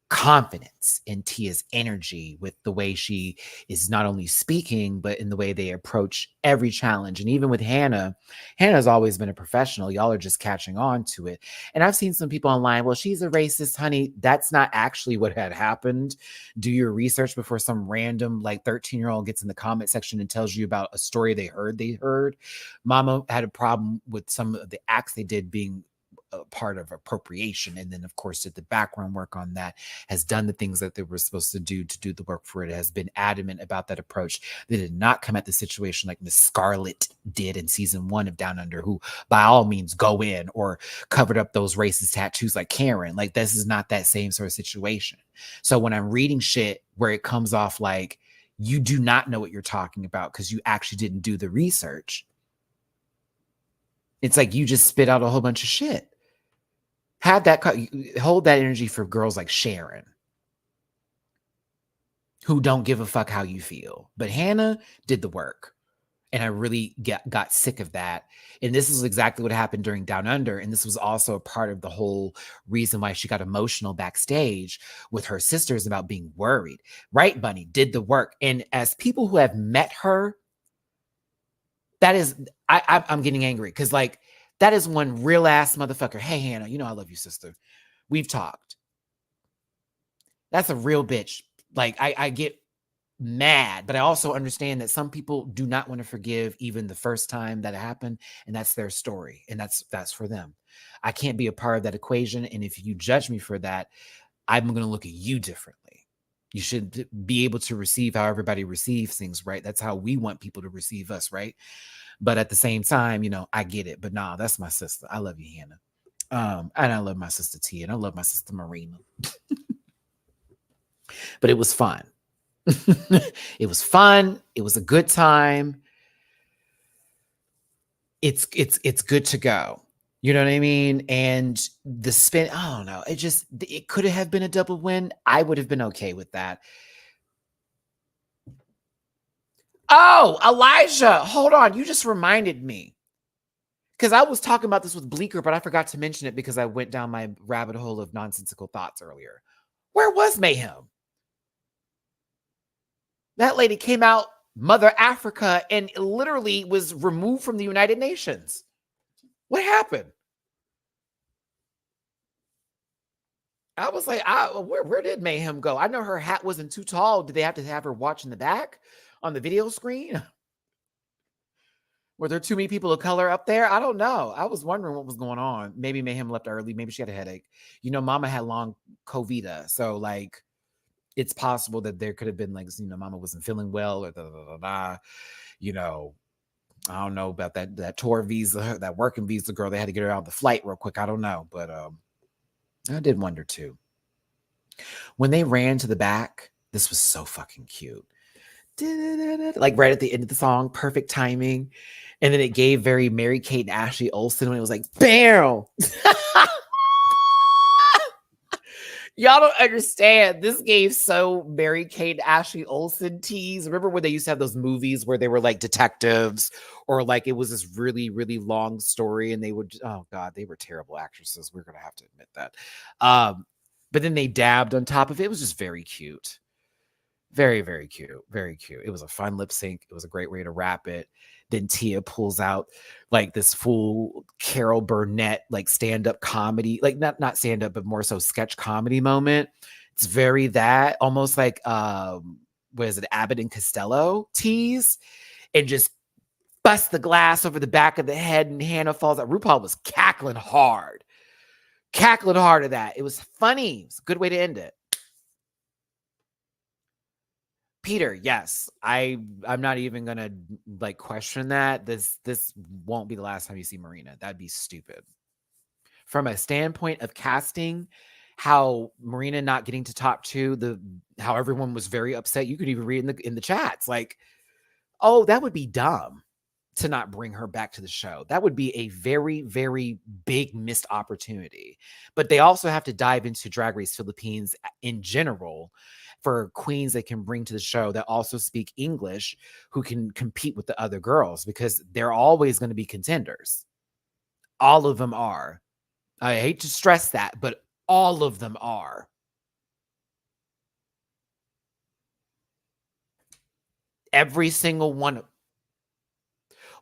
confidence in Tia's energy with the way she is not only speaking, but in the way they approach every challenge. And even with Hannah's always been a professional. Y'all are just catching on to it. And I've seen some people online, well, she's a racist, honey. That's not actually what had happened. Do your research before some random like 13-year-old gets in the comment section and tells you about a story they heard. Mama had a problem with some of the acts they did being part of appropriation, and then of course did the background work on that, has done the things that they were supposed to do the work for it, has been adamant about that approach. They did not come at the situation like Miss Scarlet did in season 1 of Down Under, who by all means go in, or covered up those racist tattoos like Karen. Like, this is not that same sort of situation. So when I'm reading shit where it comes off like you do not know what you're talking about because you actually didn't do the research, it's like you just spit out a whole bunch of shit. Hold that energy for girls like Sharon, who don't give a fuck how you feel. But Hannah did the work. And I really got sick of that. And this is exactly what happened during Down Under. And this was also a part of the whole reason why she got emotional backstage with her sisters about being worried. Right, Bunny? Did the work. And as people who have met her, that is, I'm getting angry because, like, that is one real ass motherfucker. Hey, Hannah, you know I love you, sister. We've talked. That's a real bitch. Like, I get mad, but I also understand that some people do not want to forgive even the first time that it happened, and that's their story, and that's for them. I can't be a part of that equation, and if you judge me for that, I'm going to look at you differently. You should be able to receive how everybody receives things, right? That's how we want people to receive us, right? But at the same time, you know, I get it. But nah, that's my sister. I love you, Hannah. And I love my sister Tia, and I love my sister Marina. But it was fun. It was fun. It was a good time. It's good to go. You know what I mean? And the spin, I don't know. It could have been a double win. I would have been okay with that. Oh, Elijah, hold on. You just reminded me. Because I was talking about this with Bleecker, but I forgot to mention it because I went down my rabbit hole of nonsensical thoughts earlier. Where was Mayhem? That lady came out Mother Africa and literally was removed from the United Nations. What happened? I was like, where did Mayhem go? I know her hat wasn't too tall. Did they have to have her watching the back on the video screen? Were there too many people of color up there? I don't know. I was wondering what was going on. Maybe Mayhem left early. Maybe she had a headache. You know, Mama had long COVID. So, like, it's possible that there could have been, like, you know, Mama wasn't feeling well, or you know, I don't know about that tour visa, that working visa girl. They had to get her out of the flight real quick. I don't know. But I did wonder too. When they ran to the back, this was so fucking cute. Like right at the end of the song, perfect timing. And then it gave very Mary-Kate and Ashley Olsen when it was like, bam! Y'all don't understand. This gave so Mary-Kate Ashley Olsen tease. Remember when they used to have those movies where they were like detectives, or like it was this really, really long story, and they would, oh God, they were terrible actresses. We're gonna have to admit that. But then they dabbed on top of it. It was just very cute. Very, very cute. Very cute. It was a fun lip sync. It was a great way to wrap it. Then Tia pulls out like this full Carol Burnett, like stand-up comedy, like not stand-up, but more so sketch comedy moment. It's very that, almost like what is it, Abbott and Costello tease, and just bust the glass over the back of the head, and Hannah falls out. RuPaul was cackling hard at that. It was funny. It's a good way to end it. Peter, yes, I'm not even gonna like question that. This won't be the last time you see Marina. That'd be stupid. From a standpoint of casting, how Marina not getting to top two, how everyone was very upset. You could even read in the chats, like, oh, that would be dumb to not bring her back to the show. That would be a very, very big missed opportunity. But they also have to dive into Drag Race Philippines in general for queens they can bring to the show that also speak English, who can compete with the other girls, because they're always going to be contenders. All of them are. I hate to stress that, but all of them are. Every single one.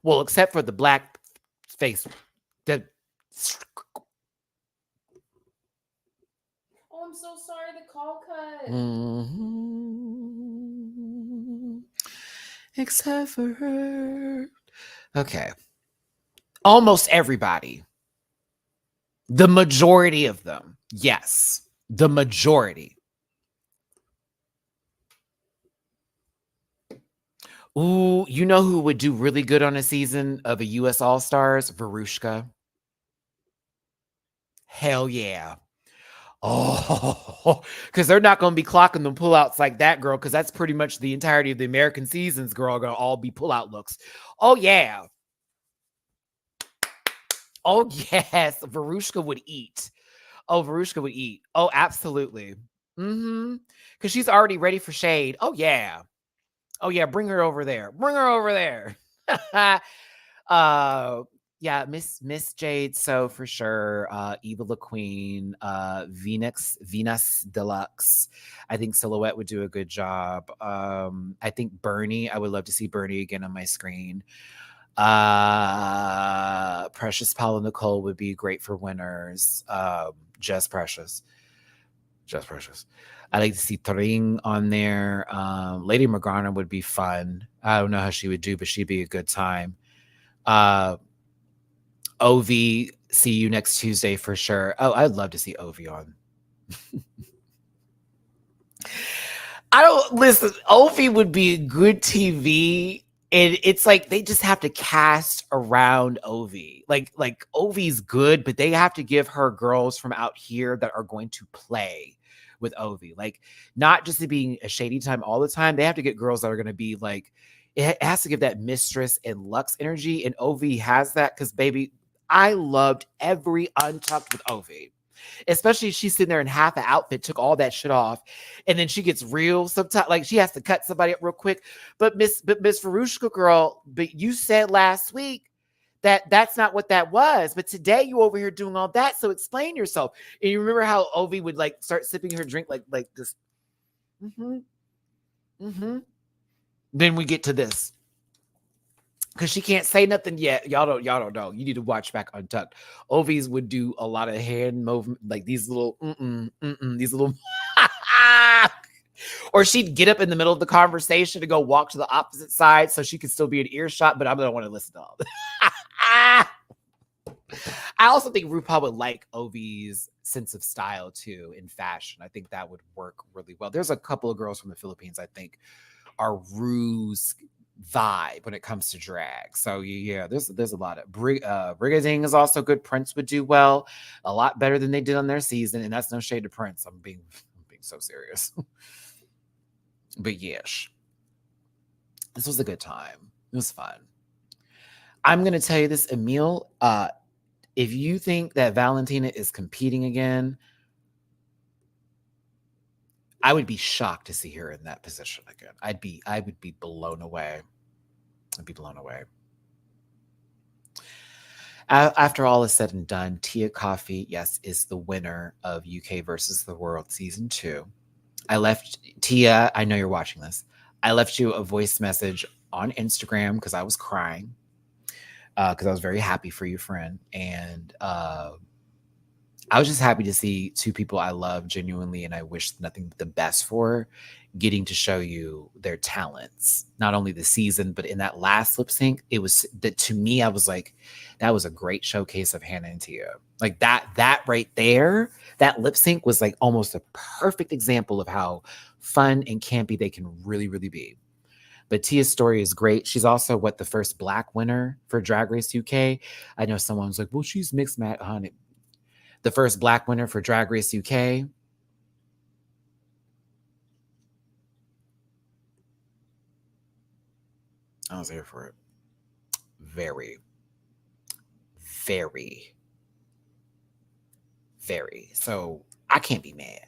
Well, except for the black face. Oh, I'm so sorry. The call cut. Mm-hmm. Except for her. Okay. Almost everybody. The majority of them. Yes. The majority. Ooh, you know who would do really good on a season of a US All-Stars? Verushka. Hell yeah. Oh, because they're not going to be clocking the pullouts like that, girl, because that's pretty much the entirety of the American seasons, girl, going to all be pullout looks. Oh, yeah. Oh, yes. Verushka would eat. Oh, Verushka would eat. Oh, absolutely. Mm-hmm. Because she's already ready for shade. Oh, yeah. Oh, yeah. Bring her over there. Bring her over there. Yeah, Miss Jade, so for sure. Eva La Queen, Venus Deluxe. I think Silhouette would do a good job. I think Bernie, I would love to see Bernie again on my screen. Precious Paula Nicole would be great for winners. Just Precious. I like to see Tring on there. Lady Morgana would be fun. I don't know how she would do, but she'd be a good time. Obie, see you next Tuesday for sure. Oh, I'd love to see Obie on. I don't listen. Obie would be good TV, and it's like they just have to cast around Obie. Like Ovie's good, but they have to give her girls from out here that are going to play with Obie. Like, not just to being a shady time all the time. They have to get girls that are going to be like, it has to give that mistress and Lux energy, and Obie has that, because baby, I loved every Untucked with Obie. Especially she's sitting there in half an outfit, took all that shit off, and then she gets real sometimes, like she has to cut somebody up real quick. But Miss Verushka, girl, but you said last week that that's not what that was. But today you over here doing all that, so explain yourself. And you remember how Obie would like start sipping her drink like this. Then we get to this, because she can't say nothing yet. Y'all don't know. You need to watch back Untucked. Ovies would do a lot of hand movement, like these little these little or she'd get up in the middle of the conversation to go walk to the opposite side so she could still be in earshot, but I don't want to listen to all that. I also think RuPaul would like Ovie's sense of style too in fashion. I think that would work really well. There's a couple of girls from the Philippines I think are Ru's vibe when it comes to drag. So yeah, there's a lot of Brigading is also good. Prince would do well, a lot better than they did on their season, and that's no shade to Prince. I'm being so serious. But yes, this was a good time. It was fun. I'm gonna tell you this, Emil. If you think that Valentina is competing again, I would be shocked to see her in that position again. I would be blown away. I'd be blown away. After all is said and done, Tia Coffee, yes, is the winner of UK versus the World season 2. I left Tia, I know you're watching this. I left you a voice message on Instagram because I was crying because I was very happy for you, friend. And I was just happy to see two people I love genuinely, and I wish nothing but the best for getting to show you their talents. Not only the season, but in that last lip sync, it was that to me, I was like, that was a great showcase of Hannah and Tia. Like that right there, that lip sync was like almost a perfect example of how fun and campy they can really, really be. But Tia's story is great. She's also the first Black winner for Drag Race UK. I know someone's like, well, she's mixed match, honey. The first Black winner for Drag Race UK. I was here for it. Very, very, very. So I can't be mad.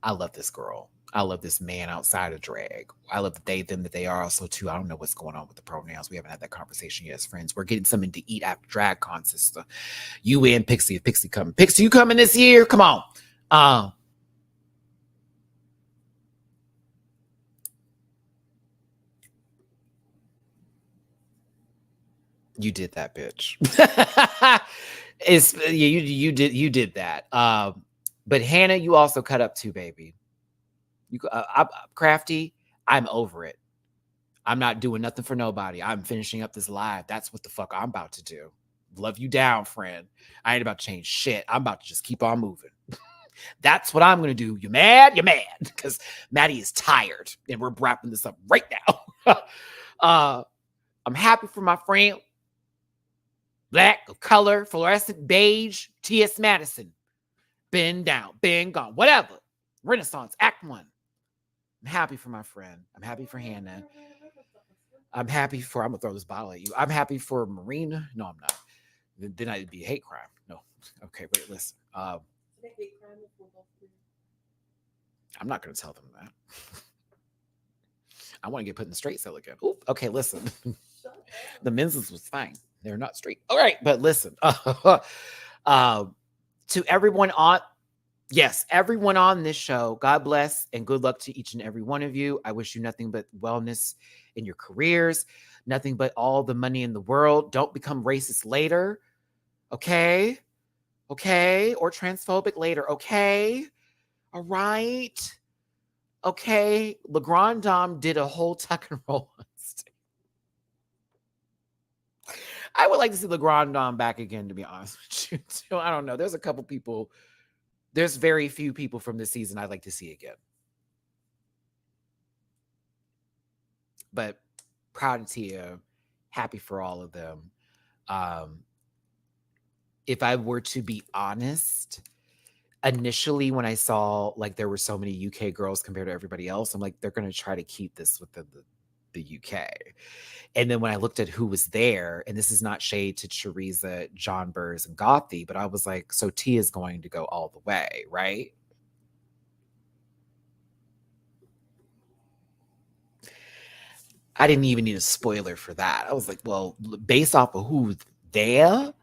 I love this girl. I love this man outside of drag. I love the they, them, that they are also too. I don't know what's going on with the pronouns. We haven't had that conversation yet as friends. We're getting something to eat after drag con, sister. You and Pixie. If Pixie coming. Pixie, you coming this year? Come on. You did that, bitch. You did that. But Hannah, you also cut up too, baby. You Crafty, I'm over it. I'm not doing nothing for nobody. I'm finishing up this live. That's what the fuck I'm about to do. Love you down, friend. I ain't about to change shit. I'm about to just keep on moving. That's what I'm going to do. You mad? You're mad. Because Matty is tired. And we're wrapping this up right now. I'm happy for my friend. Black, color, fluorescent, beige, T.S. Madison. Been down, been gone, whatever. Renaissance, Act 1. I'm happy for my friend. I'm happy for Hannah. I'm going to throw this bottle at you. I'm happy for Marina. No, I'm not. Then I'd be a hate crime. No. Okay, wait, listen. I'm not going to tell them that. I want to get put in the straight cell again. Ooh, okay, listen. The men's was fine. They're not straight. All right, but listen. To everyone on, yes, everyone on this show, God bless and good luck to each and every one of you. I wish you nothing but wellness in your careers, nothing but all the money in the world. Don't become racist later, okay? Okay? Or transphobic later, okay? All right? Okay? LeGrand Dom did a whole tuck and roll on stage. I would like to see LeGrand Dom back again, to be honest with you. So, I don't know. There's a couple people. There's very few people from this season I'd like to see again. But proud of Tia. Happy for all of them. If I were to be honest, initially when I saw like there were so many UK girls compared to everybody else, I'm like, they're going to try to keep this with the UK. And then when I looked at who was there, and this is not shade to Choriza, John Burrs, and Gothi, but I was like, so Tia is going to go all the way, right? I didn't even need a spoiler for that. I was like, well, based off of who's there,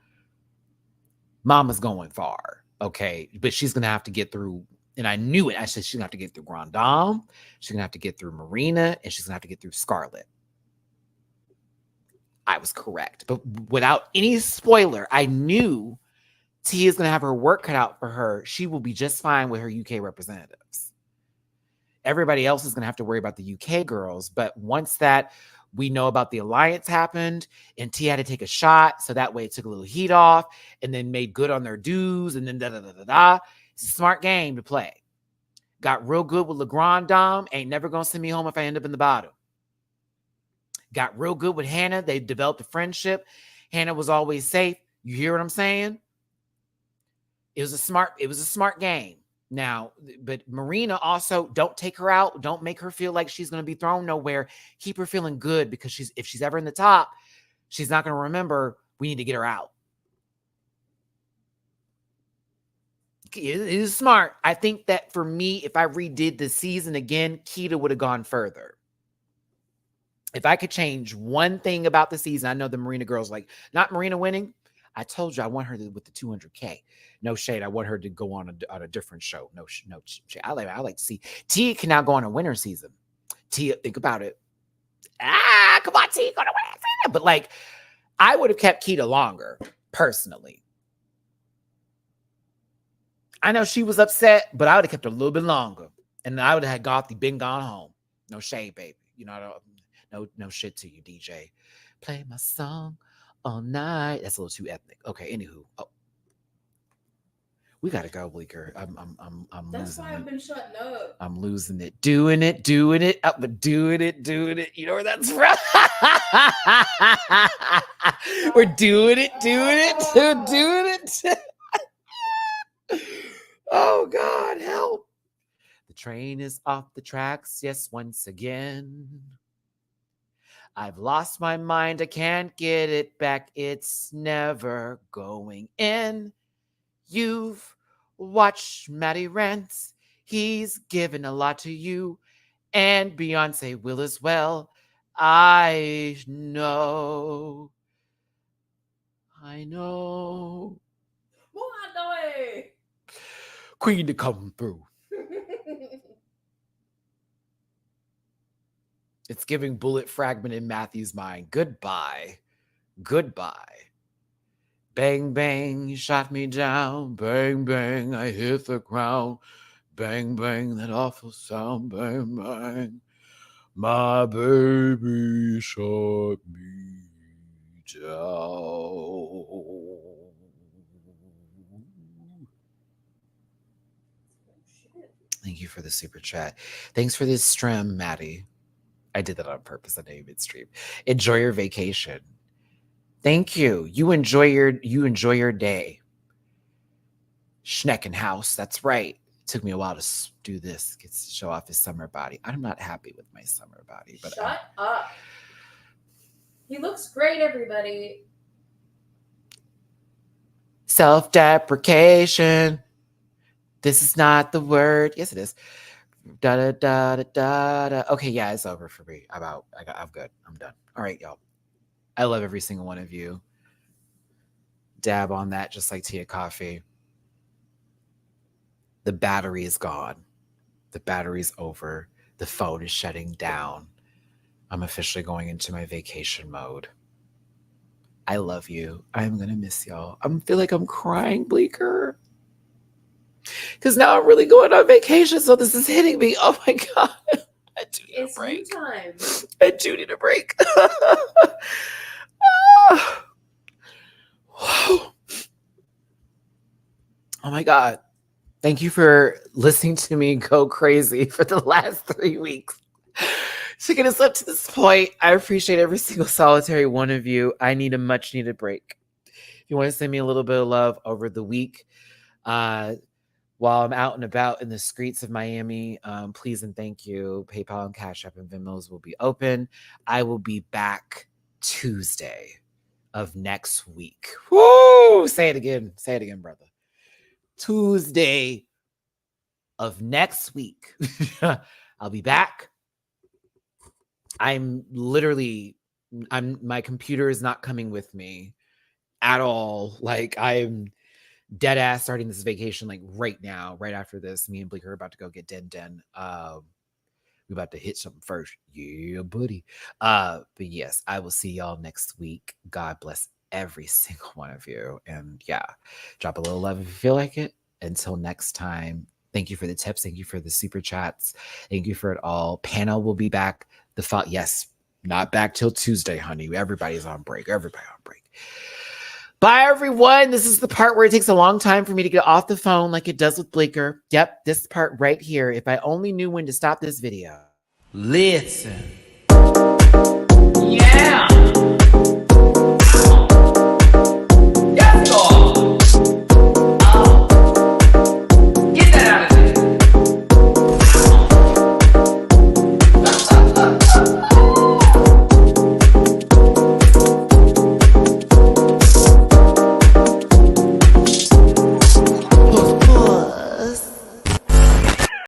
Mama's going far. Okay. But she's going to have to get through. And I knew it. I said she's going to have to get through Grand Dame. She's going to have to get through Marina. And she's going to have to get through Scarlet. I was correct. But without any spoiler, I knew Tia's going to have her work cut out for her. She will be just fine with her UK representatives. Everybody else is going to have to worry about the UK girls. But once that we know about the alliance happened and Tia had to take a shot, so that way it took a little heat off and then made good on their dues and then da-da-da-da-da. It's a smart game to play. Got real good with LeGrand Dom. Ain't never going to send me home if I end up in the bottom. Got real good with Hannah. They developed a friendship. Hannah was always safe. You hear what I'm saying? It was a smart game. Now, but Marina also, don't take her out. Don't make her feel like she's going to be thrown nowhere. Keep her feeling good because if she's ever in the top, she's not going to remember we need to get her out. it is smart. I think that for me, if I redid the season again, Keita would have gone further. If I could change one thing about the season, I know the Marina girls like, not Marina winning. I told you I want her with the 200K. No shade. I want her to go on a different show. No shade. I like to see Tia can now go on a winter season. Tia, think about it. Come on, Tia, go to winter season. But like, I would have kept Keita longer, personally. I know she was upset, but I would have kept her a little bit longer. And I would have had Gothy been gone home. No shade, baby. You know, no shit to you, DJ. Play my song all night. That's a little too ethnic. Okay, anywho. Oh. We gotta go, Bleeker. I'm That's losing why I've been shutting up. I'm losing it. Doing it. But doing it. You know where that's from? We're doing it. Oh, God, help. The train is off the tracks, yes, once again. I've lost my mind, I can't get it back. It's never going in. You've watched Matty-Rants. He's given a lot to you. And Beyonce will as well. I know. Queen to come through. It's giving bullet fragment in Matthew's mind. Goodbye. Bang, bang, you shot me down. Bang, bang, I hit the ground. Bang, bang, that awful sound. Bang, bang. My baby shot me down. Thank you for the super chat. Thanks for this stream, Maddie. I did that on purpose. I know you midstream. Enjoy your vacation. Thank you. You enjoy your day. Schneckenhaus. That's right. It took me a while to do this. Get to show off his summer body. I'm not happy with my summer body. But Shut up. He looks great, everybody. Self-deprecation. This is not the word. Yes, it is. Da da da da da da. Okay, yeah, it's over for me. I'm good. I'm done. All right, y'all. I love every single one of you. Dab on that, just like Tia Coffee. The battery is gone. The battery's over. The phone is shutting down. I'm officially going into my vacation mode. I love you. I'm gonna miss y'all. I feel like I'm crying, Bleeker. Because now I'm really going on vacation, so this is hitting me. Oh my God. I do need a break. It's time. I do need a break. Oh my God. Thank you for listening to me go crazy for the last 3 weeks to get us up to this point. I appreciate every single solitary one of you. I need a much needed break. If you want to send me a little bit of love over the week, while I'm out and about in the streets of Miami, please and thank you. PayPal and Cash App and Venmos will be open. I will be back Tuesday of next week. Woo! Say it again, brother. Tuesday of next week. I'll be back. My computer is not coming with me at all. Like, I'm dead ass starting this vacation like right now, right after this. Me and Bleeker are about to go get Den. We're about to hit something first. Yeah, buddy. But yes, I will see y'all next week. God bless every single one of you. And yeah, drop a little love if you feel like it. Until next time, thank you for the tips. Thank you for the super chats. Thank you for it all. Panel will be back. Yes, not back till Tuesday, honey. Everybody's on break. Bye, everyone. This is the part where it takes a long time for me to get off the phone like it does with Bleeker. Yep, this part right here. If I only knew when to stop this video. Listen. Yeah.